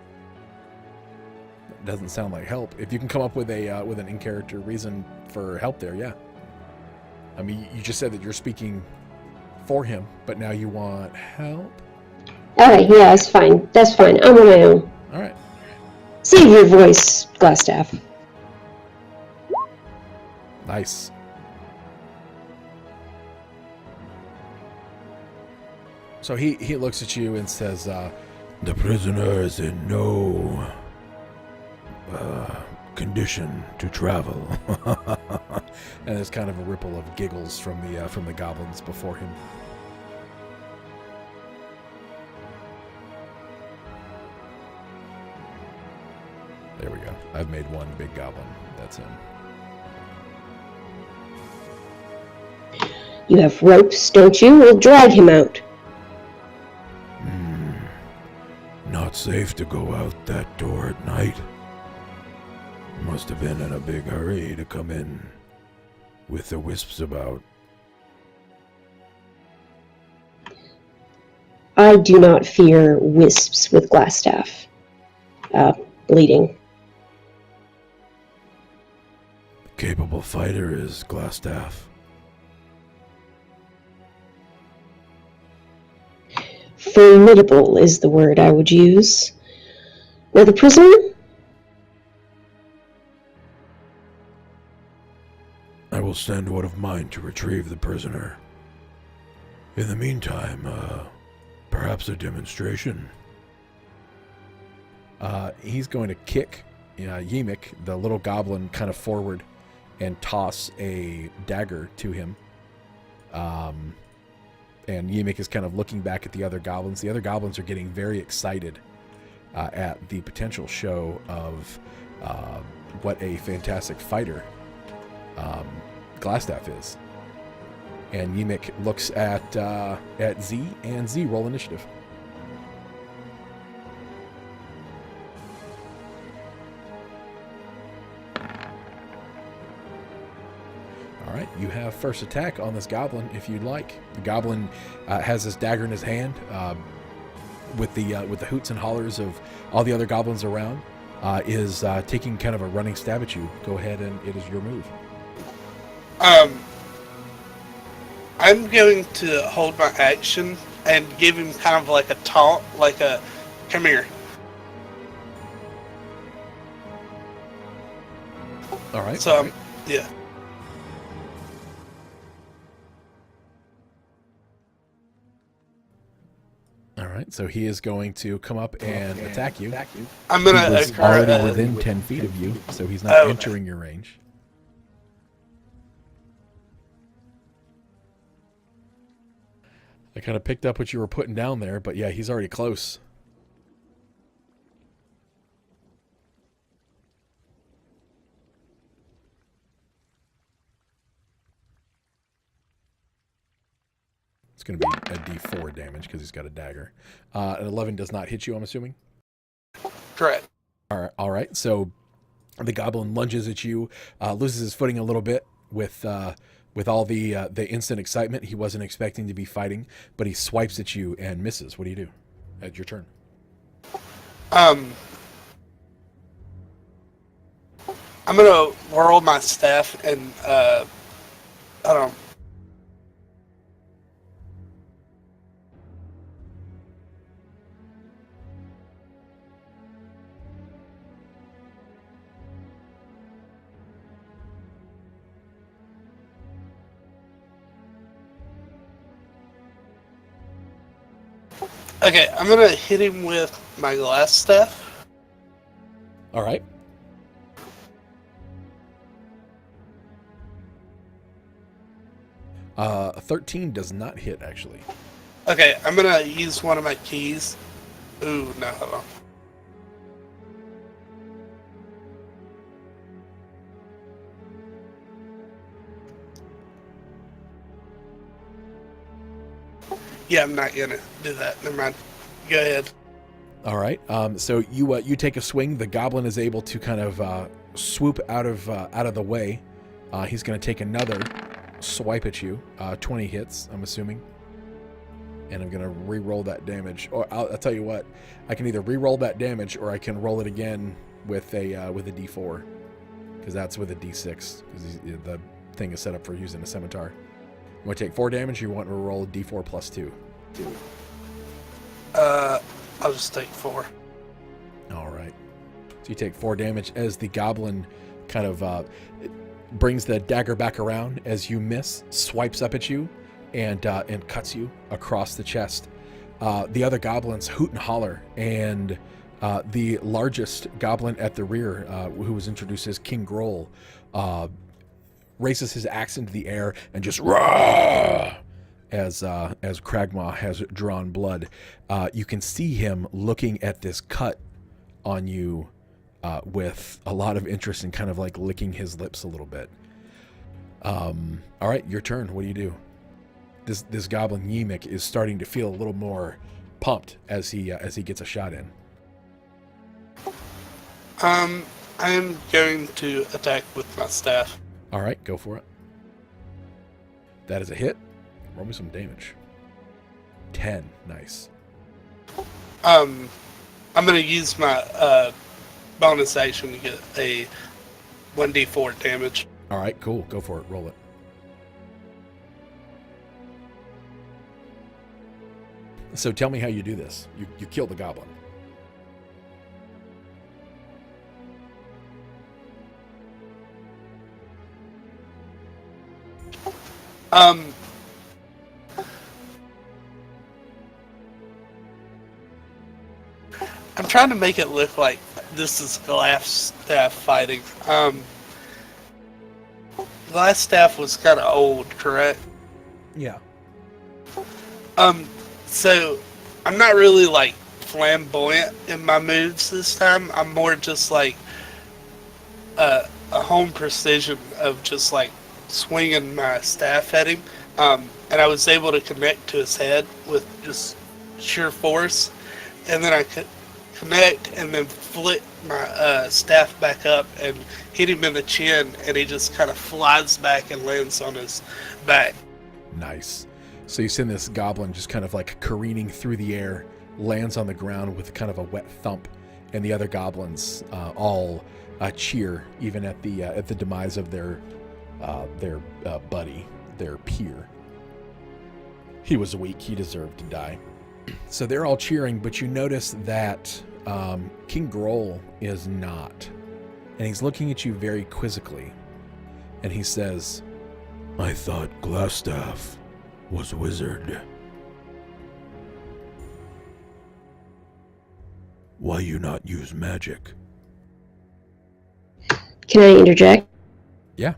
Doesn't sound like help. If you can come up with an in-character reason for help there, yeah. I mean, you just said that you're speaking for him, but now you want help? Okay, yeah, that's fine. That's fine. I'm on my own. All right. Save your voice, Glassstaff. Nice. So he looks at you and says, The prisoner is in no condition to travel. and there's kind of a ripple of giggles from the goblins before him. There we go. I've made one big goblin. That's him. You have ropes, don't you? We'll drag him out. Not safe to go out that door at night. Must have been in a big hurry to come in with the wisps about. I do not fear wisps with Glassstaff. Bleeding. Capable fighter is Glassstaff. Formidable is the word I would use. Now the prisoner? I will send one of mine to retrieve the prisoner. In the meantime, perhaps a demonstration. He's going to kick Yemik, the little goblin, kind of forward and toss a dagger to him. And Yemik is kind of looking back at the other goblins. The other goblins are getting very excited at the potential show of what a fantastic fighter Glassstaff is. And Yemik looks at Z, and Z, roll initiative. All right, you have first attack on this goblin if you'd like. The goblin has this dagger in his hand with the hoots and hollers of all the other goblins around. Is taking kind of a running stab at you. Go ahead, and it is your move. I'm going to hold my action and give him kind of like a taunt, like a, come here. All right. So, yeah. right, so he is going to come up and attack you. I'm He gonna was occur already as- within 10 feet of you, so he's not Oh, okay. entering your range. I kind of picked up what you were putting down there, but yeah, he's already close. It's going to be a D4 damage because he's got a dagger. An 11 does not hit you, I'm assuming? Correct. All right. So the goblin lunges at you, loses his footing a little bit with all the instant excitement. He wasn't expecting to be fighting, but he swipes at you and misses. What do you do? At your turn. I'm gonna whirl my staff and I don't. Okay, I'm gonna hit him with my glass staff. All right. A 13 does not hit, actually. Okay, I'm gonna use one of my keys. Ooh, no, hold on. Yeah, I'm not gonna do that. Never mind. Go ahead. All right. So you take a swing. The goblin is able to kind of swoop out of the way. He's going to take another swipe at you. 20 hits, I'm assuming. And I'm going to re-roll that damage. Or I'll tell you what. I can either re-roll that damage or I can roll it again with a D4, because that's with a D6. Because the thing is set up for using a scimitar. You want to take 4 damage? Or you want to roll D4 plus 2? I'll just take 4. All right. So you take 4 damage as the goblin kind of brings the dagger back around as you miss, swipes up at you, and cuts you across the chest. The other goblins hoot and holler, and the largest goblin at the rear, who was introduced as King Groll, raises his axe into the air and just rah! As Kragmaw has drawn blood. You can see him looking at this cut on you with a lot of interest and kind of like licking his lips a little bit. All right, your turn. What do you do? This goblin Yemik is starting to feel a little more pumped as he gets a shot in. I am going to attack with my staff. All right, go for it. That is a hit. Roll me some damage. 10. Nice. I'm going to use my bonus action to get a 1d4 damage. All right, cool. Go for it. Roll it. So tell me how you do this. You kill the goblin. I'm trying to make it look like this is Glass Staff fighting. Glass Staff was kind of old, correct? Yeah. So I'm not really like flamboyant in my moves this time. I'm more just like a home precision of just like swinging my staff at him. And I was able to connect to his head with just sheer force. And then I could connect and then flick my staff back up and hit him in the chin, and he just kind of flies back and lands on his back. Nice. So you send this goblin just kind of like careening through the air, lands on the ground with kind of a wet thump, and the other goblins all cheer, even at the demise of their buddy, their peer. He was weak. He deserved to die. So they're all cheering, but you notice that King Groll is not. And he's looking at you very quizzically. And he says, I thought Glassstaff was a wizard. Why you not use magic? Can I interject? Yeah.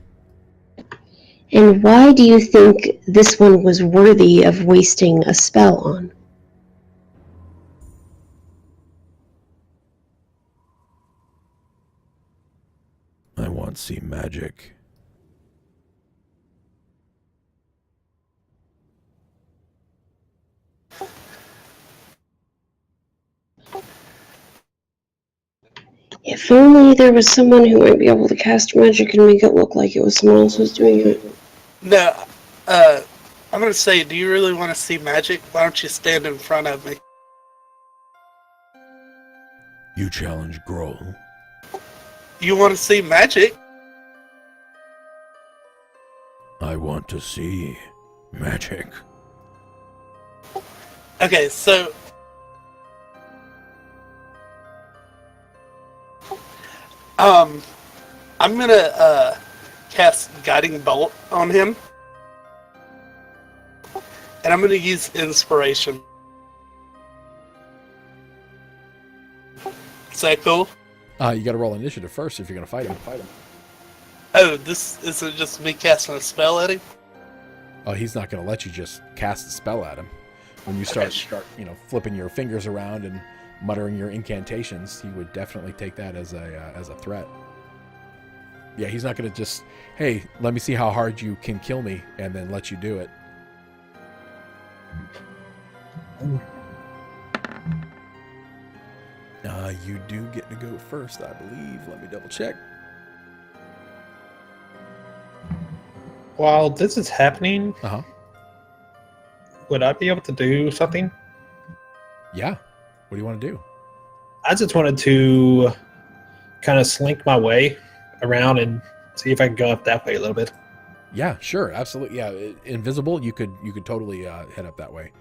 And why do you think this one was worthy of wasting a spell on? I want see magic. If only there was someone who might be able to cast magic and make it look like it was someone else who's doing it. No, I'm gonna say, do you really want to see magic? Why don't you stand in front of me? You challenge Grohl. You want to see magic? I want to see magic. Okay, so I'm gonna cast Guiding Bolt on him, and I'm gonna use Inspiration. Is that cool? You got to roll initiative first if you're going to fight him. Oh, this isn't just me casting a spell at him? Oh, he's not going to let you just cast a spell at him. When you start, flipping your fingers around and muttering your incantations, he would definitely take that as a threat. Yeah, he's not going to just, hey, let me see how hard you can kill me, and then let you do it. You do get to go first, I believe. Let me double check. While this is happening, Uh-huh. would I be able to do something? Yeah. What do you want to do? I just wanted to kind of slink my way around and see if I can go up that way a little bit. Yeah, sure, absolutely. Yeah, invisible. You could totally head up that way.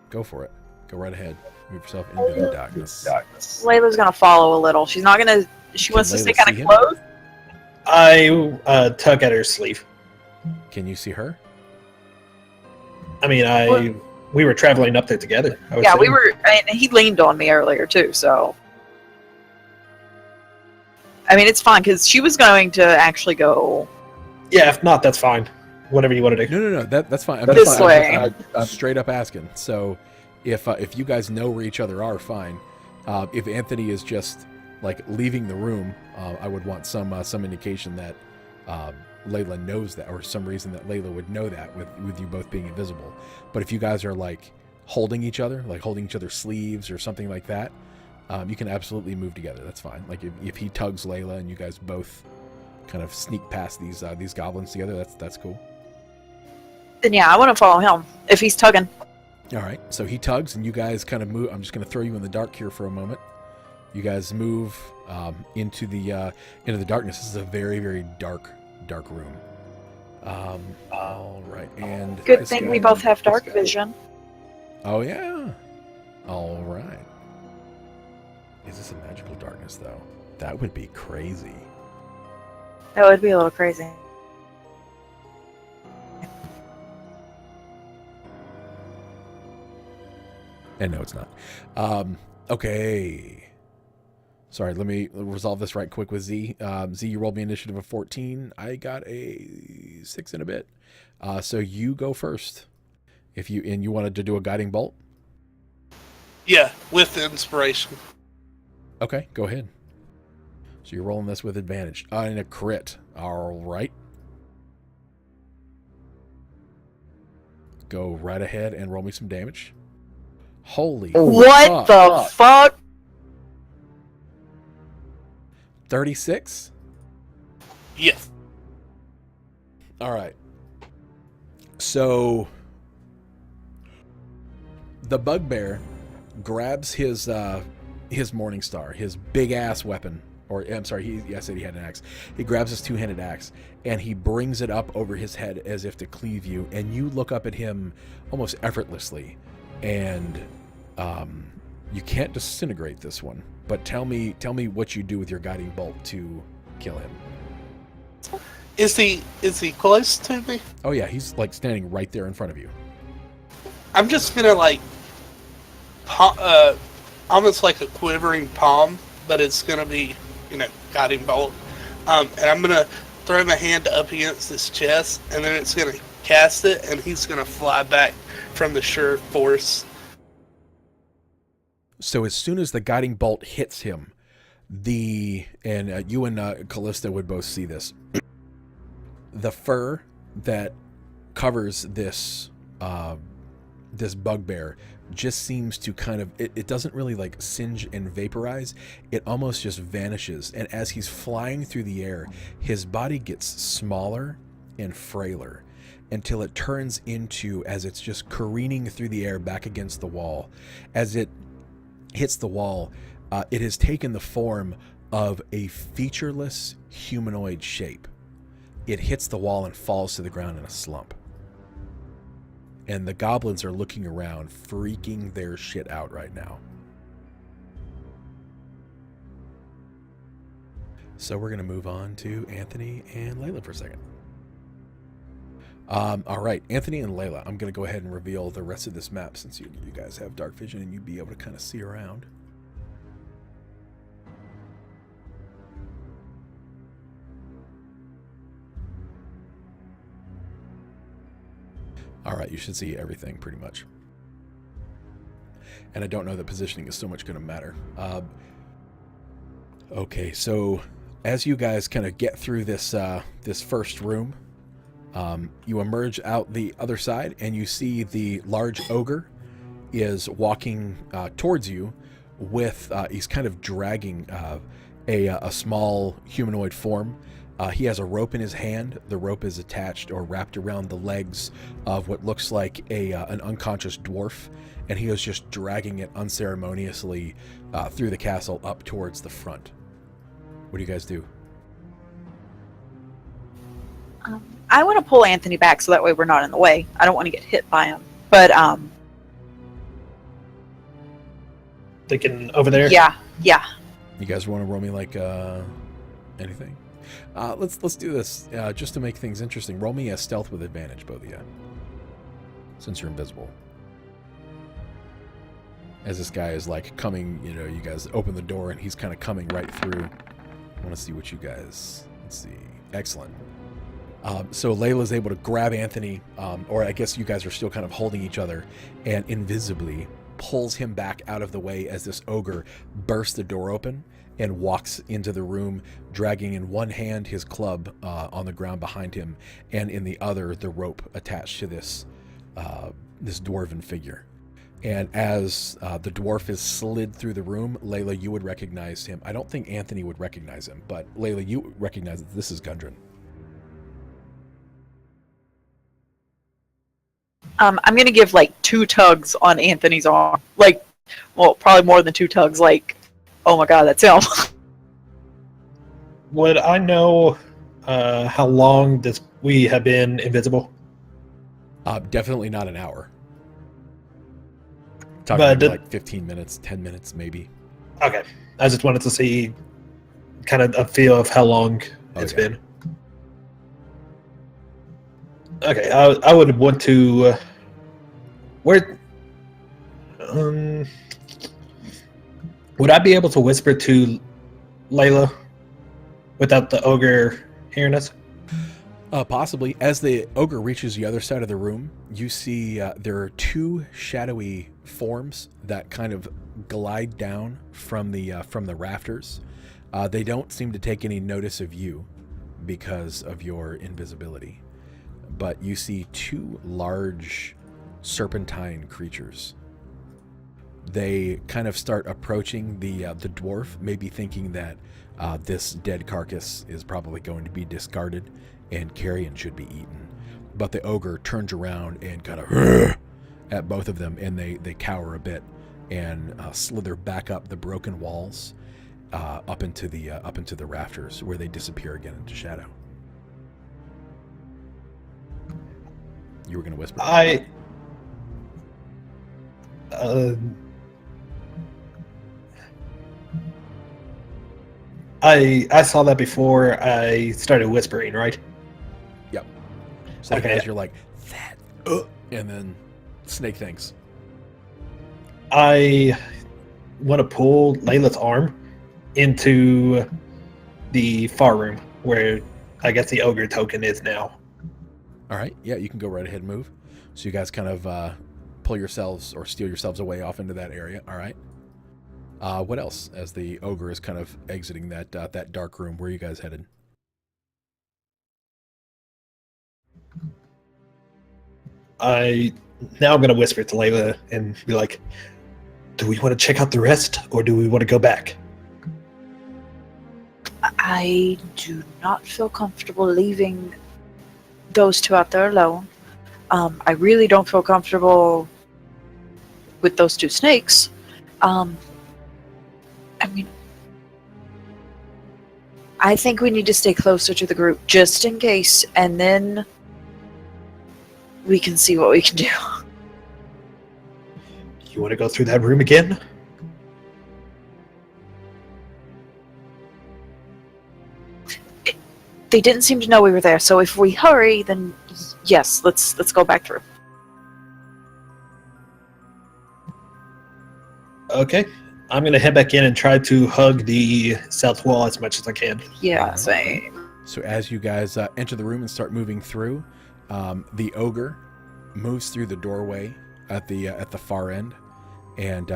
Go for it. Go right ahead. Move yourself into the darkness. Layla's gonna follow a little. She's not gonna. She wants to Layla stay see kind of him? close. I tug at her sleeve. Can you see her? I mean, we were traveling up there together. I would Yeah, we say. were. And he leaned on me earlier too. So, I mean, it's fine because she was going to actually go. Yeah, if not, that's fine. Whatever you want to do. No. That's fine. I'm This just- way. I'm straight up asking. So, if you guys know where each other are, fine. If Anthony is just like leaving the room, I would want some indication that Layla knows that, or some reason that Layla would know that with you both being invisible. But if you guys are like holding each other, like holding each other's sleeves or something like that, you can absolutely move together. That's fine. Like if he tugs Layla and you guys both kind of sneak past these goblins together, that's cool. Then yeah, I want to follow him if he's tugging. All right, so he tugs and you guys kind of move. I'm just going to throw you in the dark here for a moment. You guys move into the darkness. This is a very, very dark room. All right, and Good this thing guy- we both have dark vision. Oh yeah. All right. Is this a magical darkness though? That would be crazy. That would be a little crazy. And no, it's not. Okay. Sorry, let me resolve this right quick with Z. Z, you rolled me initiative of 14. I got a 6 and a bit. So you go first. If you wanted to do a guiding bolt? Yeah, with Inspiration. Okay, go ahead. So you're rolling this with advantage. And a crit. All right. Go right ahead and roll me some damage. Holy What the fuck? 36? Yes. All right. So the bugbear grabs his morning star, his big ass weapon, or I'm sorry, I said he had an axe. He grabs his two-handed axe and he brings it up over his head as if to cleave you, and you look up at him almost effortlessly, and you can't disintegrate this one. But tell me what you do with your guiding bolt to kill him. Is he close to me? Oh yeah, he's like standing right there in front of you. I'm just gonna like almost like a quivering palm, but it's going to be, guiding bolt. And I'm going to throw my hand up against his chest, and then it's going to cast it, and he's going to fly back from the sure force. So as soon as the guiding bolt hits him, you and Callista would both see this. The fur that covers this bugbear just seems to kind of, it doesn't really like singe and vaporize. It almost just vanishes. And as he's flying through the air, his body gets smaller and frailer until it turns into, as it's just careening through the air back against the wall, as it hits the wall, it has taken the form of a featureless humanoid shape. It hits the wall and falls to the ground in a slump. And the goblins are looking around, freaking their shit out right now. So we're going to move on to Anthony and Layla for a second. All right, Anthony and Layla, I'm going to go ahead and reveal the rest of this map since you guys have dark vision and you'd be able to kind of see around. All right, you should see everything pretty much. And I don't know that positioning is so much going to matter. Okay, so as you guys kind of get through this this first room, you emerge out the other side and you see the large ogre is walking towards you with, he's kind of dragging a small humanoid form. He has a rope in his hand. The rope is attached or wrapped around the legs of what looks like an unconscious dwarf, and he is just dragging it unceremoniously through the castle up towards the front. What do you guys do? I want to pull Anthony back so that way we're not in the way. I don't want to get hit by him. But Thinking over there? yeah. You guys want to roll me like anything? Let's do this just to make things interesting. Roll me a stealth with advantage, both of you, since you're invisible. As this guy is like coming, you guys open the door and he's kind of coming right through. I want to see what you guys. Let's see. Excellent. So Layla's able to grab Anthony, or I guess you guys are still kind of holding each other, and invisibly pulls him back out of the way as this ogre bursts the door open and walks into the room, dragging in one hand his club on the ground behind him, and in the other the rope attached to this dwarven figure. And as the dwarf is slid through the room, Layla, you would recognize him. I don't think Anthony would recognize him, but Layla, you recognize that this is Gundren. I'm going to give like 2 tugs on Anthony's arm. Like, well, probably more than 2 tugs. Like, oh my god, that's him. Would I know how long we have been invisible? Definitely not an hour. Talking But maybe like 15 minutes, 10 minutes maybe. Okay. I just wanted to see kind of a feel of how long it's been. Okay, I would want to... would I be able to whisper to Layla without the ogre hearing us? Possibly. As the ogre reaches the other side of the room, you see there are 2 shadowy forms that kind of glide down from the rafters. They don't seem to take any notice of you because of your invisibility. But you see 2 large serpentine creatures. They kind of start approaching the dwarf, maybe thinking that this dead carcass is probably going to be discarded and carrion should be eaten. But the ogre turns around and kind of at both of them, and they cower a bit and slither back up the broken walls up into the rafters, where they disappear again into shadow. You were going to whisper? I saw that before I started whispering, right? Yep. So Okay. as you're like, that, and then snake things. I want to pull Layla's arm into the far room where I guess the ogre token is now. All right. Yeah, you can go right ahead and move. So you guys kind of pull yourselves or steal yourselves away off into that area. All right. What else? As the ogre is kind of exiting that dark room, where are you guys headed? I'm going to whisper to Layla and be like, do we want to check out the rest, or do we want to go back? I do not feel comfortable leaving those two out there alone. I really don't feel comfortable with those two snakes. I mean, I think we need to stay closer to the group just in case, and then we can see what we can do. You want to go through that room again? They didn't seem to know we were there, so if we hurry, then yes, let's go back through. Okay. I'm going to head back in and try to hug the south wall as much as I can. Yeah, same. So as you guys enter the room and start moving through, the ogre moves through the doorway at the far end, and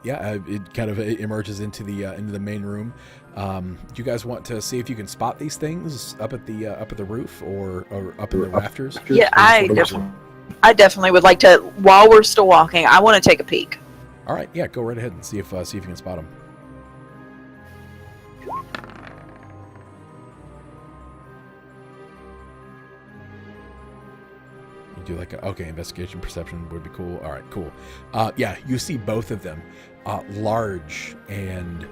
it kind of emerges into the main room. Do you guys want to see if you can spot these things up at the roof or up in the rafters? Yeah, I definitely would like to. While we're still walking, I want to take a peek. All right, yeah, go right ahead and see if you can spot them. You do like investigation perception would be cool. All right, cool. Yeah, you see both of them, large, and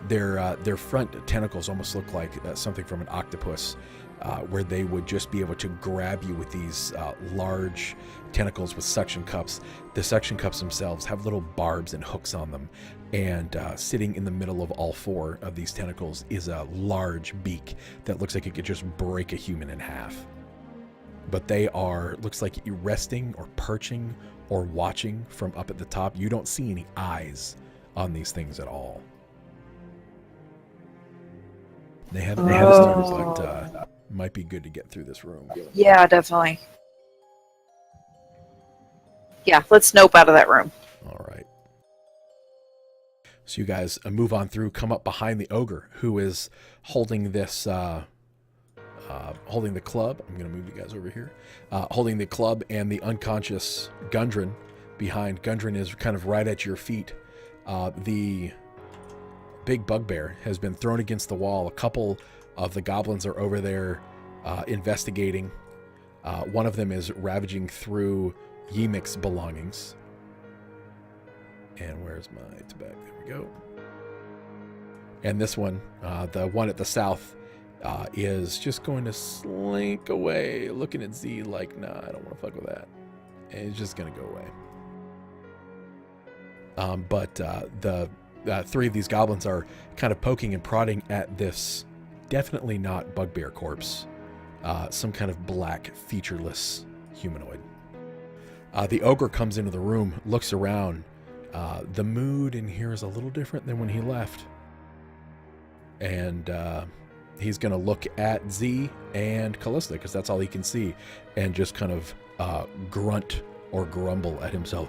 their front tentacles almost look like something from an octopus, where they would just be able to grab you with these large tentacles with suction cups. The suction cups themselves have little barbs and hooks on them, and sitting in the middle of all four of these tentacles is a large beak that looks like it could just break a human in half. But they looks like resting or perching or watching from up at the top. You don't see any eyes on these things at all. They have but might be good to get through this room. Yeah, definitely. Yeah, let's nope out of that room. All right. So you guys move on through, come up behind the ogre, who is holding this, holding the club. I'm going to move you guys over here. Holding the club and the unconscious Gundren behind. Gundren is kind of right at your feet. The big bugbear has been thrown against the wall. A couple of the goblins are over there investigating. One of them is ravaging through Yemik's belongings. And where's my tobacco? There we go. And this one, the one at the south, is just going to slink away, looking at Z like, nah, I don't want to fuck with that. And it's just going to go away. But the three of these goblins are kind of poking and prodding at this definitely not bugbear corpse. Some kind of black, featureless humanoid. The ogre comes into the room, looks around. The mood in here is a little different than when he left. And he's going to look at Z and Callista, because that's all he can see, and just kind of grunt or grumble at himself.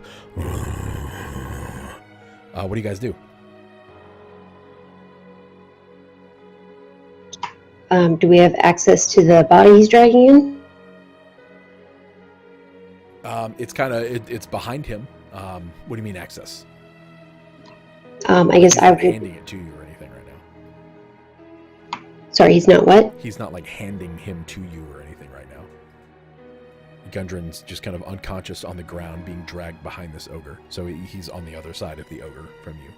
What do you guys do? Do we have access to the body he's dragging in? It's kind of it's behind him. What do you mean access? I guess He's I not would. handing it to you or anything right now. Sorry, he's not what? He's not like handing him to you or anything right now. Gundren's just kind of unconscious on the ground, being dragged behind this ogre. So he's on the other side of the ogre from you.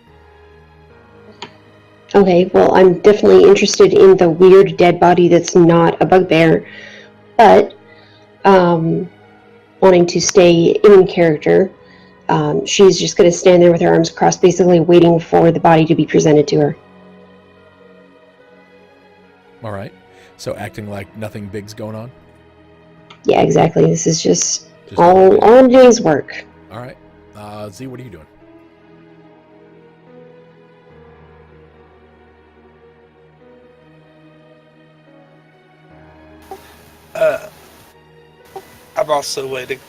Okay, well, I'm definitely interested in the weird dead body that's not a bugbear, but wanting to stay in character, she's just going to stand there with her arms crossed, basically waiting for the body to be presented to her. All right. So acting like nothing big's going on? Yeah, exactly. This is just all a day's work. All right. Z, what are you doing? I'm also waiting.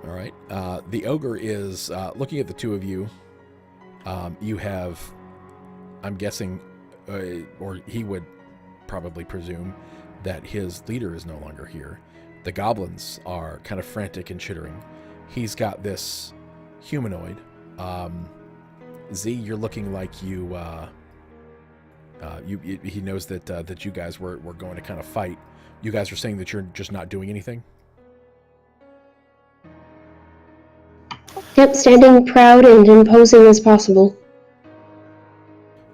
All right. The ogre is looking at the two of you. You have, I'm guessing, or he would probably presume that his leader is no longer here. The goblins are kind of frantic and chittering. He's got this humanoid. Z, you're looking like you. He knows that you guys were going to kind of fight. You guys are saying that you're just not doing anything. Yep, standing proud and imposing as possible.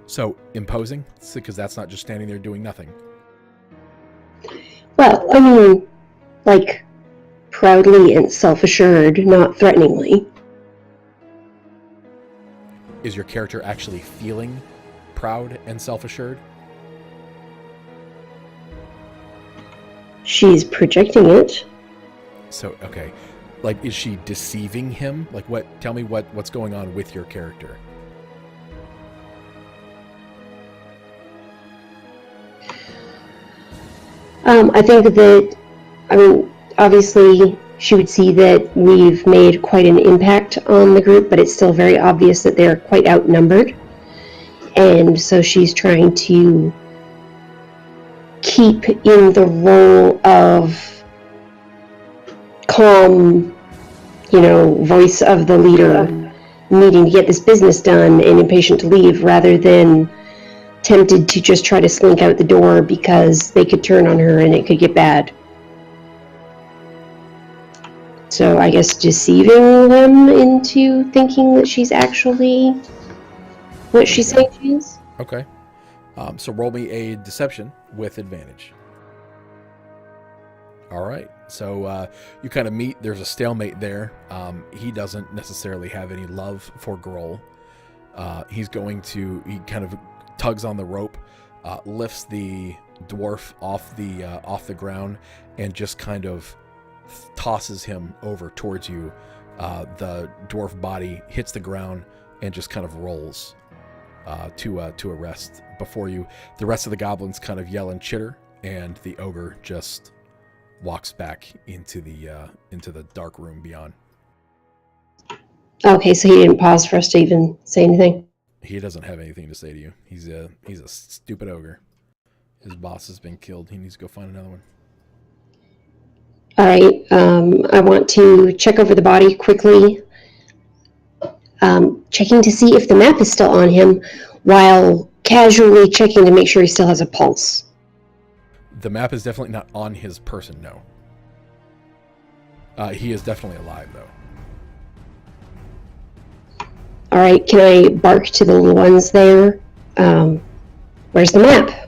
So imposing, because that's not just standing there doing nothing. Well, I mean, like, proudly and self-assured, not threateningly. Is your character actually feeling proud and self-assured? She's projecting it. So, okay. Like, is she deceiving him? Like, what? Tell me what's going on with your character. I think that, I mean, obviously she would see that we've made quite an impact on the group, but it's still very obvious that they're quite outnumbered. And so she's trying to keep in the role of calm, voice of the leader, needing to get this business done and impatient to leave, rather than tempted to just try to slink out the door because they could turn on her and it could get bad. So I guess deceiving them into thinking that she's actually what she's saying she is. Okay. So roll me a deception with advantage. All right. So you kind of meet. There's a stalemate there. He doesn't necessarily have any love for Grohl. He kind of tugs on the rope, lifts the dwarf off the ground, and just kind of tosses him over towards you. The dwarf body hits the ground and just kind of rolls to a rest before you. The rest of the goblins kind of yell and chitter, and the ogre just walks back into the dark room beyond. Okay, so he didn't pause for us to even say anything. He doesn't have anything to say to you. He's a stupid ogre. His boss has been killed. He needs to go find another one. All right, I want to check over the body quickly, checking to see if the map is still on him, while casually checking to make sure he still has a pulse. The map is definitely not on his person, no. He is definitely alive, though. All right, can I bark to the little ones there? Where's the map?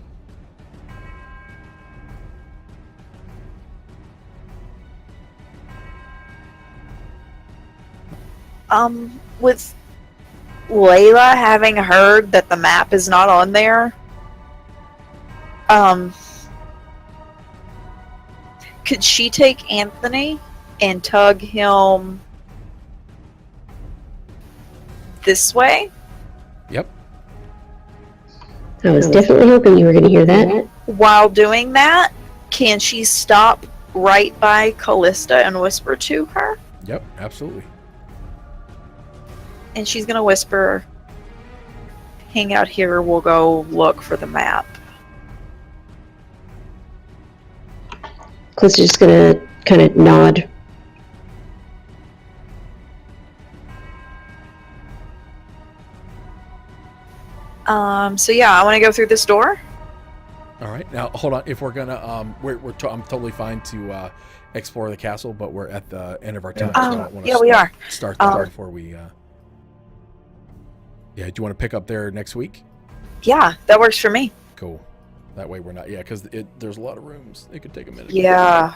With Layla having heard that the map is not on there, could she take Anthony and tug him this way? Yep. I was definitely hoping you were going to hear that. While doing that, can she stop right by Callista and whisper to her? Yep, absolutely. And she's going to whisper, hang out here, we'll go look for the map. Callista's just going to kind of nod. So yeah, I want to go through this door. All right. Now, hold on. If we're gonna, I'm totally fine to explore the castle, but we're at the end of our time. So I don't want to we are. Start there before we. Yeah. Do you want to pick up there next week? Yeah, that works for me. Cool. That way we're not. Yeah, because there's a lot of rooms. It could take a minute. Yeah.